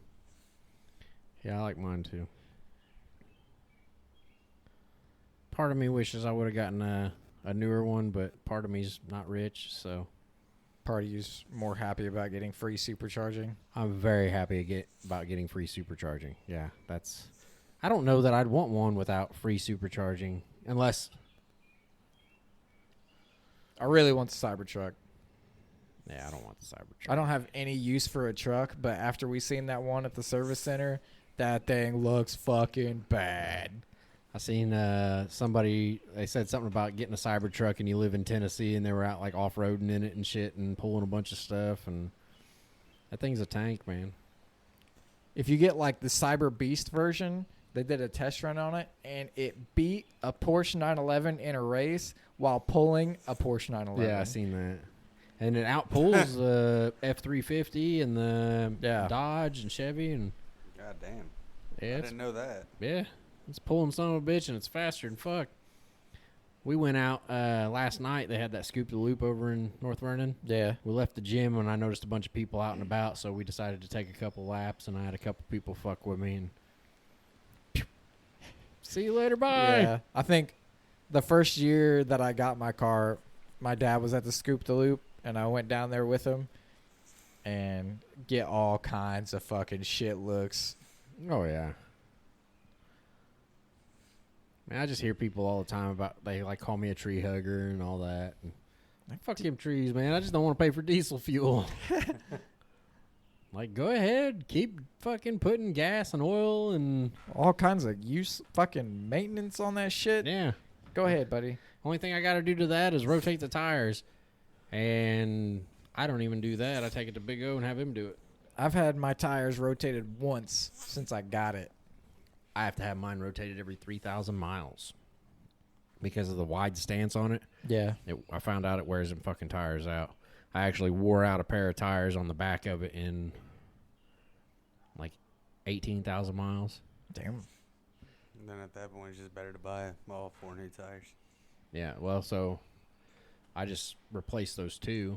Yeah, I like mine too. Part of me wishes I would have gotten a newer one, but part of me's not rich, so Part of you's more happy about getting free supercharging. I'm very happy about getting free supercharging. Yeah, that's. I don't know that I'd want one without free supercharging, unless. I really want the Cybertruck. Yeah, I don't want the Cybertruck. I don't have any use for a truck, but after we seen that one at the service center, that thing looks fucking bad. I seen somebody. They said something about getting a Cybertruck, and you live in Tennessee, and they were out like off roading in it and shit, and pulling a bunch of stuff, and that thing's a tank, man. If you get like the Cyber Beast version, they did a test run on it, and it beat a Porsche 911 in a race while pulling a Porsche 911. Yeah, I seen that. And it outpulls the F-350 and the Dodge and Chevy, and God damn. yeah, I it's, didn't know that. yeah, it's pulling son of a bitch, and it's faster than fuck. We went out last night. They had that Scoop the Loop over in North Vernon. Yeah. We left the gym, and I noticed a bunch of people out and about, so we decided to take a couple laps, and I had a couple people fuck with me. And see you later, bye. Yeah. I think the first year that I got my car, my dad was at the Scoop the Loop, and I went down there with him and get all kinds of fucking shit looks. Oh yeah. Man, I just hear people all the time about they like call me a tree hugger and all that. And like, fuck them trees, man. I just don't want to pay for diesel fuel. Like, go ahead, keep fucking putting gas and oil and All kinds of fucking maintenance on that shit. yeah. Go ahead, buddy. Only thing I got to do to that is rotate the tires, and I don't even do that. I take it to Big O and have him do it. I've had my tires rotated once since I got it. I have to have mine rotated every 3,000 miles because of the wide stance on it. Yeah. I found out it wears them fucking tires out. I actually wore out a pair of tires on the back of it in like 18,000 miles. Damn. And then at that point, it's just better to buy all 4 new tires. Yeah, well, so I just replaced those 2,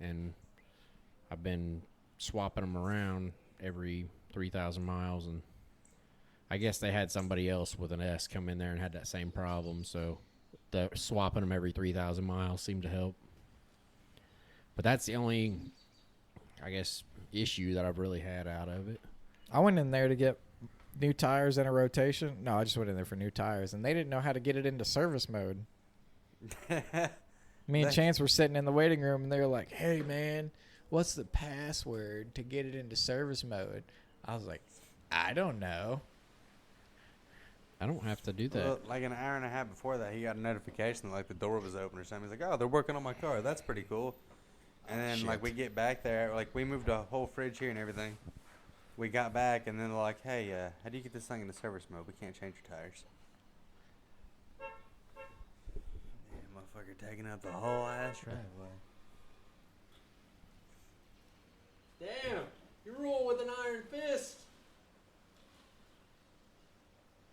and I've been swapping them around every 3,000 miles, and I guess they had somebody else with an S come in there and had that same problem, so swapping them every 3,000 miles seemed to help. But that's the only, I guess, issue that I've really had out of it. I went in there to get new tires and a rotation. No, I just went in there for new tires, and they didn't know how to get it into service mode. Me and Chance were sitting in the waiting room, and they were like, "Hey, man, what's the password to get it into service mode?" I was like, "I don't know." I don't have to do that. Well, like an hour and a half before that, he got a notification that like the door was open or something. He's like, "Oh, they're working on my car. That's pretty cool." And then like we get back there, like we moved a whole fridge here and everything. We got back, and then they're like, "Hey, how do you get this thing into service mode? We can't change your tires." Yeah, motherfucker taking up the whole ass driveway. Damn, you rule with an iron fist.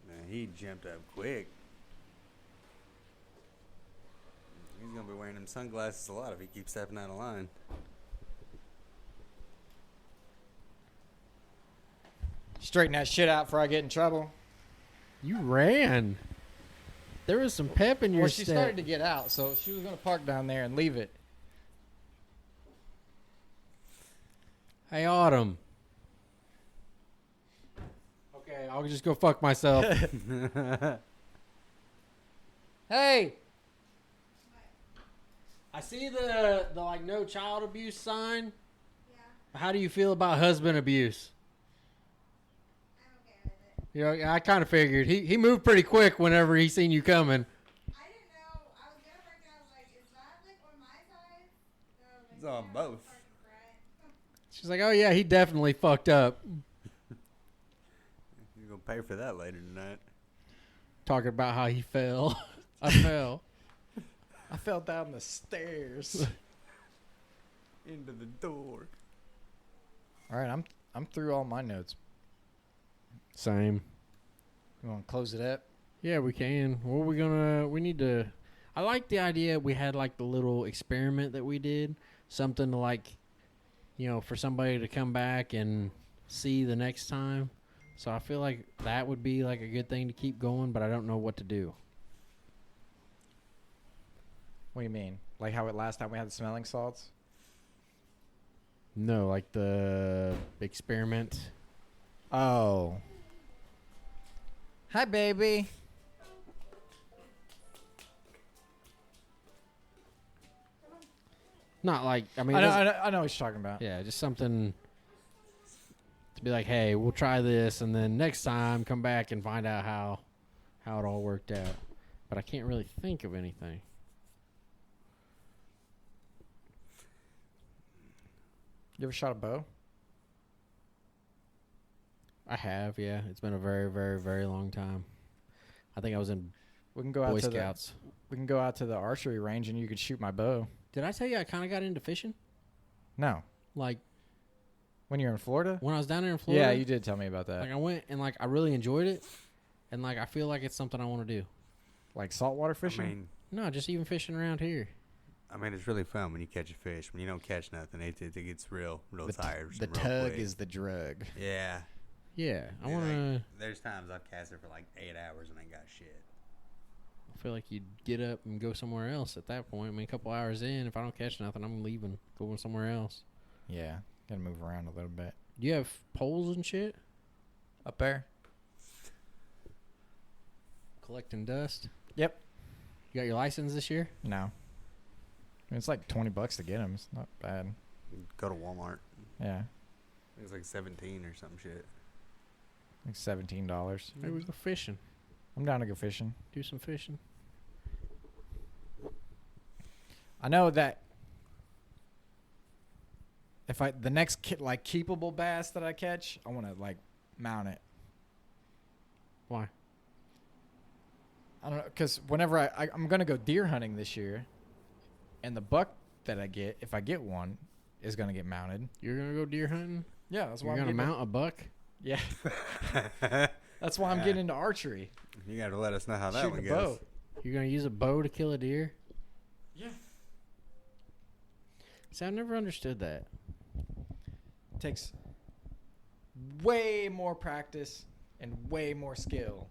Man, he jumped up quick. He's gonna be wearing them sunglasses a lot if he keeps stepping out of line. Straighten that shit out before I get in trouble. You ran. There was some pep in your Well, she step. started to get out, so she was going to park down there and leave it. Hey, Autumn. Okay, I'll just go fuck myself. Hey. I see the like no child abuse sign. Yeah, How do you feel about husband abuse? I'm okay with it. You know, I kind of figured he moved pretty quick whenever he seen you coming. I didn't know. I was gonna park there. I was like, is that like on my side? So, like, It's on yeah, both. park in front. She's like, "Oh yeah, he definitely fucked up." You're gonna pay for that later tonight. Talking about how he fell. I fell. I fell down the stairs. Into the door. All right, I'm through all my notes. Same. You want to close it up? Yeah, we can. What are we gonna? We need to. I like the idea. We had like the little experiment that we did. Something to like, you know, for somebody to come back and see the next time. So I feel like that would be like a good thing to keep going, but I don't know what to do. What do you mean? Like how last time we had the smelling salts? No, like the experiment. Oh. Hi, baby. Not like I mean. I it know, doesn't- I know what you're talking about. Yeah, just something to be like, hey, we'll try this, and then next time come back and find out how it all worked out. But I can't really think of anything. You ever shot a bow? I have, yeah. It's been a very, very, very long time. I think I was in We can go out Boy to Scouts. we can go out to the archery range and you could shoot my bow. Did I tell you I kind of got into fishing? No. Like When you're in Florida? when I was down there in Florida. Yeah, you did tell me about that. Like I went and like I really enjoyed it, and like I feel like it's something I want to do. Like saltwater fishing? No, just even fishing around here. I mean, it's really fun when you catch a fish. When you don't catch nothing, it gets real tired. The tug is the drug. Yeah. Yeah, I Yeah, want to. There's times I've cast it for like 8 hours and ain't got shit. I feel like you'd get up and go somewhere else at that point. I mean, a couple hours in, if I don't catch nothing, I'm leaving, going somewhere else. Yeah, gotta move around a little bit. Do you have poles and shit? Up there? Collecting dust? Yep. You got your license this year? No. I mean, it's like $20 to get them. It's not bad. Go to Walmart. Yeah, It's like 17 or some shit. like $17. Maybe we go fishing. I'm down to go fishing. Do some fishing. I know that if the next keepable bass that I catch, I want to like mount it. Why? I don't know, because whenever I'm gonna go deer hunting this year, and the buck that I get, if I get one, is gonna get mounted. You're gonna go deer hunting? Yeah, that's why You're I'm gonna getting mount a buck? Yeah, that's why I'm getting into archery. You got to let us know how that Shooting one a goes. bow. You're gonna use a bow to kill a deer? Yeah, See, I've never understood that. takes way more practice and way more skill.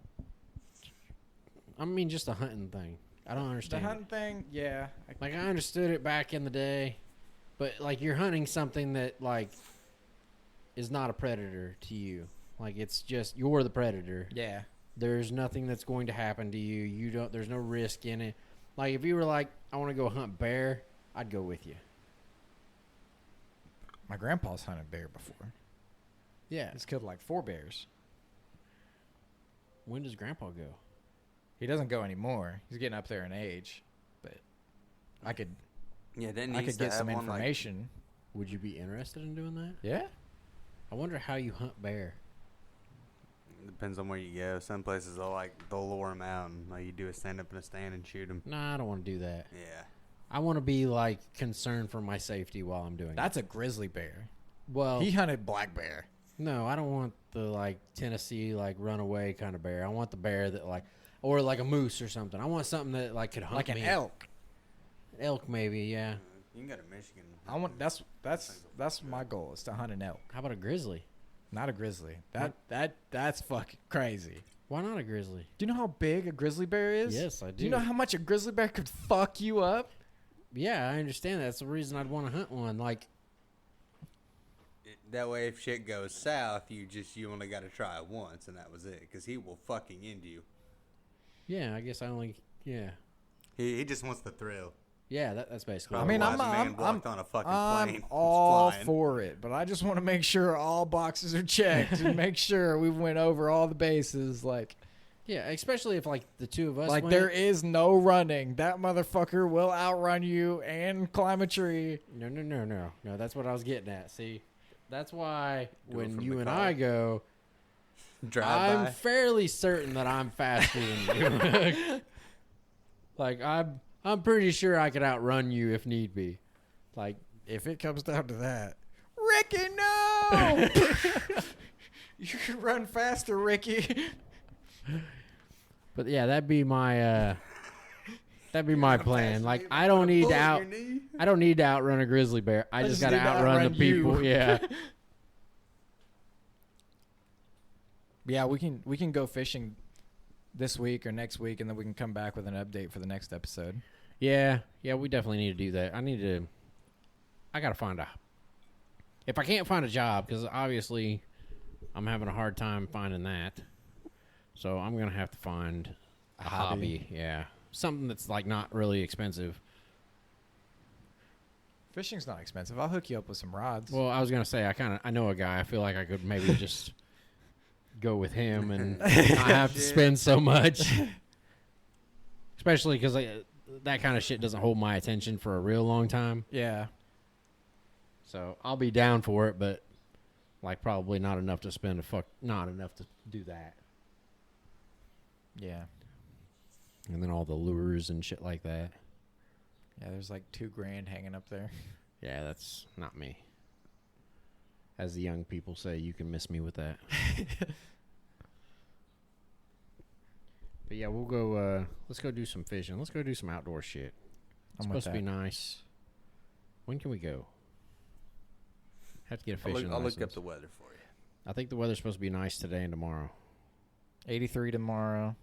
I mean, just a hunting thing. I don't The understand. hunting thing, yeah. Like, I understood it back in the day, but like you're hunting something that like is not a predator to you. Like, it's just you're the predator. Yeah. There's nothing that's going to happen to you. You don't. There's no risk in it. Like, if you were like, I want to go hunt bear, I'd go with you. My grandpa's hunted bear before. Yeah. He's killed like 4 bears. When does Grandpa go? He doesn't go anymore. He's getting up there in age, but I could Yeah, didn't I he could used to get some have one, like- information. Would you be interested in doing that? Yeah. I wonder how you hunt bear. Depends on where you go. Some places they'll lure them out and like you do a stand up in a stand and shoot them. Nah, I don't want to do that. Yeah. I want to be like concerned for my safety while I'm doing it. That's a grizzly bear. Well, He hunted black bear. no, I don't want the like Tennessee like runaway kind of bear. I want the bear that like, or like a moose or something. I want something that like could hunt Like an me. elk. Elk maybe, yeah. You can go to Michigan. I want that's my goal is to hunt an elk, How about a grizzly? not a grizzly. That's fucking crazy. Why not a grizzly? Do you know how big a grizzly bear is? Yes, I do. Do you know how much a grizzly bear could fuck you up? Yeah, I understand that. That's the reason I'd want to hunt one. Like, That way, if shit goes south, you only got to try it once, and that was it. Because he will fucking end you. yeah, I guess I only, yeah. He just wants the thrill. Yeah, that's basically I what mean, it Otherwise, was. a man walked on a fucking I'm plane. all It's flying. for it, but I just want to make sure all boxes are checked and make sure we went over all the bases. Like Yeah, especially if, like, the two of us like went. there is no running. That motherfucker will outrun you and climb a tree. No. That's what I was getting at. See, that's why Do it when from you the and car. I go, Drive I'm by. fairly certain that I'm faster than you. Like, I'm pretty sure I could outrun you if need be. Like, If it comes down to that, Ricky, no! You can run faster, Ricky. but yeah, that'd be my plan. Like, I don't need to outrun a grizzly bear. I just just gotta need to outrun the outrun you. people. Yeah. Yeah, we can go fishing this week or next week, and then we can come back with an update for the next episode. Yeah, we definitely need to do that. I gotta find if I can't find a job, because obviously I'm having a hard time finding that. So I'm gonna have to find a hobby. Yeah. Something that's like not really expensive. Fishing's not expensive. I'll hook you up with some rods. Well, I was gonna say I know a guy. I feel like I could maybe just go with him and not have to spend so much. Especially because that kind of shit doesn't hold my attention for a real long time. yeah. So I'll be down for it, but like probably not enough to not enough to do that. Yeah. And then all the lures and shit like that. Yeah, there's like $2,000 hanging up there. Yeah, that's not me. As the young people say, you can miss me with that. But yeah, we'll go. Let's go do some fishing. Let's go do some outdoor shit. It's I'm with supposed to be that. nice. When can we go? Have to get a I'll fishing look license. up the weather for you. I think the weather's supposed to be nice today and tomorrow. 83 tomorrow.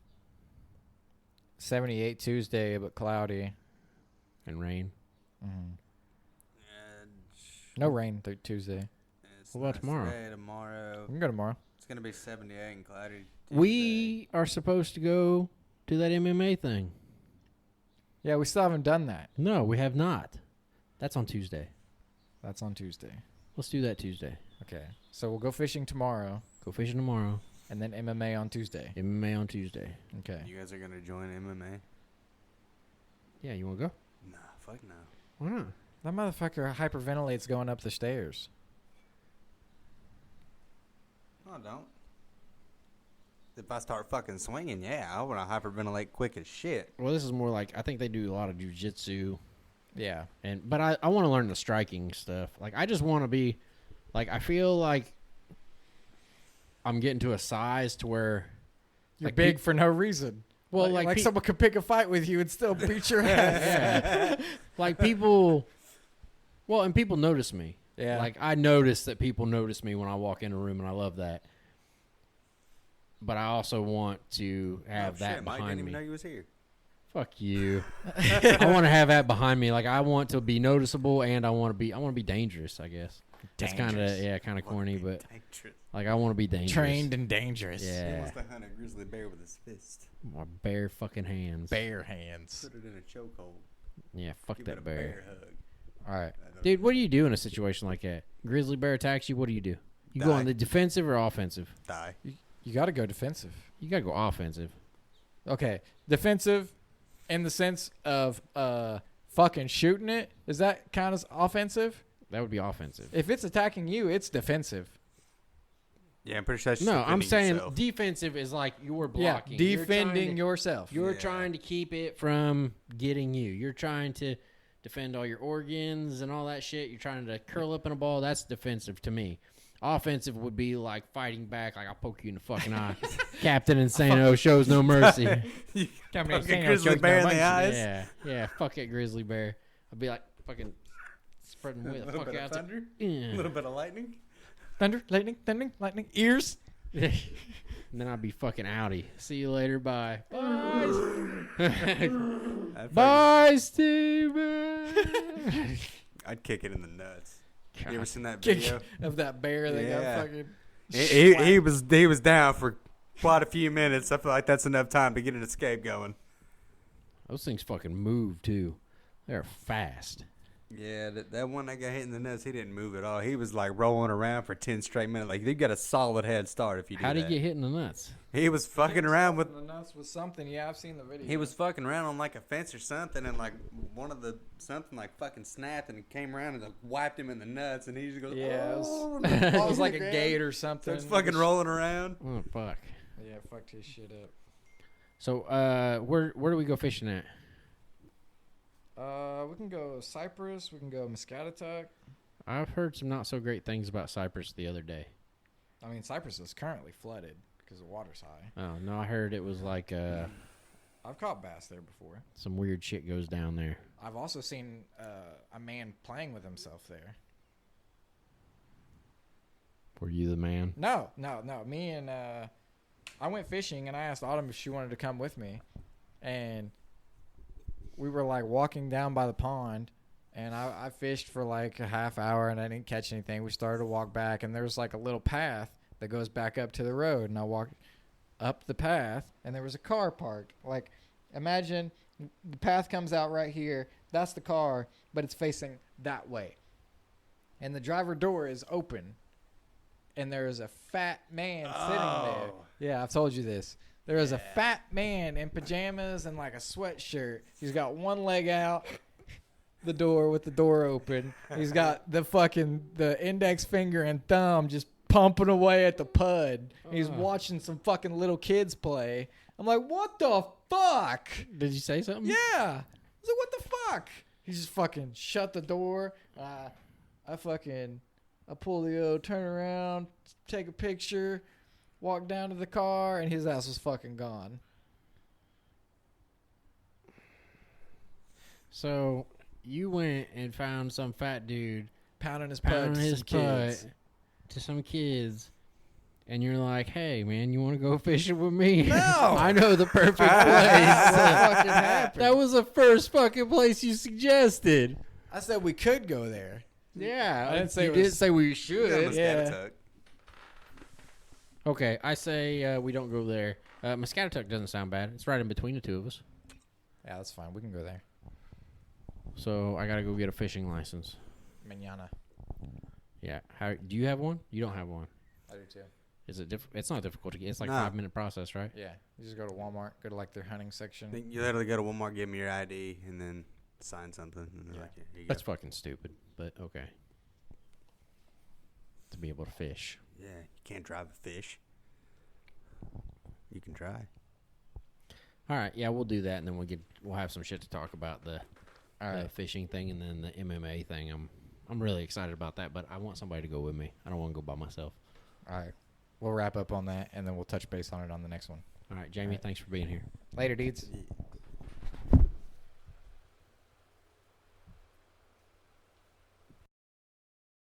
78 Tuesday, but cloudy. And rain. Mm. And No rain Tuesday. it's What about nice tomorrow? today, tomorrow. We can go tomorrow. It's gonna be 78 and cloudy. We are supposed to go to that MMA thing. Yeah, we still haven't done that. No, we have not. That's on Tuesday. That's on Tuesday. Let's do that Tuesday. Okay. So we'll go fishing tomorrow, Go fishing tomorrow. and then MMA on Tuesday. MMA on Tuesday. Okay. You guys are gonna join MMA? Yeah, you want to go? Nah, fuck no. Why not? That motherfucker hyperventilates going up the stairs. No, don't. If I start fucking swinging, yeah, I want to hyperventilate quick as shit. Well, this is more like I think they do a lot of jujitsu, Yeah. but I want to learn the striking stuff. Like I just want to be, like I feel like I'm getting to a size to where You're Like big peop- for no reason. Well, like like pe- someone could pick a fight with you and still beat your ass. yeah, like people. Well, and people notice me. Yeah. Like I notice that people notice me when I walk in a room, and I love that. But I also want to have that shit, Mike behind didn't me. even know you was here. Fuck you. I want to have that behind me. Like I want to be noticeable, and I want to be dangerous. I guess that's kind of kind of corny, but Dangerous. like I want to be dangerous. Trained and dangerous. He Yeah, wants to hunt a grizzly bear with his fist. my bare fucking hands. Bare hands. Put it in a chokehold. Yeah, fuck Give it a that bear. bear hug. All right. Dude, what do you do in a situation like that? Grizzly bear attacks you. What do? You go on Die. the defensive or offensive? Die. You got to go defensive. You gotta go offensive. Okay. Defensive in the sense of fucking shooting it. Does that count as offensive? That would be offensive. If it's attacking you, it's defensive. Yeah, I'm pretty sure that's just No, I'm defending saying yourself. defensive is like you're blocking. Yeah, You're trying defending to- yourself. You're Yeah. trying to keep it from getting you. You're trying to defend all your organs and all that shit. You're trying to curl up in a ball. That's defensive to me. Offensive would be like fighting back, like I'll poke you in the fucking eye. Captain Insano shows no mercy. Fucking grizzly bear in the eyes. Yeah, fuck it, grizzly bear. I'd be like fucking spreading way the fuck out. thunder. A Yeah. little bit of lightning. Thunder, lightning, ears. And then I'd be fucking outie. See you later. Bye. Bye, Steven. I'd kick it in the nuts. God. You ever seen that Kick video? of that bear that Yeah. got fucking. he was down for quite a few minutes. I feel like that's enough time to get an escape going. Those things fucking move too. They're fast. Yeah, that one that got hit in the nuts, he didn't move at all. He was like rolling around for 10 straight minutes. Like, you got a solid head start if you do How did that. he get hit in the nuts? He was fucking around with. The nuts was something. Yeah, I've seen the video. He was fucking around on like a fence or something, and like one of the something like fucking snapped, and he came around and like wiped him in the nuts, and he just goes, Yeah, it "Oh," was, and it falls was to like the a ground. gate or something. Starts fucking rolling around. Oh fuck. Yeah, fucked his shit up. So where do we go fishing at? We can go Cypress. We can go Muscatatuck. I've heard some not so great things about Cypress the other day. I mean, Cypress is currently flooded because the water's high. Oh no, I heard it was like I've caught bass there before. some weird shit goes down there. I've also seen a man playing with himself there. Were you the man? No. Me and I went fishing and I asked Autumn if she wanted to come with me, and we were like walking down by the pond, and I fished for like a half hour and I didn't catch anything. We started to walk back, and there was like a little path that goes back up to the road, and I walked up the path, and there was a car parked. Like, imagine the path comes out right here. That's the car, but it's facing that way, and the driver door is open. And there is a fat man sitting there. Yeah, I've told you this. There is a fat man in pajamas and like a sweatshirt. He's got one leg out the door with the door open. He's got the index finger and thumb just pumping away at the pud. He's watching some fucking little kids play. I'm like, what the fuck? Did you say something? Yeah. I was like, what the fuck? He just fucking shut the door. I pull the turn around, take a picture, walk down to the car, and his ass was fucking gone. So you went and found some fat dude Pounding his pud pounding to his some kids. butt to some kids, and you're like, "Hey, man, you want to go fishing with me?" No! I know the perfect place. fucking happened? That was the first fucking place you suggested. I said we could go there. Yeah, I didn't say you it did was- say we You should. got Yeah. Muscatatuck. Okay, I say we don't go there. Muscatatuck doesn't sound bad. It's right in between the two of us. Yeah, that's fine. We can go there. So I gotta go get a fishing license. Manana. Yeah. How do you have one? You don't have one. I do too. Is it It's not difficult to get. It's like No. 5-minute process, right? Yeah. You just go to Walmart, go to like their hunting I section. think you literally go to Walmart, give them your ID, and then sign something. And they're Yeah. like, here you That's go. fucking stupid, but okay. To be able to fish. Yeah, you can't drive a fish. You can try. All right, yeah, we'll do that, and then we'll have some shit to talk about the All right. fishing thing, and then the MMA thing. I'm really excited about that, but I want somebody to go with me. I don't want to go by myself. All right. We'll wrap up on that, and then we'll touch base on it on the next one. All right, Jamie, All right. thanks for being here. Later, dudes. Yeah.